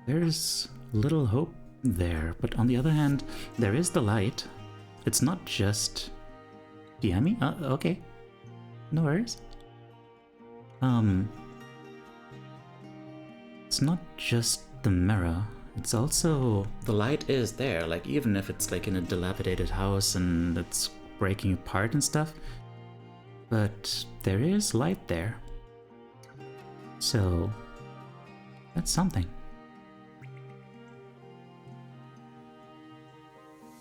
A: there's little hope there, but on the other hand, there is the light. It's not just Diami? Okay, no worries. It's not just the mirror, it's also, the light is there, like even if it's like in a dilapidated house and it's breaking apart and stuff, but there is light there. So, that's something.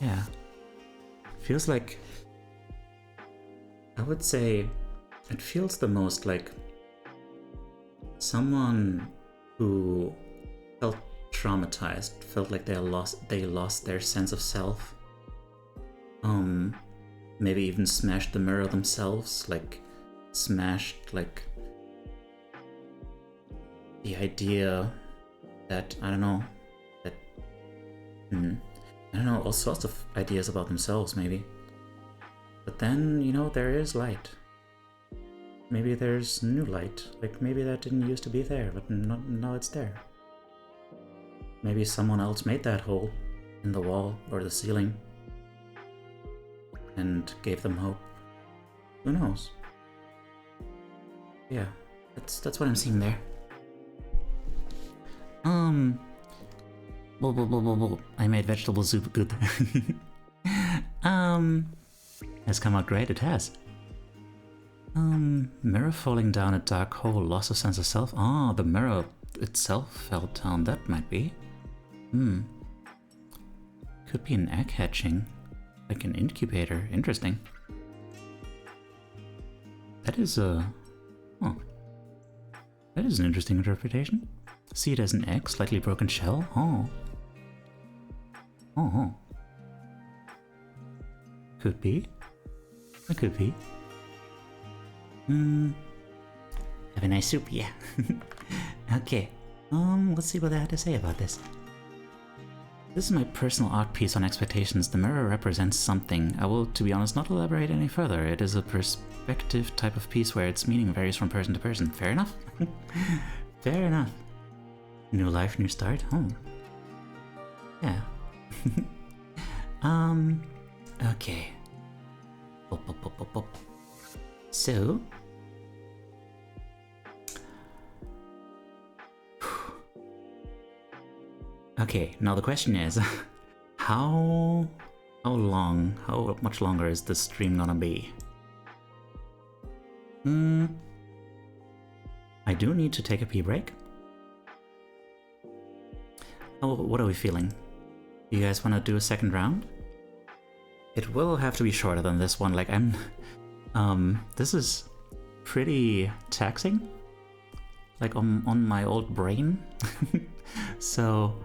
A: Yeah. Feels like, I would say, it feels the most like someone who felt traumatized, felt like they lost their sense of self. Maybe even smashed the mirror themselves, like smashed like the idea that, I don't know, that I don't know, all sorts of ideas about themselves maybe. But then, you know, there is light. Maybe there's new light, like maybe that didn't used to be there, but now it's there. Maybe someone else made that hole in the wall or the ceiling and gave them hope. Who knows? Yeah, that's what I'm seeing there. I made vegetable soup good. Has come out great, it has. Mirror falling down a dark hole, loss of sense of self. Ah, the mirror itself fell down, that might be. Could be an egg hatching, like an incubator, interesting. That is that is an interesting interpretation. See it as an egg, slightly broken shell. Could be. It could be. Have a nice soup, yeah. Okay. Let's see what I had to say about this. This is my personal art piece on expectations. The mirror represents something. I will, to be honest, not elaborate any further. It is a perspective type of piece where its meaning varies from person to person. Fair enough? Fair enough. New life, new start? Yeah. Okay. So... Okay, now the question is, how much longer is this stream gonna be? I do need to take a pee break. Oh, what are we feeling? You guys wanna do a second round? It will have to be shorter than this one, like this is pretty taxing, like on my old brain. So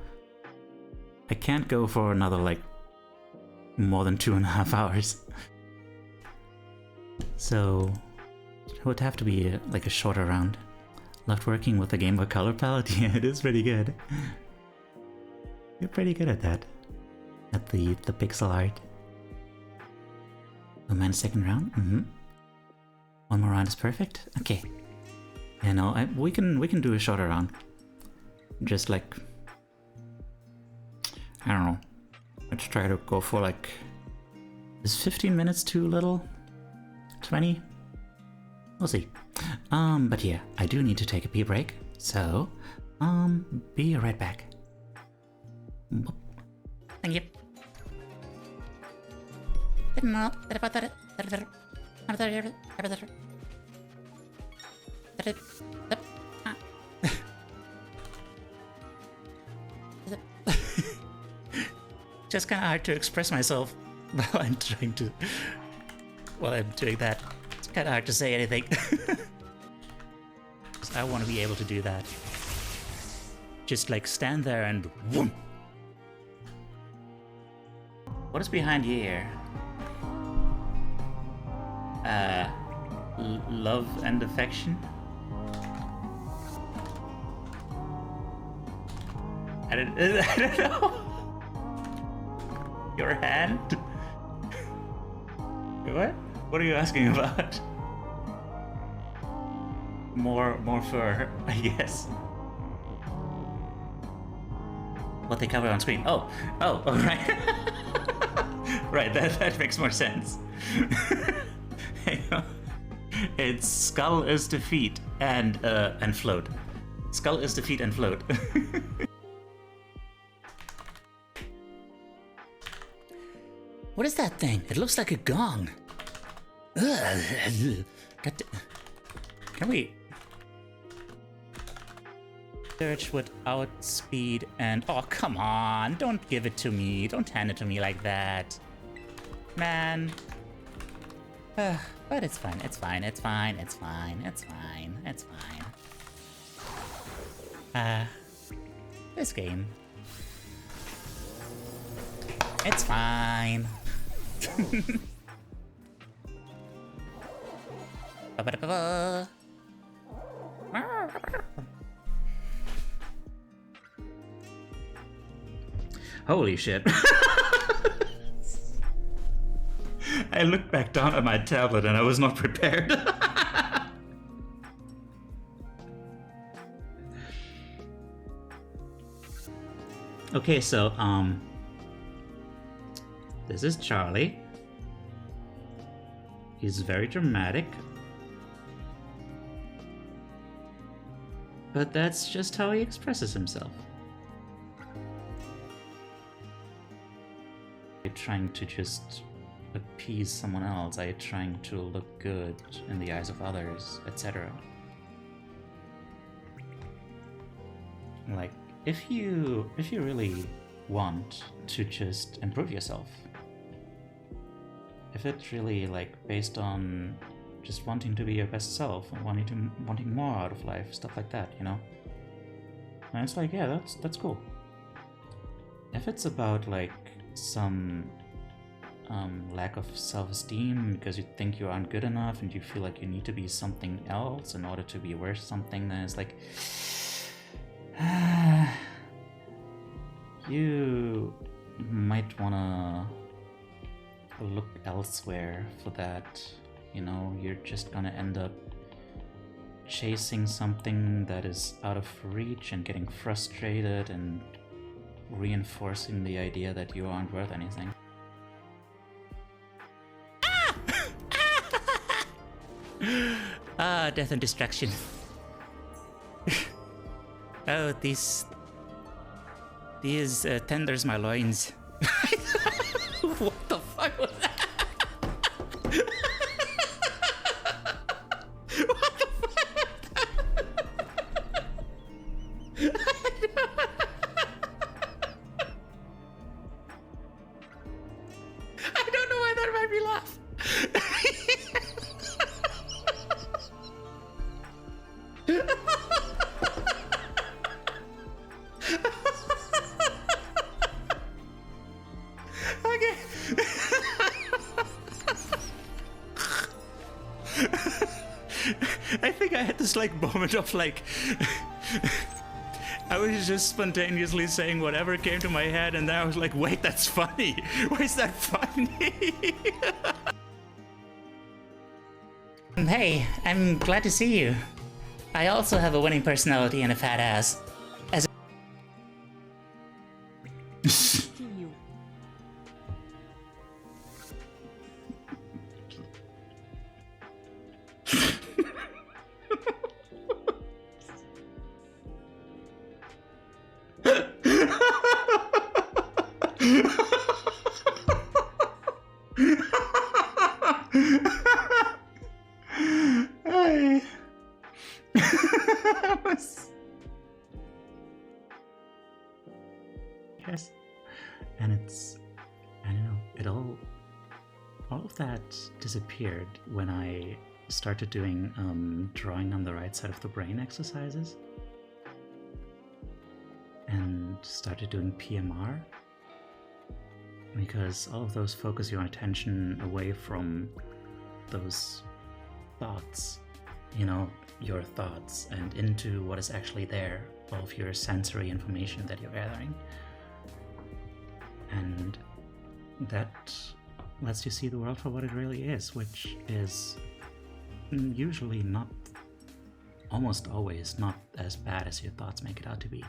A: I can't go for another like more than 2.5 hours. So it would have to be like a shorter round. Loved working with the Game Boy Color palette. Yeah, it is pretty good. You're pretty good at that. At the pixel art. Oh man, second round? One more round is perfect? Okay. You know, we can do a shorter round. Just like, I don't know. Let's try to go for like, is 15 minutes too little? 20? We'll see. But yeah, I do need to take a pee break. So, be right back. Thank you. Just kind of hard to express myself while I'm doing that. It's kind of hard to say anything. I want to be able to do that. Just like stand there and whoom. What is behind here? Love and affection? I don't know. Your hand? What? What are you asking about? More fur, I guess. What they cover on screen. Oh, right. Right, that makes more sense. It's skull is defeat and float. Skull is defeat and float. What is that thing? It looks like a gong. Ugh. Can we search without speed and... Oh, come on. Don't give it to me. Don't hand it to me like that. Man. But it's fine. It's fine. It's fine. It's fine. It's fine. It's fine. This game. It's fine. Holy shit. I looked back down at my tablet and I was not prepared. Okay, so this is Charlie. He's very dramatic. But that's just how he expresses himself. You're trying to just appease someone else, are you trying to look good in the eyes of others, etc. Like, if you really want to just improve yourself, if it's really like based on just wanting to be your best self and wanting more out of life, stuff like that, you know, and it's like, yeah, that's cool. If it's about like some lack of self-esteem because you think you aren't good enough and you feel like you need to be something else in order to be worth something, then it's like you might wanna look elsewhere for that. You know, you're just gonna end up chasing something that is out of reach and getting frustrated and reinforcing the idea that you aren't worth anything. Death and destruction. Oh, these tenders my loins. What the fuck was that? What the fuck? I don't know why that made me laugh. Okay. I think I had this like moment of like I was just spontaneously saying whatever came to my head, and then I was like, wait, that's funny. Why is that funny? Hey, I'm glad to see you. I also have a winning personality and a fat ass. As yes, and it's, I don't know, it all of that disappeared when I started doing drawing on the right side of the brain exercises and started doing PMR, because all of those focus your attention away from those thoughts, you know, your thoughts, and into what is actually there, all of your sensory information that you're gathering. And that lets you see the world for what it really is, which is usually not, almost always, not as bad as your thoughts make it out to be.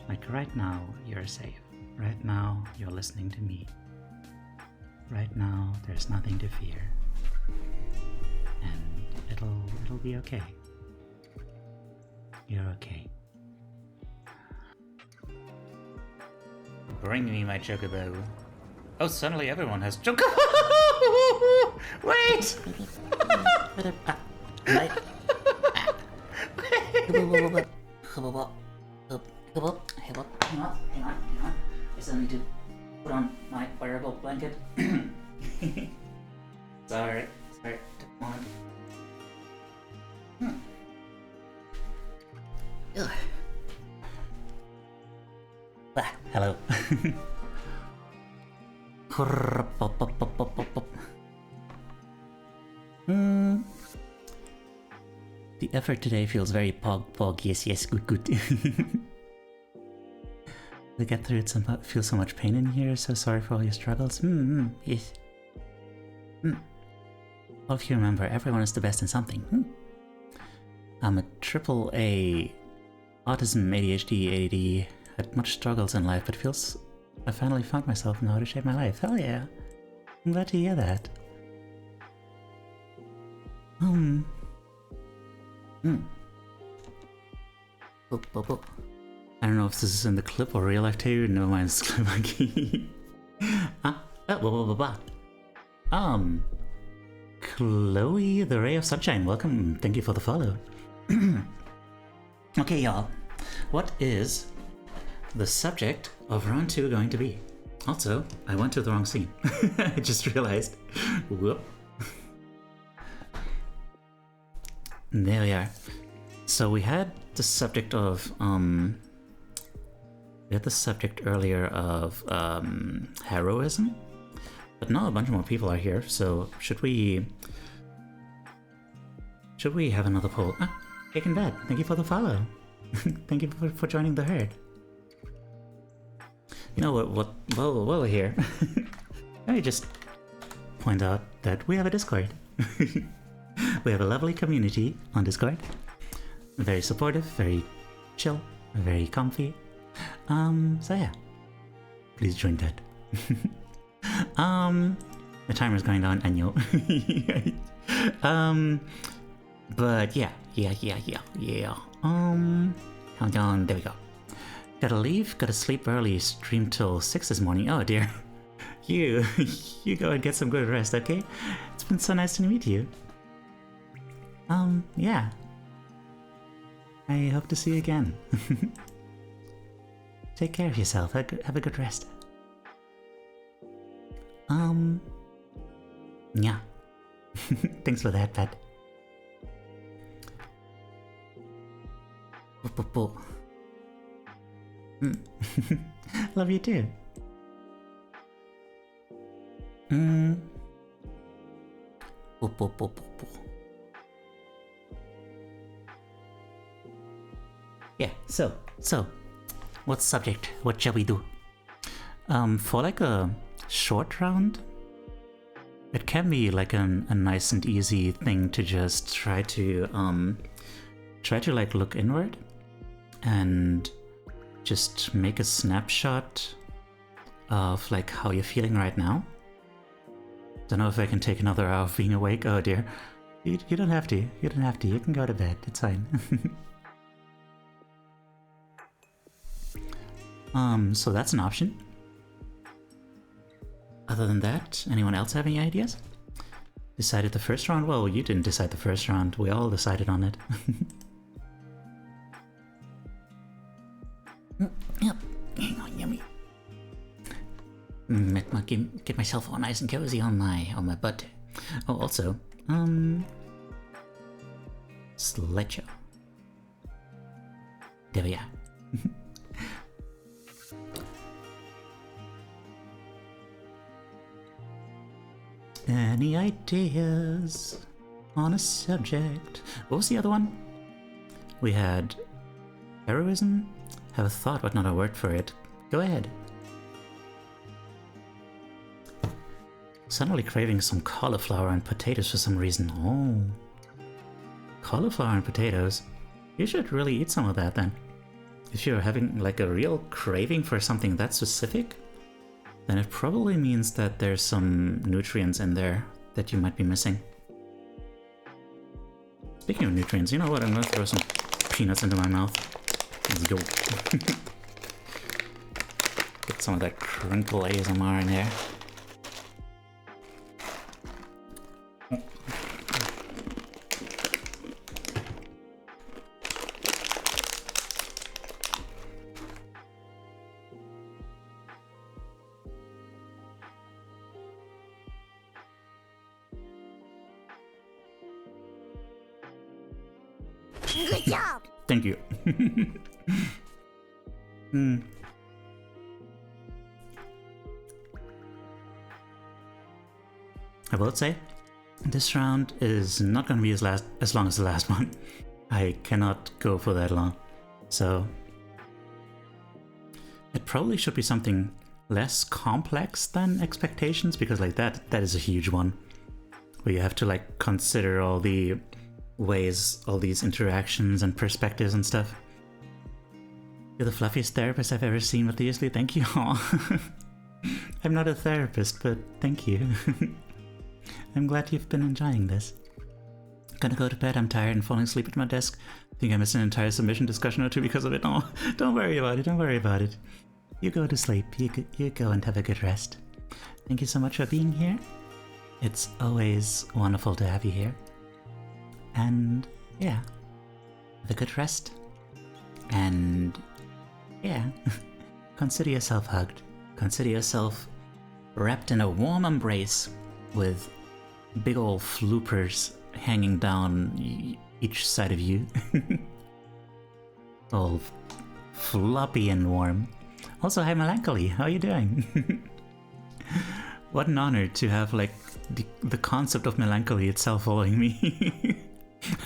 A: Like right now, you're safe. Right now, you're listening to me. Right now, there's nothing to fear. And it'll be okay. You're okay. Bring me my chocobo. Oh, suddenly everyone has chocobo! Wait! Hang on. I still need to put on my wearable blanket. Sorry, take a moment. Ugh. Hello. The effort today feels very pog. Yes, good. We get through it, feel so much pain in here, so sorry for all your struggles. Yes. All of you remember, everyone is the best in something. I'm a AAA autism, ADHD, ADD, had much struggles in life, but feels I finally found myself and how to shape my life. Hell yeah. I'm glad to hear that. I don't know if this is in the clip or real life too. No, mine's clip. Chloe, the ray of sunshine, welcome. Thank you for the follow. Okay, y'all. What is the subject of round 2 going to be? Also, I went to the wrong scene. I just realized. Whoop. There we are. So we had the subject of earlier of heroism, but now a bunch more people are here. So should we have another poll? Cake and Bad, thank you for the follow. Thank you for joining the herd. You know what? While we're here, let me just point out that we have a Discord. We have a lovely community on Discord. Very supportive, very chill, very comfy. So yeah, please join that. The timer's going down, I know. But yeah. Countdown, there we go. Gotta leave, gotta sleep early, stream till 6 this morning. Oh dear. You go and get some good rest, okay? It's been so nice to meet you. Yeah. I hope to see you again. Take care of yourself, have a good rest. Yeah. Thanks for that, Pat. Love you too. Yeah, so, what's subject? What shall we do? For like a short round, it can be like a nice and easy thing to just try to try to like look inward and just make a snapshot of like how you're feeling right now. Don't know if I can take another hour of being awake. Oh dear. You don't have to. You don't have to. You can go to bed. It's fine. So that's an option. Other than that, anyone else have any ideas? Decided the first round? Well, you didn't decide the first round. We all decided on it. Yep. Hang on, yummy. Get myself all nice and cozy on my butt. Oh, also, slideshow. There we are. Any ideas on a subject? What was the other one? We had heroism? Have a thought but not a word for it. Go ahead. Suddenly craving some cauliflower and potatoes for some reason. Oh. Cauliflower and potatoes? You should really eat some of that then. If you're having like a real craving for something that specific, then it probably means that there's some nutrients in there that you might be missing. Speaking of nutrients, you know what? I'm gonna throw some peanuts into my mouth. Yo. Get some of that crinkle ASMR in there.
C: Good job!
A: Thank you. I will say, this round is not going to be as long as the last one. I cannot go for that long. So, it probably should be something less complex than expectations, because like that is a huge one. Where you have to like consider all the ways, all these interactions and perspectives and stuff. You're the fluffiest therapist I've ever seen, Matthiasly. Thank you. I'm not a therapist, but thank you. I'm glad you've been enjoying this. Gonna go to bed, I'm tired and falling asleep at my desk. Think I missed an entire submission discussion or two because of it. Oh, don't worry about it, don't worry about it. You go to sleep, you go and have a good rest. Thank you so much for being here. It's always wonderful to have you here. And yeah, have a good rest. And yeah, consider yourself hugged. Consider yourself wrapped in a warm embrace with big ol' floopers hanging down each side of you. All floppy and warm. Also, hi Melancholy, how are you doing? What an honor to have like the concept of Melancholy itself following me.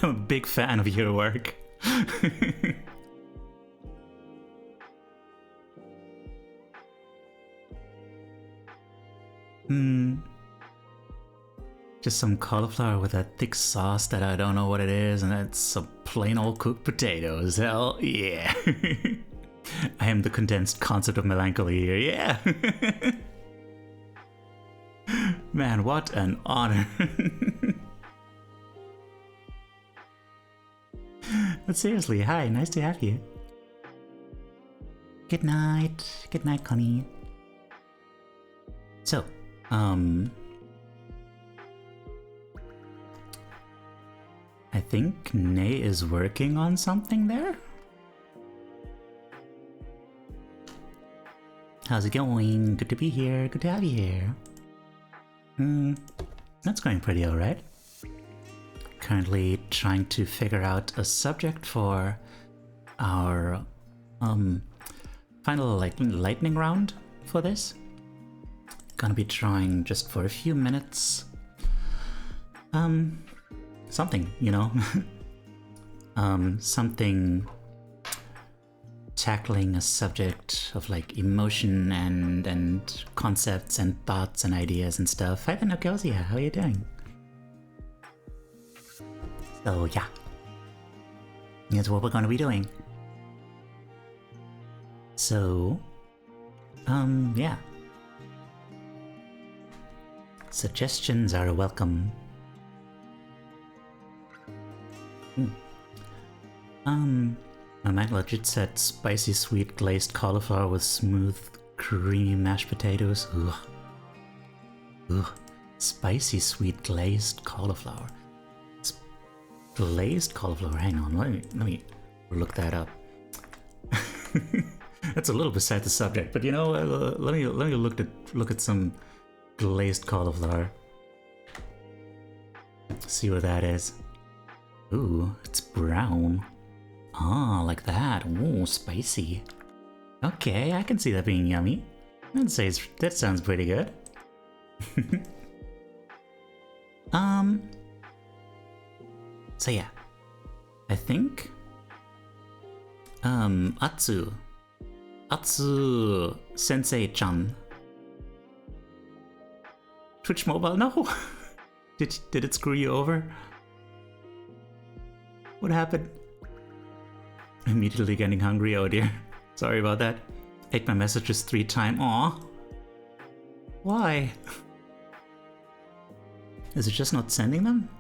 A: I'm a big fan of your work. Just some cauliflower with that thick sauce that I don't know what it is, and it's some plain old cooked potatoes. Hell yeah. I am the condensed concept of Melancholy here, yeah. Man, what an honor. But seriously, hi, nice to have you. Good night, Connie. So, I think Nay is working on something there. How's it going? Good to be here, good to have you here. That's going pretty alright. Currently trying to figure out a subject for our final lightning round for this. Gonna be trying just for a few minutes. Something, you know. Something tackling a subject of like emotion and concepts and thoughts and ideas and stuff. Hi Vinokosia, how are you doing? So yeah. That's what we're gonna be doing. So, yeah. Suggestions are welcome. My man legit said spicy sweet glazed cauliflower with smooth creamy mashed potatoes. Ugh. Ugh. Spicy sweet glazed cauliflower. Glazed cauliflower. Hang on, let me look that up. That's a little beside the subject, but you know, let me look at some glazed cauliflower. See what that is. Ooh, it's brown. Ah, like that. Ooh, spicy. Okay, I can see that being yummy. That sounds pretty good. So yeah, I think Atsu Sensei-chan. Twitch Mobile, no. Did it screw you over? What happened? Immediately getting hungry, oh dear. Sorry about that. Ate my messages 3 times. Aw. Why? Is it just not sending them?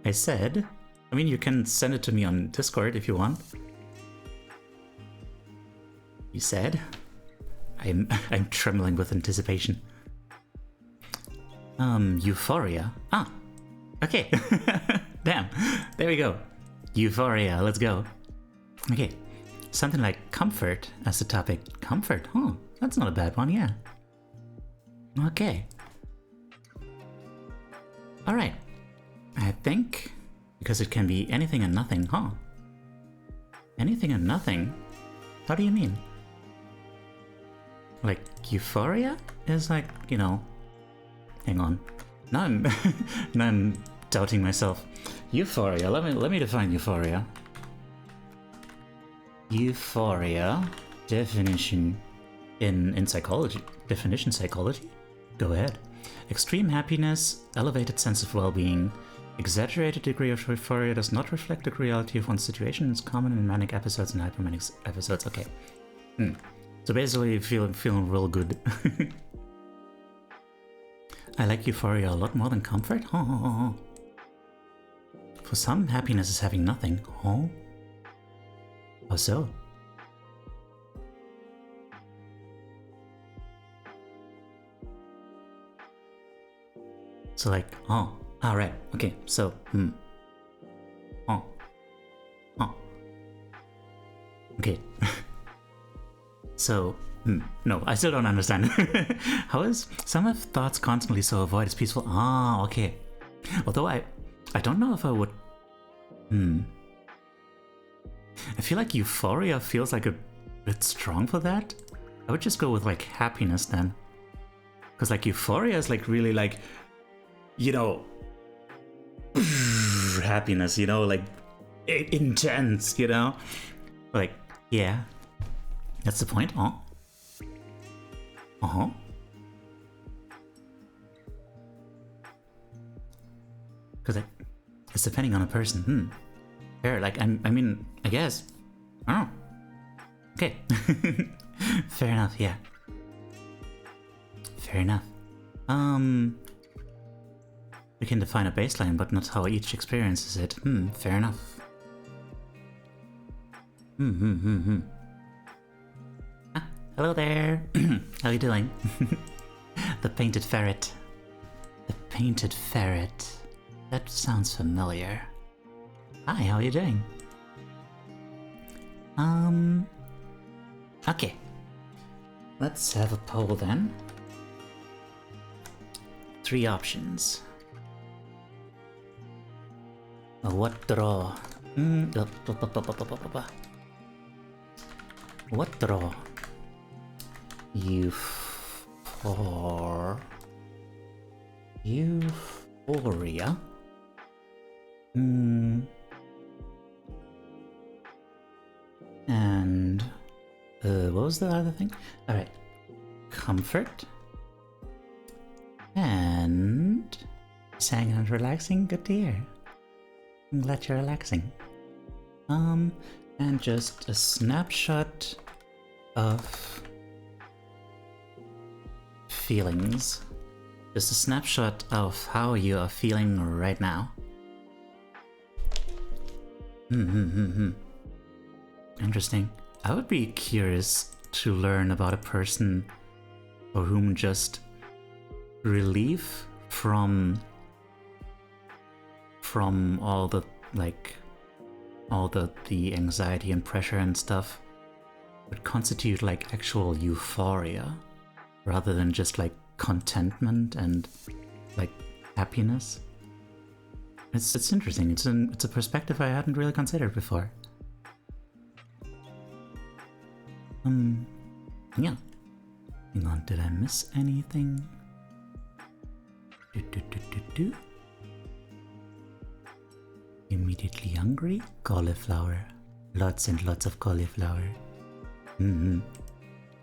A: I said. I mean, you can send it to me on Discord if you want. You said. I'm trembling with anticipation. Euphoria. Ah. Okay. Damn. There we go. Euphoria. Let's go. Okay. Something like comfort as the topic. Comfort. Huh. That's not a bad one. Yeah. Okay. Alright. I think because it can be anything and nothing, huh? Anything and nothing? How do you mean? Like euphoria is like, you know. Hang on. Now I'm doubting myself. Euphoria. Let me define euphoria. Euphoria definition in psychology. Definition psychology? Go ahead. Extreme happiness, elevated sense of well-being, exaggerated degree of euphoria does not reflect the reality of one's situation. It's common in manic episodes and hypomanic episodes. Okay. So basically, feeling real good. I like euphoria a lot more than comfort. Oh. For some, happiness is having nothing. Oh. How so? So like, right, okay, so, okay. So, no, I still don't understand. How is some of thoughts constantly so avoid is peaceful? Ah, okay. Although I don't know if I would, I feel like euphoria feels like a bit strong for that. I would just go with like happiness then. Because like euphoria is like really like, you know, happiness, you know, like intense, you know? Like, yeah. That's the point. Because it's depending on a person. Fair, like, I mean, I guess. I don't know. Okay. Fair enough, yeah. Fair enough. We can define a baseline, but not how each experiences it. Fair enough. Ah, hello there. How you doing? The painted ferret. The painted ferret. That sounds familiar. Hi, how are you doing? Okay. Let's have a poll then. 3 options. What draw? What draw? Euphoria. And what was the other thing? All right, comfort and saying and relaxing. Good to hear. I'm glad you're relaxing. And just a snapshot of feelings. Just a snapshot of how you are feeling right now. Interesting. I would be curious to learn about a person for whom just relief from all the the anxiety and pressure and stuff would constitute like actual euphoria rather than just like contentment and like happiness. It's interesting. It's a perspective I hadn't really considered before. Yeah. Hang on, did I miss anything? Immediately hungry? Cauliflower. Lots and lots of cauliflower.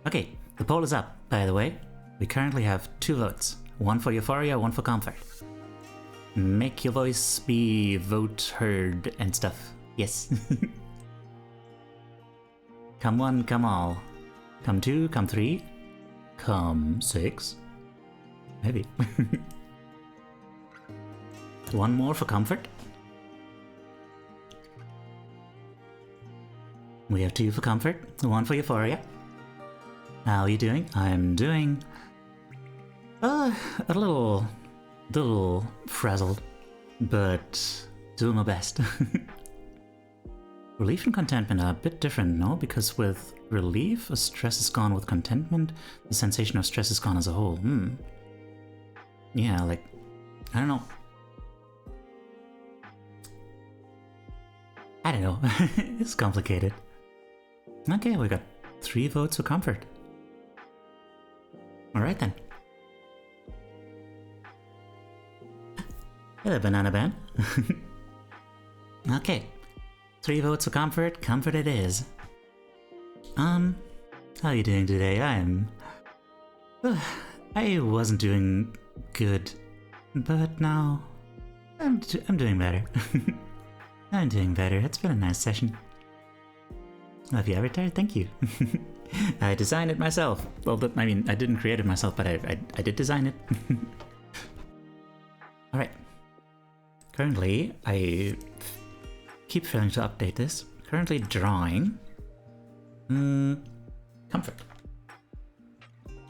A: Okay, the poll is up, by the way. We currently have 2 votes. One for euphoria, one for comfort. Make your voice be vote heard and stuff. Yes. Come one, come all. Come 2, come 3. Come 6. Maybe. One more for comfort. We have 2 for comfort, 1 for euphoria. How are you doing? I'm doing a little frazzled, but doing my best. Relief and contentment are a bit different, no? Because with relief, stress is gone. With contentment, the sensation of stress is gone as a whole. Yeah, like, I don't know. I don't know. It's complicated. Okay, we got 3 votes for comfort. Alright then. Hello, Banana Ban. Okay. 3 votes for comfort. Comfort it is. How are you doing today? I wasn't doing good, but now I'm doing better. I'm doing better. It's been a nice session. Love you, Avatar. Thank you. I designed it myself. Well, I mean, I didn't create it myself, but I did design it. Alright. Currently, I keep failing to update this. Currently drawing comfort.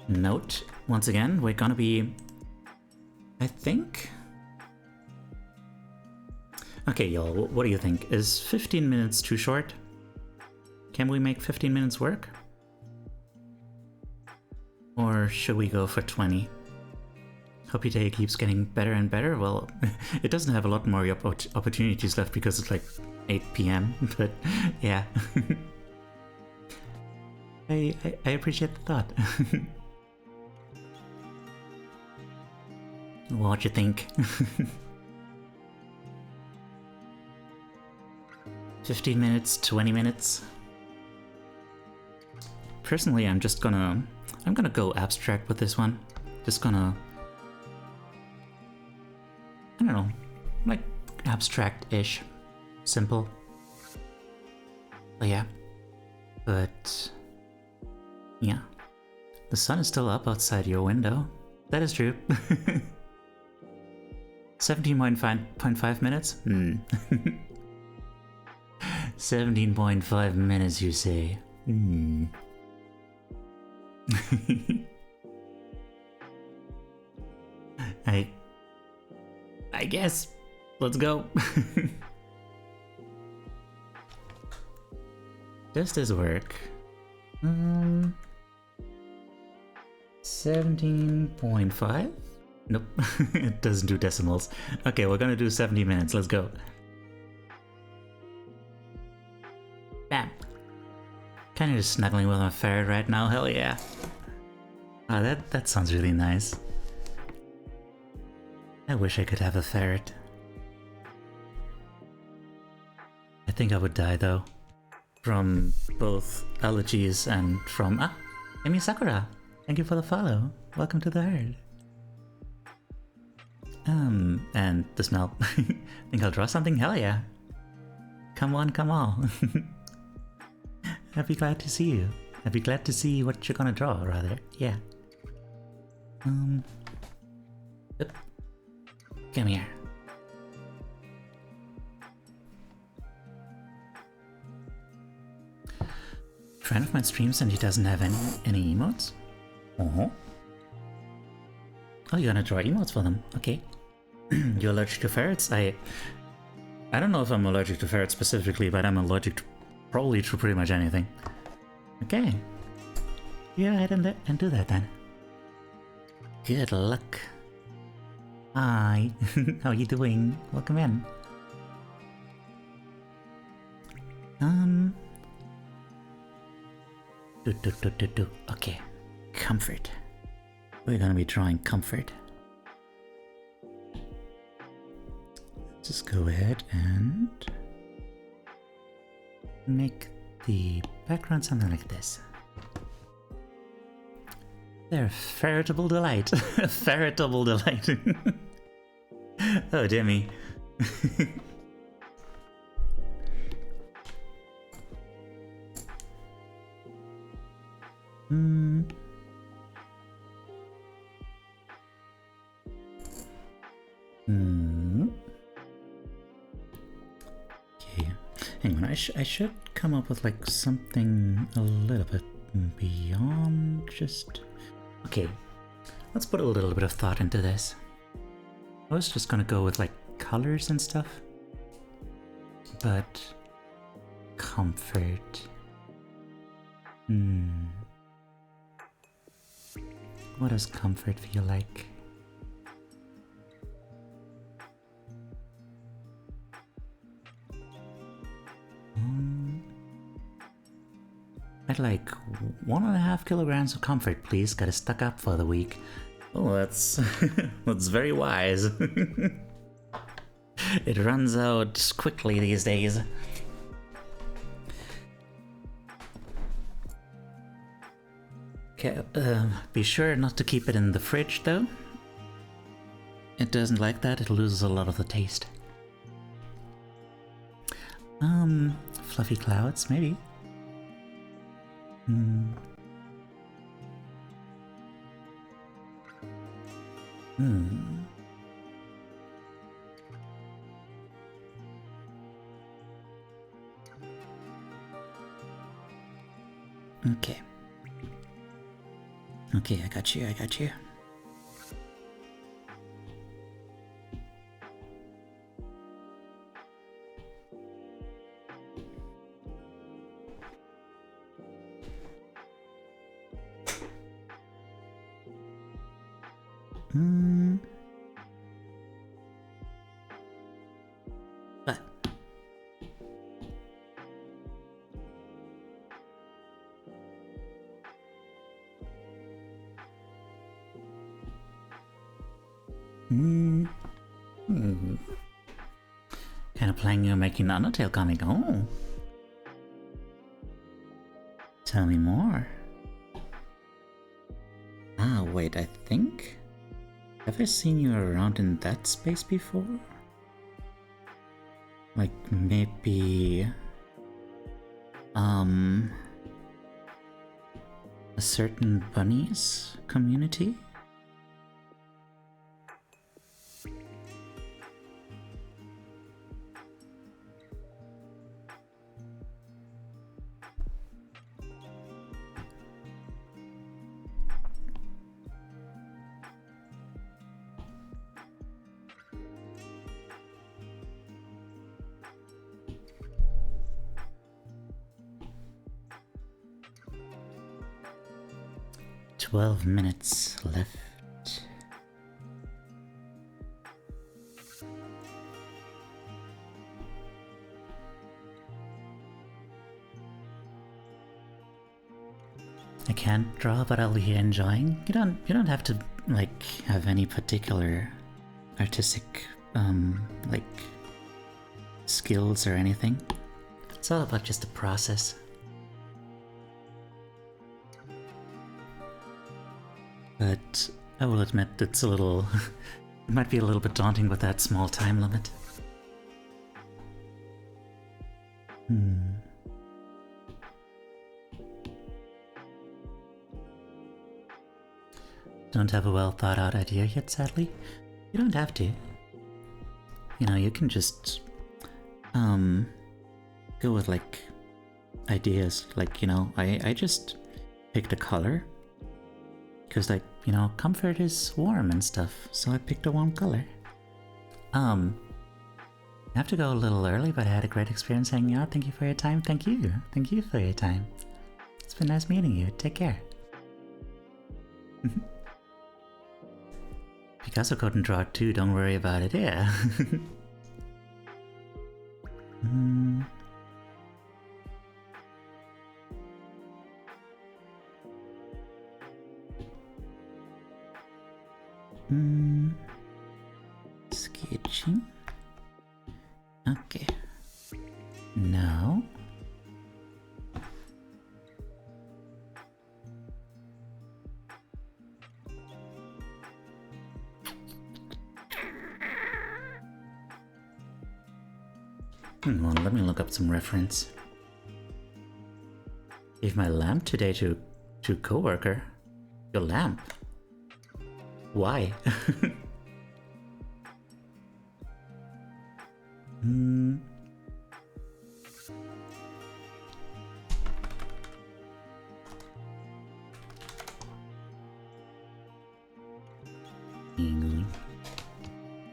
A: Note, once again, we're gonna be, I think... Okay, y'all, what do you think? Is 15 minutes too short? Can we make 15 minutes work? Or should we go for 20? Hope your day keeps getting better and better. Well, it doesn't have a lot more opportunities left because it's like 8 p.m. But yeah. I appreciate the thought. What you think? 15 minutes, 20 minutes. Personally, I'm gonna go abstract with this one. Just gonna, I don't know, like abstract-ish, simple. But yeah, but yeah, the sun is still up outside your window. That is true. 17.5 minutes? 17.5 minutes, you say? I guess. Let's go. Does this work? 17.5? Nope. It doesn't do decimals. Okay, we're gonna do 70 minutes. Let's go. Bam. Kinda just snuggling with my ferret right now. Hell yeah. Oh, that sounds really nice. I wish I could have a ferret. I think I would die though. From both allergies and from... Ah! Amy Sakura! Thank you for the follow. Welcome to the herd. And the smell. Think I'll draw something? Hell yeah. Come on, come all. I'd be glad to see you. I'd be glad to see what you're gonna draw, rather. Yeah. Yep. Come here. Friend of mine streams and he doesn't have any emotes? Oh, you're gonna draw emotes for them. Okay. You're allergic to ferrets? I don't know if I'm allergic to ferrets specifically, but I'm allergic to probably to pretty much anything. Okay. Yeah, I didn't do that then. Good luck. Hi. How are you doing? Welcome in. Okay. Comfort. We're gonna be drawing comfort. Just go ahead and make the background something like this. They're veritable delight. Veritable delight. Oh, Demi. Okay, hang on, I should come up with like something a little bit beyond just... Okay, let's put a little bit of thought into this. I was just gonna go with like colors and stuff, but comfort. What does comfort feel like? I'd like 1.5 kilograms of comfort, please. Gotta stock up for the week. Oh, that's that's very wise. It runs out quickly these days. Okay, be sure not to keep it in the fridge though. It doesn't like that, it loses a lot of the taste. Fluffy clouds, maybe. Okay. Okay, I got you, I got you. What? Kind of planning on making an Undertale comic. Oh. Tell me more. Ah, wait, I think... Have I seen you around in that space before? Like, maybe... a certain bunnies community? "12 minutes left. I can't draw, but I'll be here enjoying. You don't have to like have any particular artistic like skills or anything. It's all about just the process. But I will admit it's a little... it might be a little bit daunting with that small time limit. don't have a well thought out idea yet, sadly, you don't have to. You know, you can just go with like ideas. Like, you know, I just picked a color because, like, you know, comfort is warm and stuff, so I picked a warm color. I have to go a little early, but I had a great experience hanging out. Thank you for your time. Thank you for your time. It's been nice meeting you. Take care. Picasso couldn't draw it too, don't worry about it, yeah. Sketching. Okay. Now. Well, let me look up some reference. Gave my lamp today to coworker. Your lamp? Why?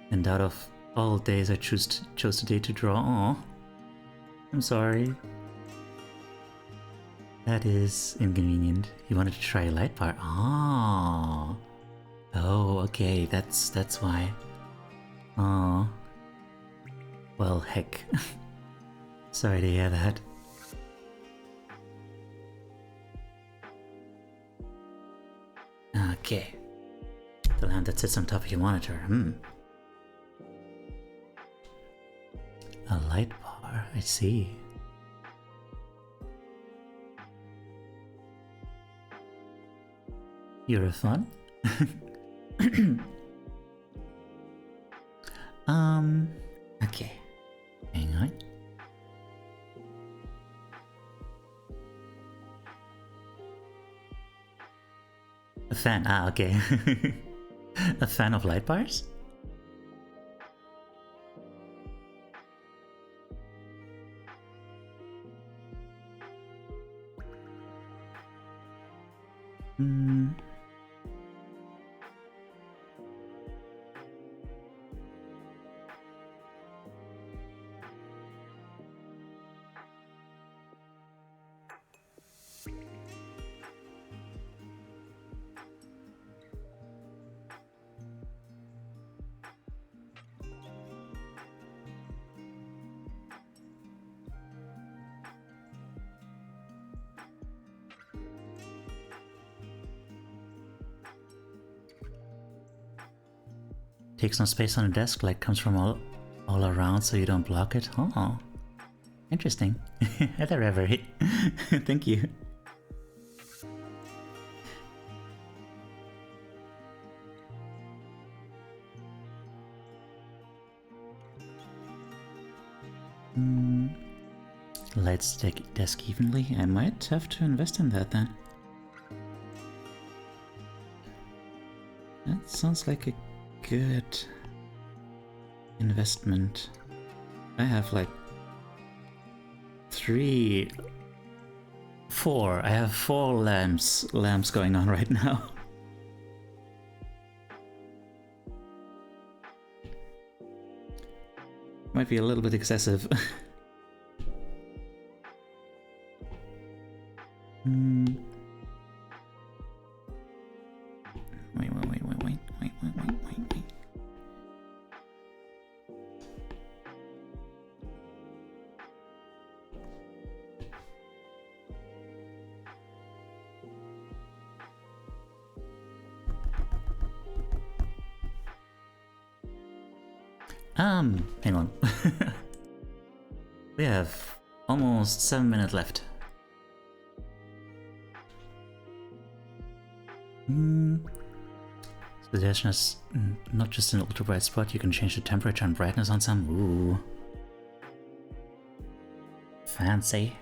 A: And out of all days, I chose today to draw. Aw, I'm sorry. That is inconvenient. You wanted to try a light bar. Ah. Oh, okay. That's why. Oh. Well, heck. Sorry to hear that. Okay. The lamp that sits on top of your monitor. A light bar, I see. You're a fun? Okay. Hang on. A fan, okay. A fan of light bars? Takes no space on the desk, light comes from all around so you don't block it. Oh, interesting. Elaborate. Thank you. Lights desk evenly. I might have to invest in that then. That sounds like a good investment. I have like four. I have 4 lamps going on right now. Might be a little bit excessive. Hang on. We have almost 7 minutes left. Suggestion is not just an ultra bright spot, you can change the temperature and brightness on some. Ooh. Fancy.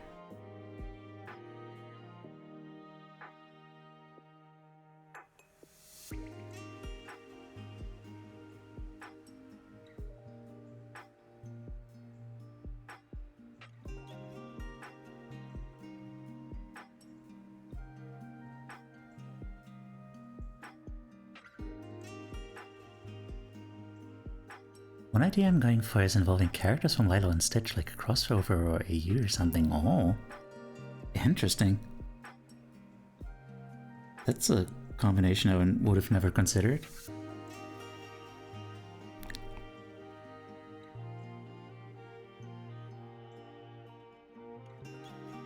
A: One idea I'm going for is involving characters from Lilo and Stitch, like a crossover or AU or something. Oh, interesting. That's a combination I would have never considered.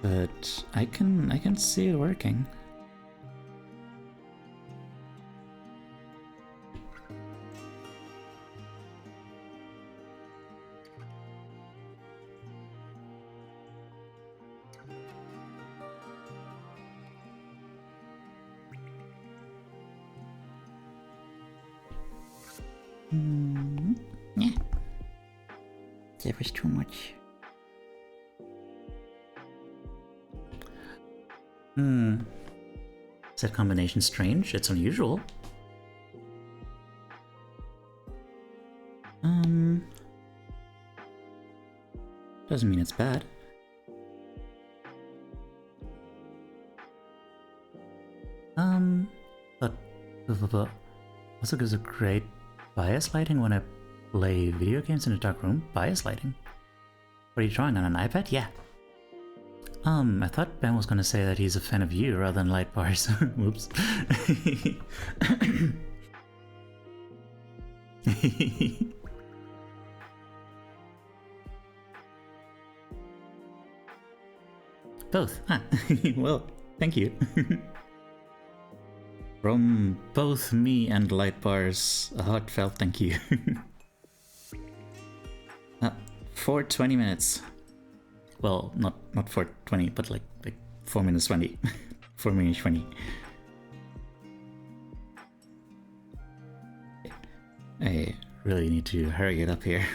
A: But I can see it working. Yeah. That was too much. Is that combination strange? It's unusual. Doesn't mean it's bad. But also gives a great bias lighting when I play video games in a dark room. Bias lighting? What are you drawing on an iPad? Yeah. I thought Ben was gonna say that he's a fan of you rather than light bars. Whoops. Both. Ah, well, thank you. From both me and light bars, a heartfelt thank you. For 20 minutes. Well, not for 20, but like 4 minutes 20. 4 minutes 20. I really need to hurry it up here.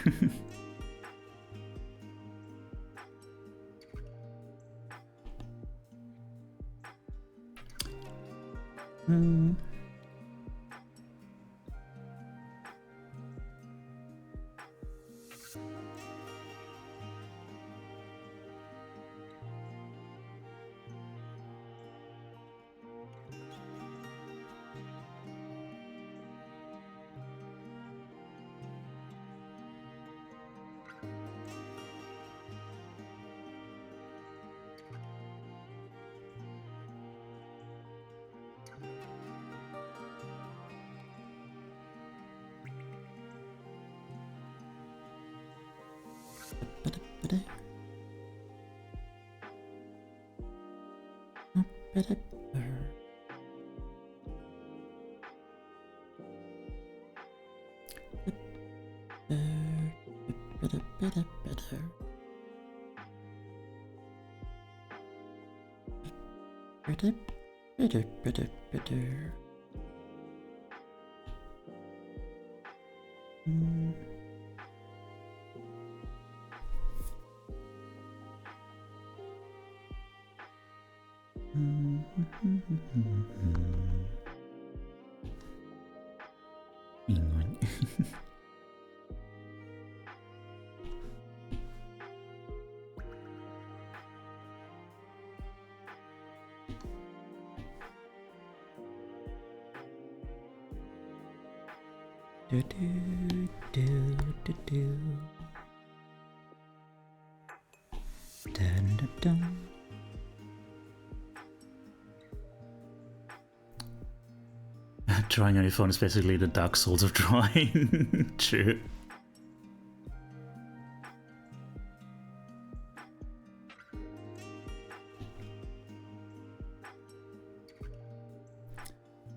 A: Drawing on your phone is basically the Dark Souls of drawing. True.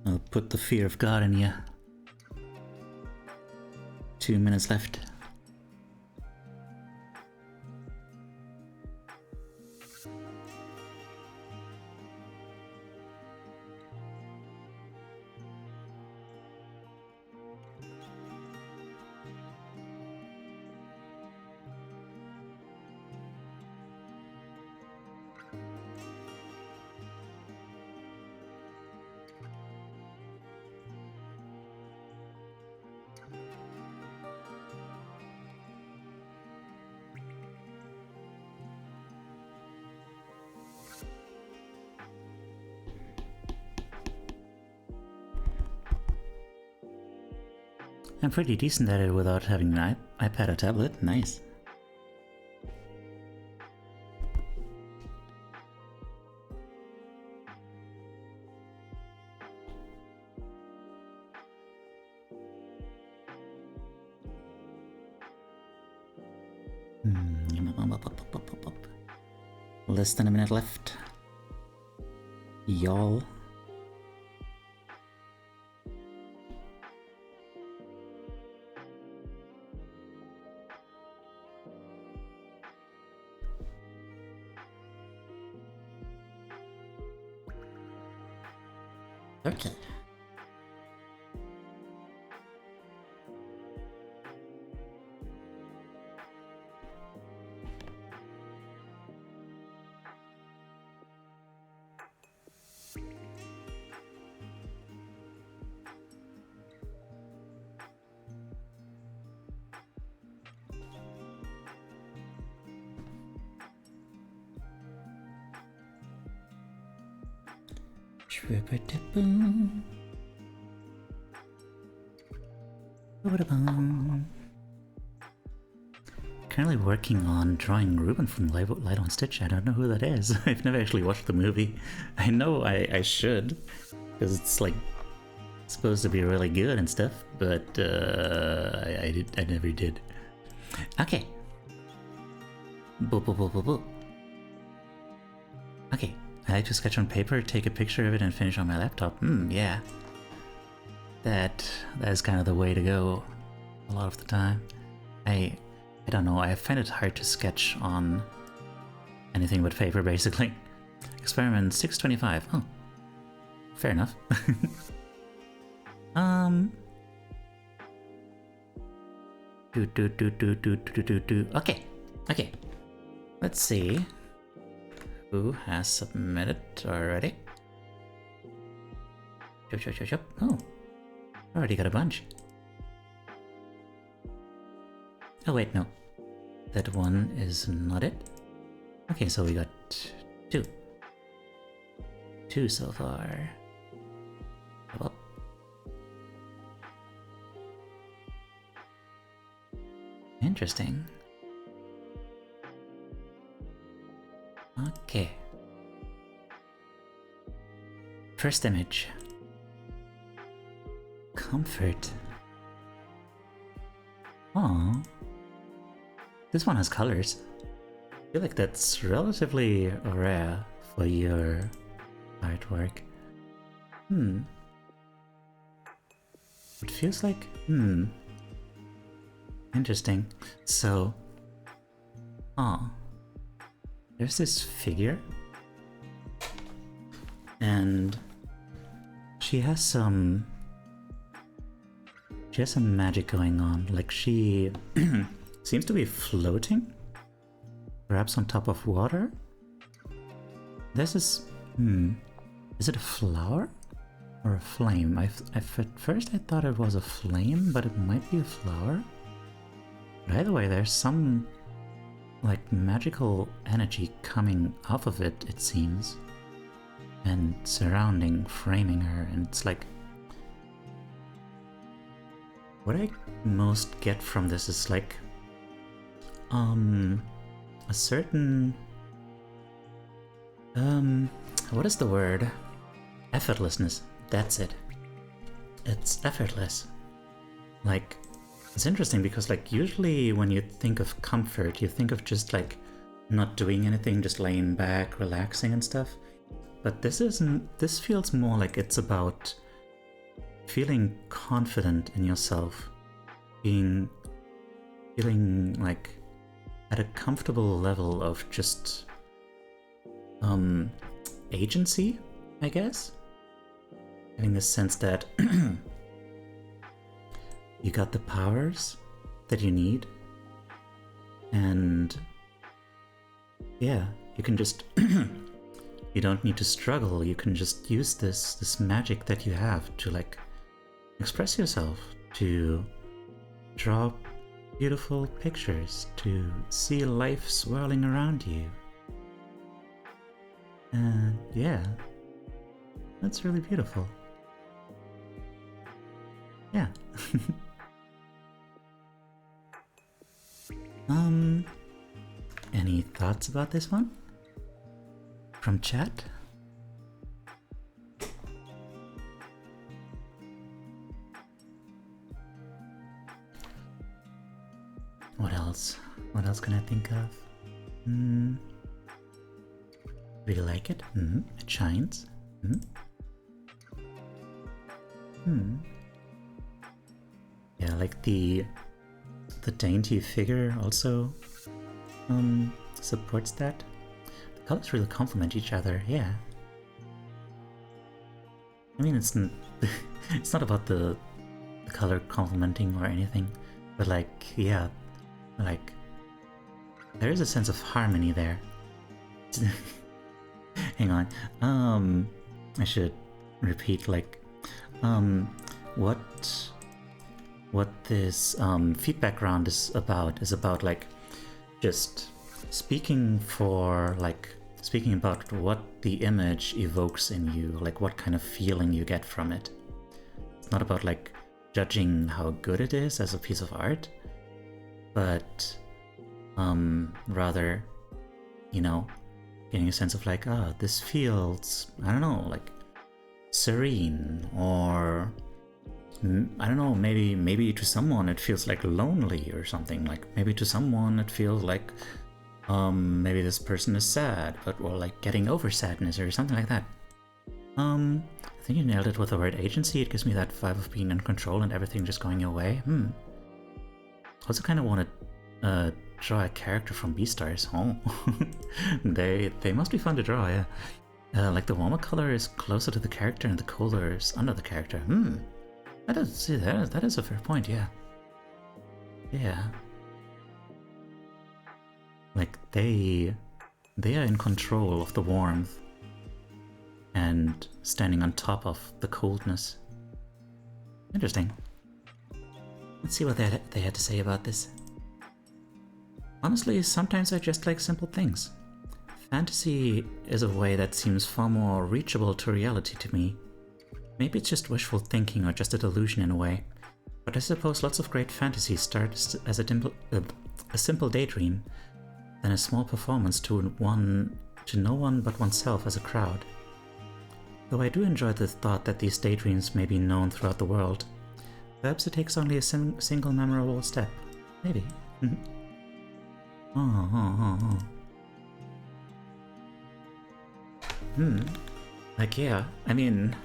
A: I'll put the fear of God in you. 2 minutes left. I'm pretty decent at it without having an iPad or tablet. Nice. Less than a minute left. Y'all. Okay. Currently working on drawing Ruben from Light on Stitch. I don't know who that is. I've never actually watched the movie. I know I should, because it's like supposed to be really good and stuff, but I never did. Okay. Boo boo boo boo boo. Okay. I like to sketch on paper, take a picture of it, and finish on my laptop. Yeah. That is kind of the way to go a lot of the time. I don't know, I find it hard to sketch on anything but paper, basically. Experiment 625. Oh. Fair enough. Okay. Okay. Let's see. Who has submitted already? Oh, already got a bunch. Oh wait, no. That one is not it. Okay, so we got two. Two so far. Well. Interesting. Okay. First image. Comfort. Aww. This one has colors. I feel like that's relatively rare for your artwork. It feels like... Interesting. So... There's this figure. And... She has some magic going on. Like she seems to be floating. Perhaps on top of water. This is... Is it a flower? Or a flame? At first I thought it was a flame, but it might be a flower. But either way, there's some like magical energy coming off of it, it seems. And surrounding, framing her, and it's like... What I most get from this is like... a certain... what is the word? Effortlessness. That's it. It's effortless. Like, it's interesting because like usually when you think of comfort, you think of just like not doing anything, just laying back, relaxing and stuff. But this feels more like it's about feeling confident in yourself, feeling like at a comfortable level of just agency, I guess. Having the sense that you got the powers that you need, and yeah, you can just you don't need to struggle. You can just use this magic that you have to like express yourself, to draw beautiful pictures, to see life swirling around you. And yeah, that's really beautiful. Yeah. Any thoughts about this one? From chat? What else? What else can I think of? Really like it. It shines. Yeah, like the dainty figure also supports that. The colors really complement each other. Yeah. I mean, it's it's not about the color complementing or anything, but like, yeah, like there is a sense of harmony there. Hang on. I should repeat like what this feedback round is about like just speaking about what the image evokes in you, like what kind of feeling you get from it. It's not about like judging how good it is as a piece of art, but rather, you know, getting a sense of like, this feels, I don't know, like serene, or I don't know, maybe to someone it feels like lonely or something. Like maybe to someone it feels like maybe this person is sad, or like getting over sadness or something like that. I think you nailed it with the word agency. It gives me that vibe of being in control and everything just going your way. Also kind of want to draw a character from Beastars. Oh, they must be fun to draw, yeah. Like the warmer color is closer to the character and the colder is under the character. That is a fair point, yeah. Yeah. Like they are in control of the warmth and standing on top of the coldness. Interesting. Let's see what they had to say about this. Honestly, sometimes I just like simple things. Fantasy is a way that seems far more reachable to reality to me. Maybe it's just wishful thinking or just a delusion in a way, but I suppose lots of great fantasies start as a simple daydream, then a small performance to no one but oneself as a crowd. Though I do enjoy the thought that these daydreams may be known throughout the world, perhaps it takes only a single memorable step. Maybe. Like, yeah, I mean,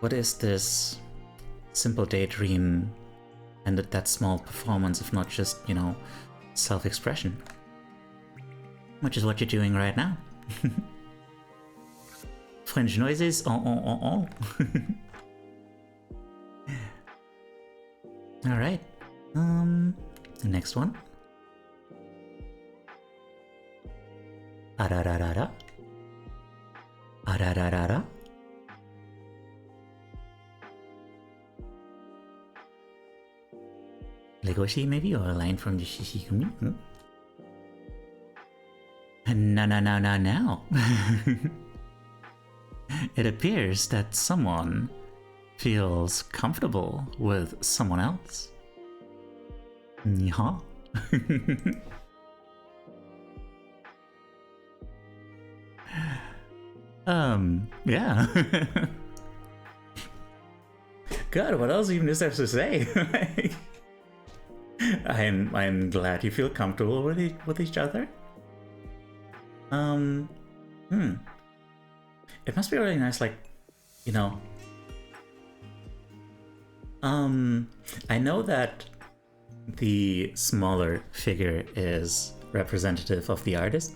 A: what is this simple daydream and that small performance if not just, you know, self-expression? Which is what you're doing right now. Fringe noises, Alright, the next one. Arararara. Arararara. Legoshi maybe, or a line from the Shishigumi? Now. It appears that someone feels comfortable with someone else. Yeah. Yeah. God, what else even is there to say? I'm glad you feel comfortable with each other. It must be really nice, like, you know. I know that the smaller figure is representative of the artist.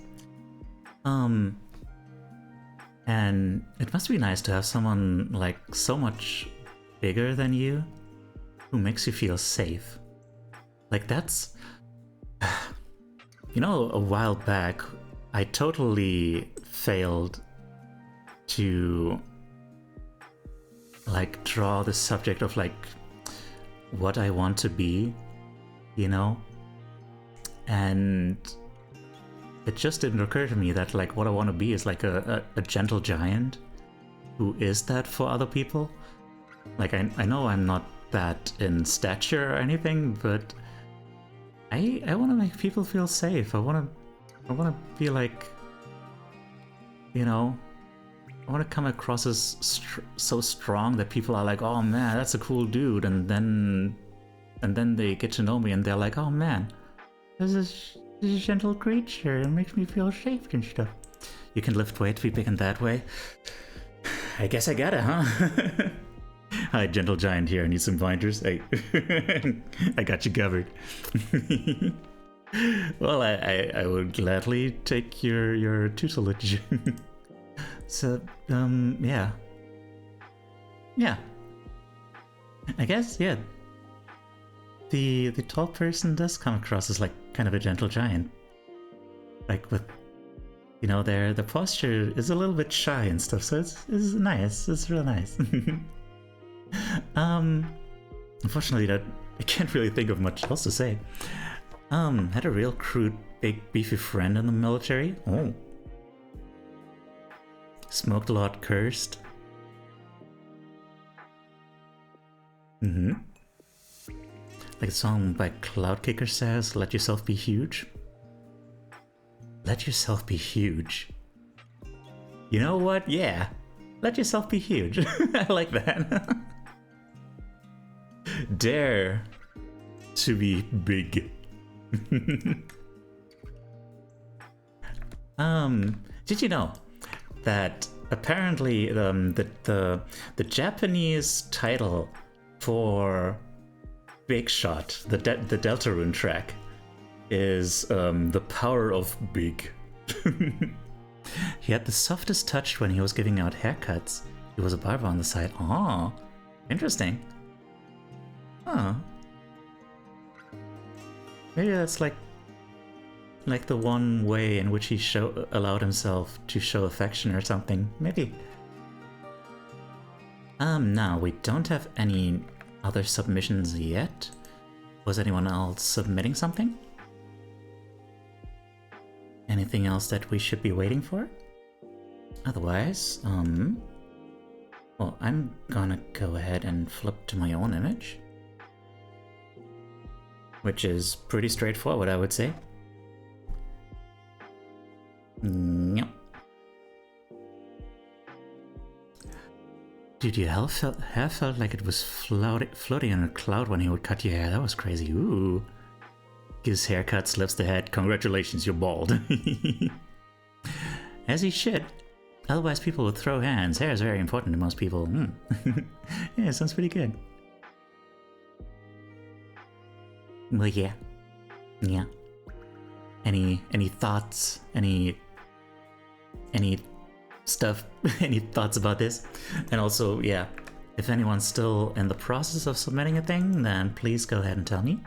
A: And it must be nice to have someone like so much bigger than you who makes you feel safe. Like that's, you know, a while back I totally failed to like draw the subject of like what I want to be, you know, and it just didn't occur to me that like what I want to be is like a gentle giant who is that for other people. Like I know I'm not that in stature or anything, but I want to make people feel safe. I want to be like, you know, I want to come across as so strong that people are like, oh man, that's a cool dude, and then they get to know me and they're like, oh man, this is a gentle creature. It makes me feel safe and stuff. You can lift weights, be big in that way. I guess I gotta, huh? Hi, gentle giant here. I need some binders. Hey, I got you covered. Well, I would gladly take your tutelage. So, yeah. Yeah. I guess, yeah. The tall person does come across as like kind of a gentle giant. Like with, you know, the posture is a little bit shy and stuff, so it's nice. It's real nice. Unfortunately, that I can't really think of much else to say. Had a real crude, big, beefy friend in the military. Oh. Smoked a lot, cursed. Like the song by Cloud Kicker says, let yourself be huge. Let yourself be huge. You know what? Yeah. Let yourself be huge. I like that. Dare to be big. Did you know that apparently the Japanese title for Big Shot, the Deltarune track, is The Power of Big. He had the softest touch when he was giving out haircuts. He was a barber on the side. Oh, interesting. Huh. Maybe that's like the one way in which he allowed himself to show affection or something. Maybe. Now we don't have any other submissions yet. Was anyone else submitting something? Anything else that we should be waiting for? Otherwise, well, I'm gonna go ahead and flip to my own image, which is pretty straightforward, I would say. Yep. Dude, your hair felt like it was floating in a cloud when he would cut your hair. That was crazy. Ooh. Gives haircuts, lifts the head. Congratulations, you're bald. As he should. Otherwise, people would throw hands. Hair is very important to most people. Yeah, sounds pretty good. Well, yeah. Yeah. Any thoughts? Any stuff? Any thoughts about this? And also, yeah, if anyone's still in the process of submitting a thing, then please go ahead and tell me.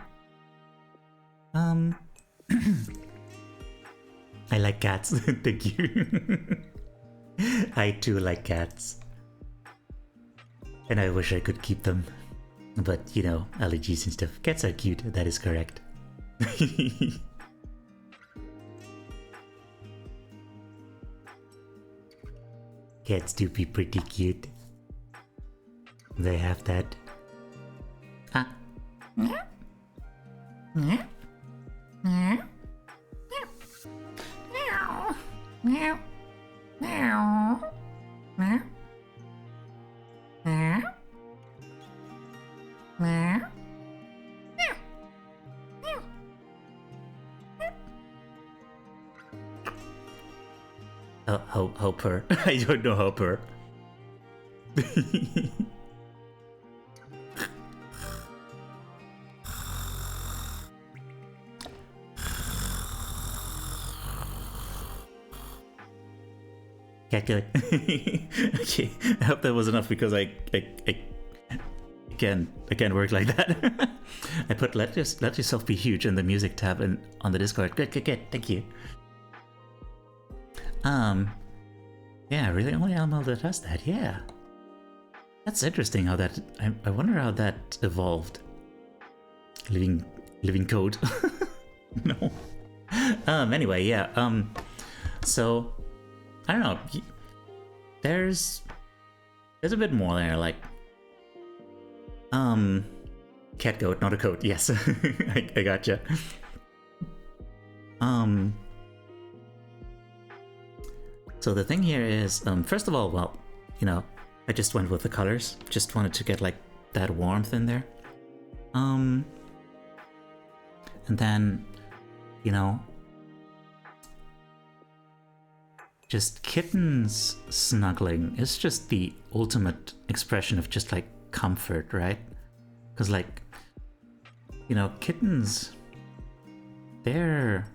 A: I like cats. Thank you. I too like cats. And I wish I could keep them. But, you know, allergies and stuff. Cats are cute, that is correct. Cats do be pretty cute. They have that. Huh? Hopper. I don't know Hopper. Cat good. Okay, I hope that was enough because I can't work like that. I put let yourself be huge in the music tab and on the Discord. Good. Thank you. Yeah, really only animal that does that. Yeah, that's interesting. How that I wonder how that evolved. Living code. No. Anyway, yeah. So I don't know. There's a bit more there, like cat goat, not a coat. Yes, I gotcha. So the thing here is, first of all, well, you know, I just went with the colors. Just wanted to get like that warmth in there. And then, you know, just kittens snuggling is just the ultimate expression of just like comfort, right? Because like, you know, kittens, they're,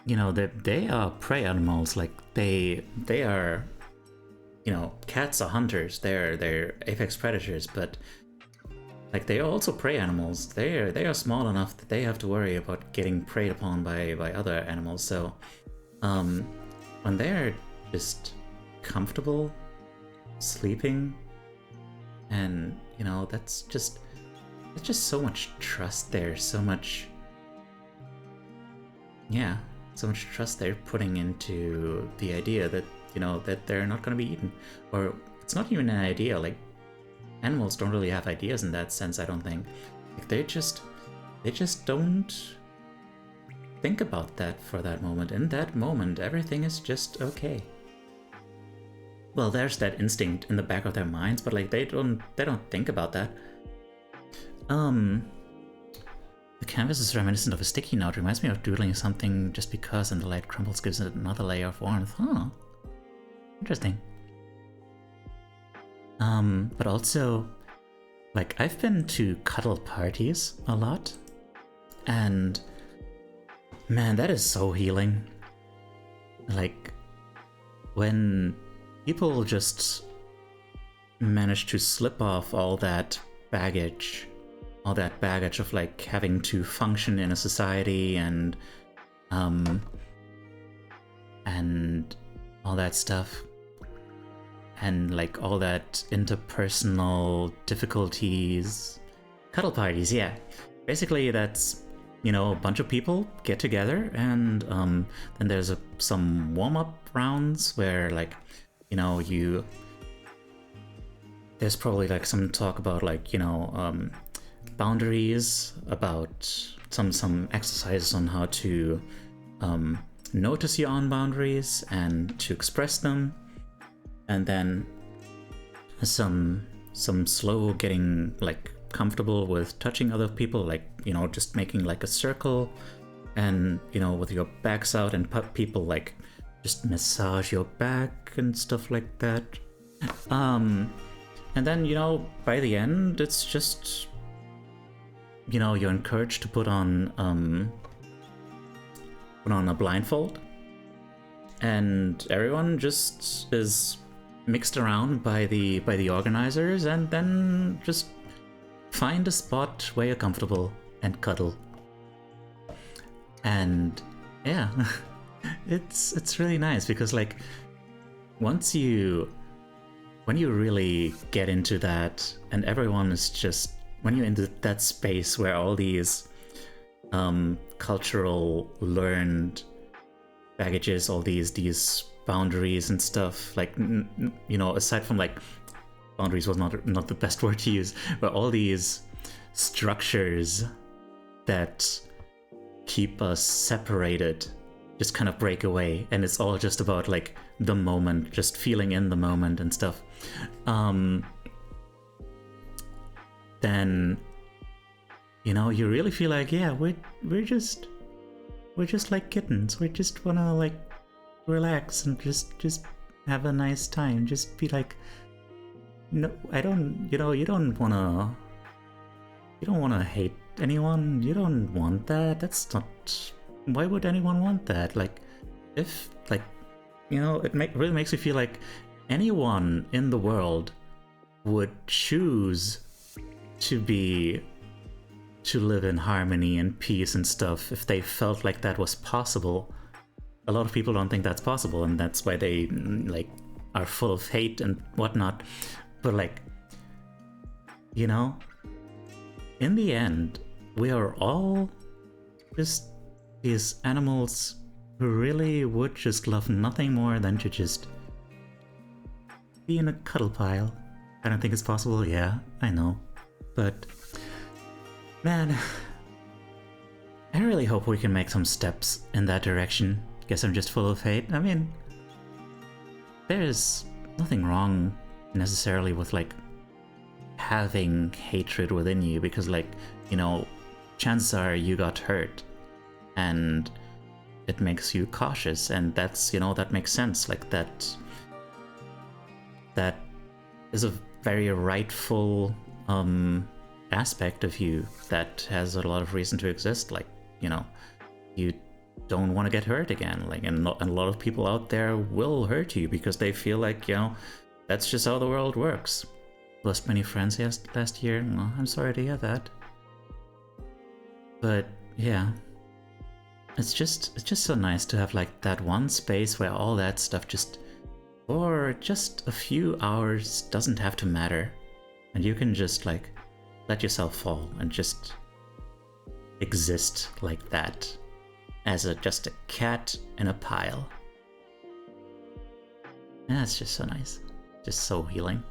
A: you know, they are prey animals. Like they are, you know, cats are hunters. They're apex predators, but like they are also prey animals. They are small enough that they have to worry about getting preyed upon by other animals. So, when they're just comfortable sleeping, and you know, it's just so much trust there. So much, yeah. So much trust they're putting into the idea that, you know, that they're not going to be eaten. Or it's not even an idea, like animals don't really have ideas in that sense, I don't think. Like they just don't think about that for that moment. In that moment, everything is just okay. Well, there's that instinct in the back of their minds, but like they don't think about that. The canvas is reminiscent of a sticky note. Reminds me of doodling something just because, and the light crumbles gives it another layer of warmth. Huh. Interesting. But also, like, I've been to cuddle parties a lot, and man, that is so healing. Like, when people just manage to slip off all that baggage of like having to function in a society and all that stuff, and like all that interpersonal difficulties. Cuddle parties, yeah. Basically that's, you know, a bunch of people get together, and then there's some warm-up rounds where, like, you know, there's probably like some talk about, like, you know, boundaries, about some exercises on how to notice your own boundaries and to express them, and then some slow getting like comfortable with touching other people, like, you know, just making like a circle, and, you know, with your backs out, and people like just massage your back and stuff like that. And then, you know, by the end, it's just, you know, you're encouraged to put on a blindfold, and everyone just is mixed around by the organizers, and then just find a spot where you're comfortable and cuddle. And yeah, it's really nice, because like when you really get into that, and everyone is just, when you're into that space where all these cultural learned baggages, all these boundaries and stuff, like, you know, aside from like boundaries was not the best word to use, but all these structures that keep us separated just kind of break away, and it's all just about like the moment, just feeling in the moment and stuff. Then, you know, you really feel like, yeah, we're just like kittens. We just wanna like relax and just have a nice time. Just be like, no, I don't, you know, you don't wanna hate anyone. You don't want that. That's not, why would anyone want that? Like, if, like, you know, it really makes me feel like anyone in the world would choose to live in harmony and peace and stuff if they felt like that was possible. A lot of people don't think that's possible, and that's why they like are full of hate and whatnot. But like, you know, in the end, we are all just these animals who really would just love nothing more than to just be in a cuddle pile. I don't think it's possible. Yeah, I know. But man, I really hope we can make some steps in that direction. Guess I'm just full of hate. I mean, there's nothing wrong necessarily with like having hatred within you, because like, you know, chances are you got hurt and it makes you cautious, and that's, you know, that makes sense. Like that is a very rightful aspect of you that has a lot of reason to exist. Like, you know, you don't want to get hurt again. Like, and a lot of people out there will hurt you because they feel like, you know, that's just how the world works. Lost many friends last year. Well, I'm sorry to hear that. But yeah, it's just so nice to have like that one space where all that stuff just, for just a few hours, doesn't have to matter, and you can just like let yourself fall and just exist like that as just a cat in a pile. And that's just so nice, just so healing.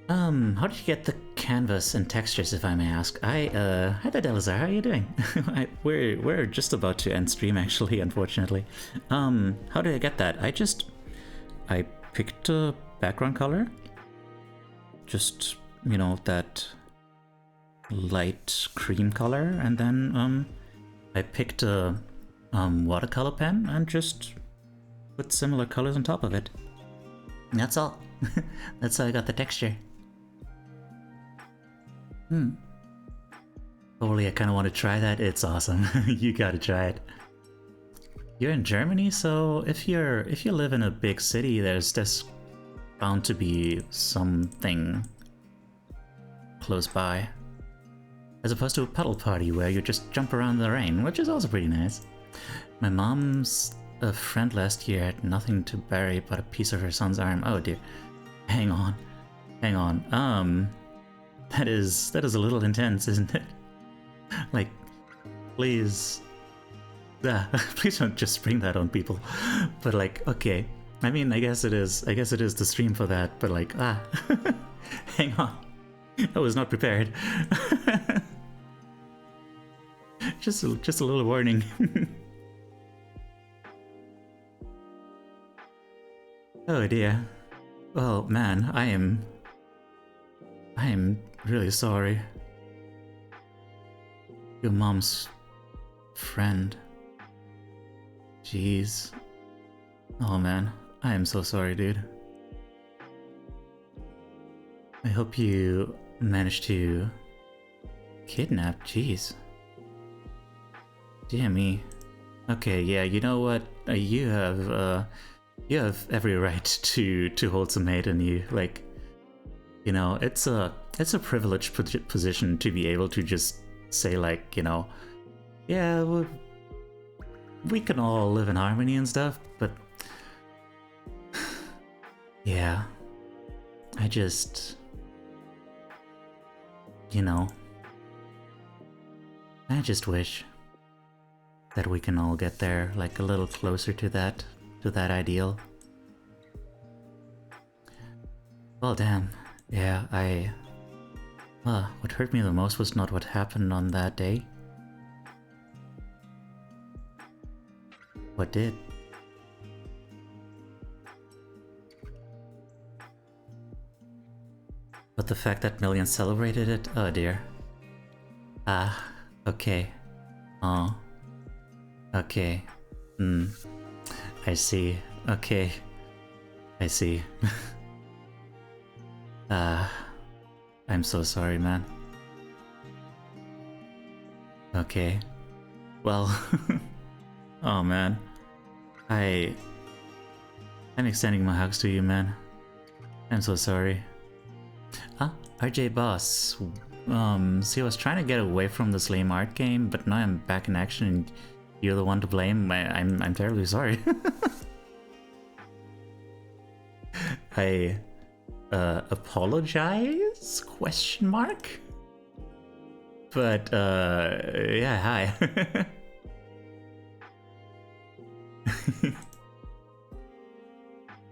A: How did you get the canvas and textures, if I may ask? Hi there, Delazar, how are you doing? We're just about to end stream, actually, unfortunately. How did I get that? I picked a background color. Just, you know, that light cream color, and then, I picked a, watercolor pen and just put similar colors on top of it. And that's all. That's how I got the texture. Totally, I kind of want to try that. It's awesome. You gotta try it. You're in Germany, so if you live in a big city, there's bound to be something close by, as opposed to a puddle party where you just jump around in the rain, which is also pretty nice. My mom's friend last year had nothing to bury but a piece of her son's arm. Oh dear. Hang on. That is a little intense, isn't it? Like, please, please don't just spring that on people. But like, okay, I mean, I guess it is the stream for that. But like, hang on, I was not prepared. just a little warning. Oh dear. Well, man, I am really sorry. Your mom's friend. Jeez. Oh man, I am so sorry, dude. I hope you managed to kidnap. Jeez. Dear me. Okay, yeah, you know what? You have every right to hold some hate in you. Like, you know, it's a privileged position to be able to just say, like, you know, yeah, well, we can all live in harmony and stuff, but yeah, I just, you know, I just wish that we can all get there, like, a little closer to that ideal. Well, damn. Yeah, what hurt me the most was not what happened on that day. What did? But the fact that millions celebrated it? Oh dear. Okay. Oh. Okay. I see. Okay. I see. I'm so sorry, man. Okay. Well, oh man. I'm extending my hugs to you, man. I'm so sorry. RJ Boss. See, I was trying to get away from the ßݸʀᴄ Art game, but now I'm back in action and you're the one to blame. I'm terribly sorry. I apologize? Question mark? But yeah, hi.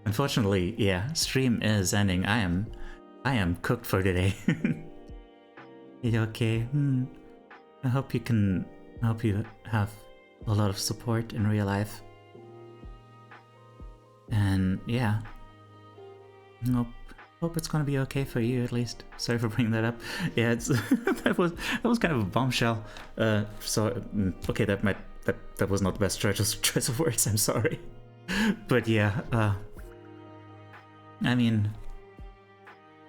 A: Unfortunately, yeah, stream is ending. I am cooked for today. You okay? I hope you have a lot of support in real life. And yeah, hope it's gonna be okay for you at least. Sorry for bringing that up. Yeah, it's that was kind of a bombshell. Okay, that was not the best choice of words. I'm sorry, but yeah, I mean,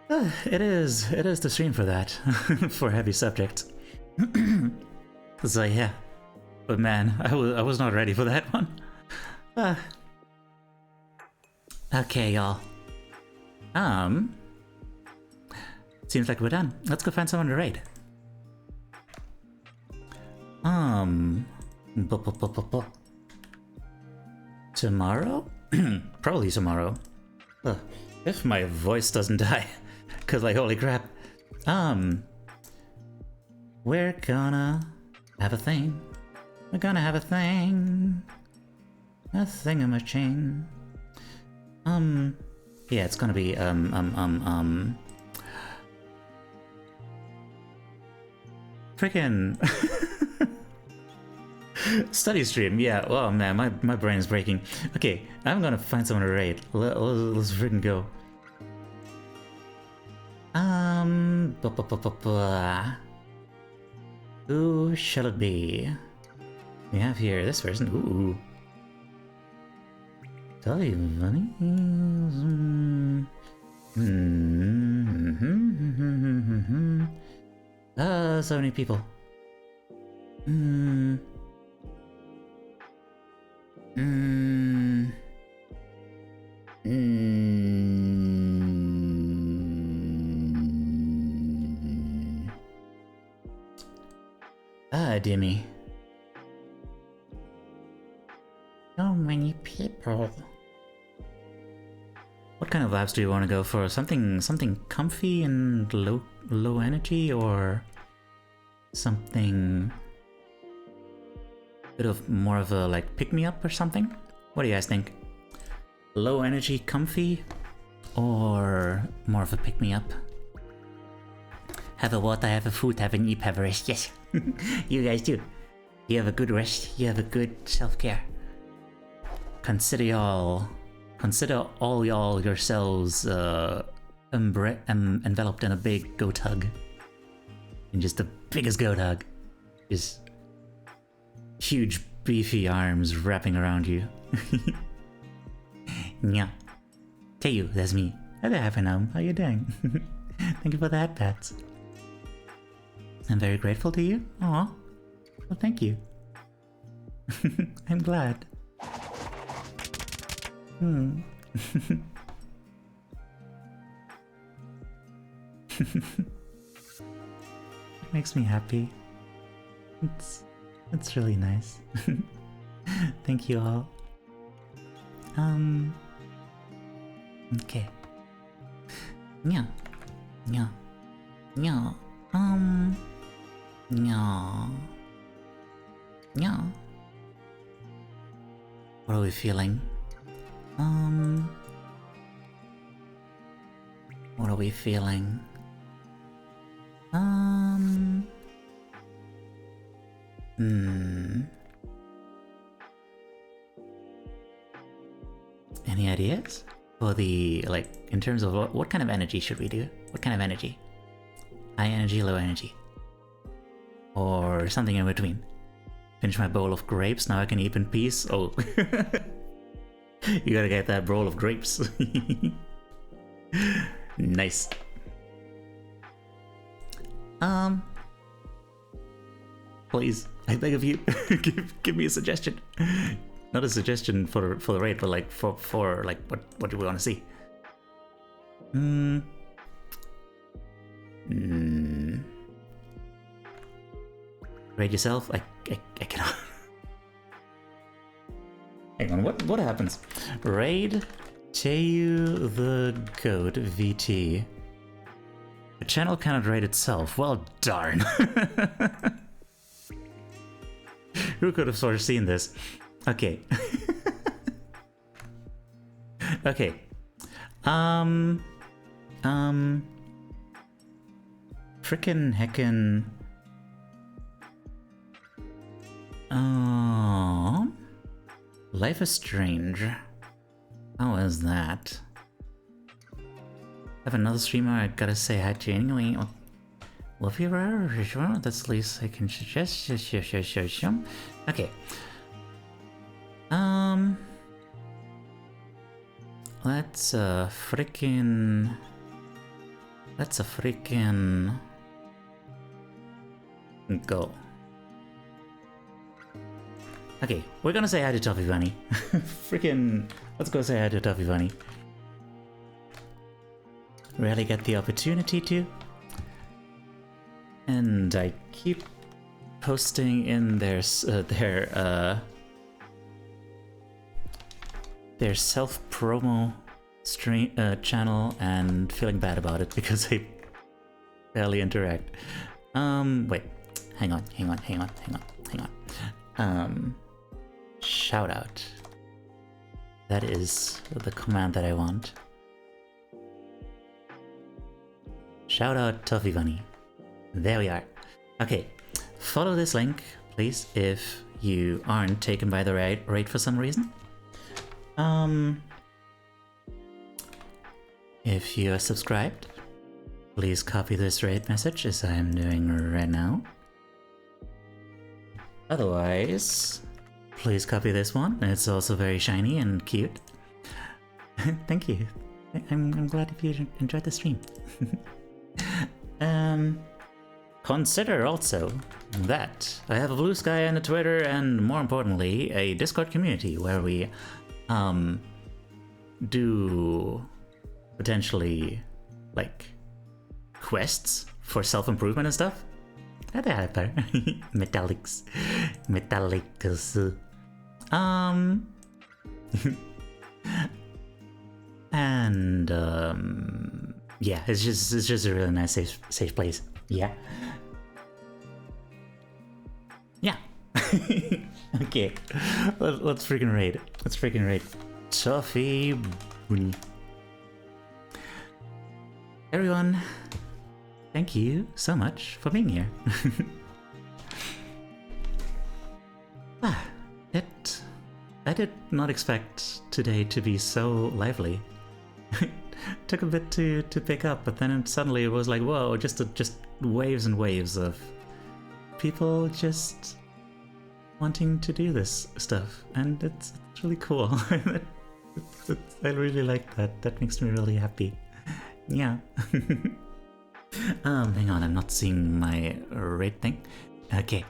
A: it is the stream for that for heavy subjects. So yeah, but man, I was not ready for that one. Okay, y'all. Seems like we're done. Let's go find someone to raid. Tomorrow? Probably tomorrow. If my voice doesn't die. Cause like, holy crap. We're gonna have a thing. We're gonna have a thing. A thingamaching. Yeah, it's gonna be, freaking study stream. Yeah, oh man, my brain is breaking. Okay, I'm gonna find someone to raid. Let's freaking go. Who shall it be? We have here this person. Ooh. Tell you money. So many people. Dear me. So many people. What kind of vibes do you want to go for? Something comfy and low energy, or something bit of more of a like pick me up or something? What do you guys think? Low energy, comfy, or more of a pick me up? Have a water, have a food, have an eat, have a rest. Yes, you guys do. You have a good rest. You have a good self-care. Consider all y'all yourselves enveloped in a big goat hug. And just the biggest goat hug. Just huge beefy arms wrapping around you. Yeah. Tell that's me. Hi there, Happinum. How you doing? Thank you for the hat pats. I'm very grateful to you. Aw. Well, thank you. I'm glad. It makes me happy. It's really nice. Thank you all. Okay. Yeah. Yeah. Yeah. Yeah. Yeah. What are we feeling? What are we feeling? Any ideas? For the, like, in terms of what kind of energy should we do? What kind of energy? High energy, low energy? Or something in between? Finish my bowl of grapes, now I can eat in peace? Oh. You gotta get that bowl of grapes. Nice. Please, I beg of you, give me a suggestion. Not a suggestion for the raid, but like for like what do we want to see? Raid yourself? I cannot. Hang on, what happens? Raid Teiyu the Goat VT. The channel cannot raid itself. Well, darn. Who could have foreseen this? Okay. Okay. Frickin' heckin'. Life is Strange. How is that? I have another streamer I gotta say hi to anyway. Well, if you're sure, that's the least I can suggest. Okay. Let's freaking go. Okay, we're gonna say hi to Toffee Bunny. Freaking, let's go say hi to Toffee Bunny. Rarely get the opportunity to. And I keep posting in their self-promo stream channel and feeling bad about it because I barely interact. Wait, hang on. Shout out. That is the command that I want. Shout out Toffee Bunny. There we are. Okay, follow this link, please, if you aren't taken by the raid for some reason. If you are subscribed, please copy this raid message as I am doing right now. Otherwise, please copy this one. It's also very shiny and cute. Thank you. I'm glad if you enjoyed the stream. Consider also that I have a Blue Sky and a Twitter and, more importantly, a Discord community where we do potentially like quests for self-improvement and stuff. Metallics. And yeah, it's just a really nice safe place. Yeah. Okay, let's freaking raid. Toffee Bunny. Everyone, thank you so much for being here. I did not expect today to be so lively. Took a bit to pick up, but then suddenly it was like, whoa, just waves and waves of people just wanting to do this stuff, and it's really cool. I really like that. That makes me really happy. Yeah. Hang on, I'm not seeing my raid thing. Okay.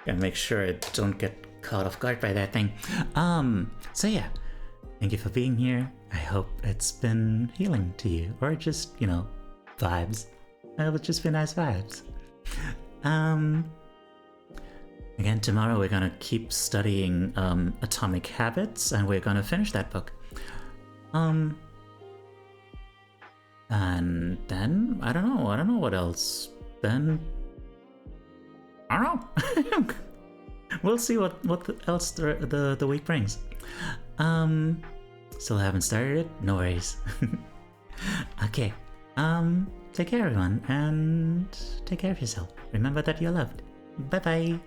A: Gotta make sure I don't get caught off guard by that thing. So yeah, thank you for being here. I hope it's been healing to you, or just, you know, vibes. I hope it's just been nice vibes. Again, tomorrow we're gonna keep studying Atomic Habits, and we're gonna finish that book. And then I don't know what else. Then I don't know. We'll see what else the week brings. Still haven't started it? No worries. Okay. Take care, everyone, and take care of yourself. Remember that you're loved. Bye bye.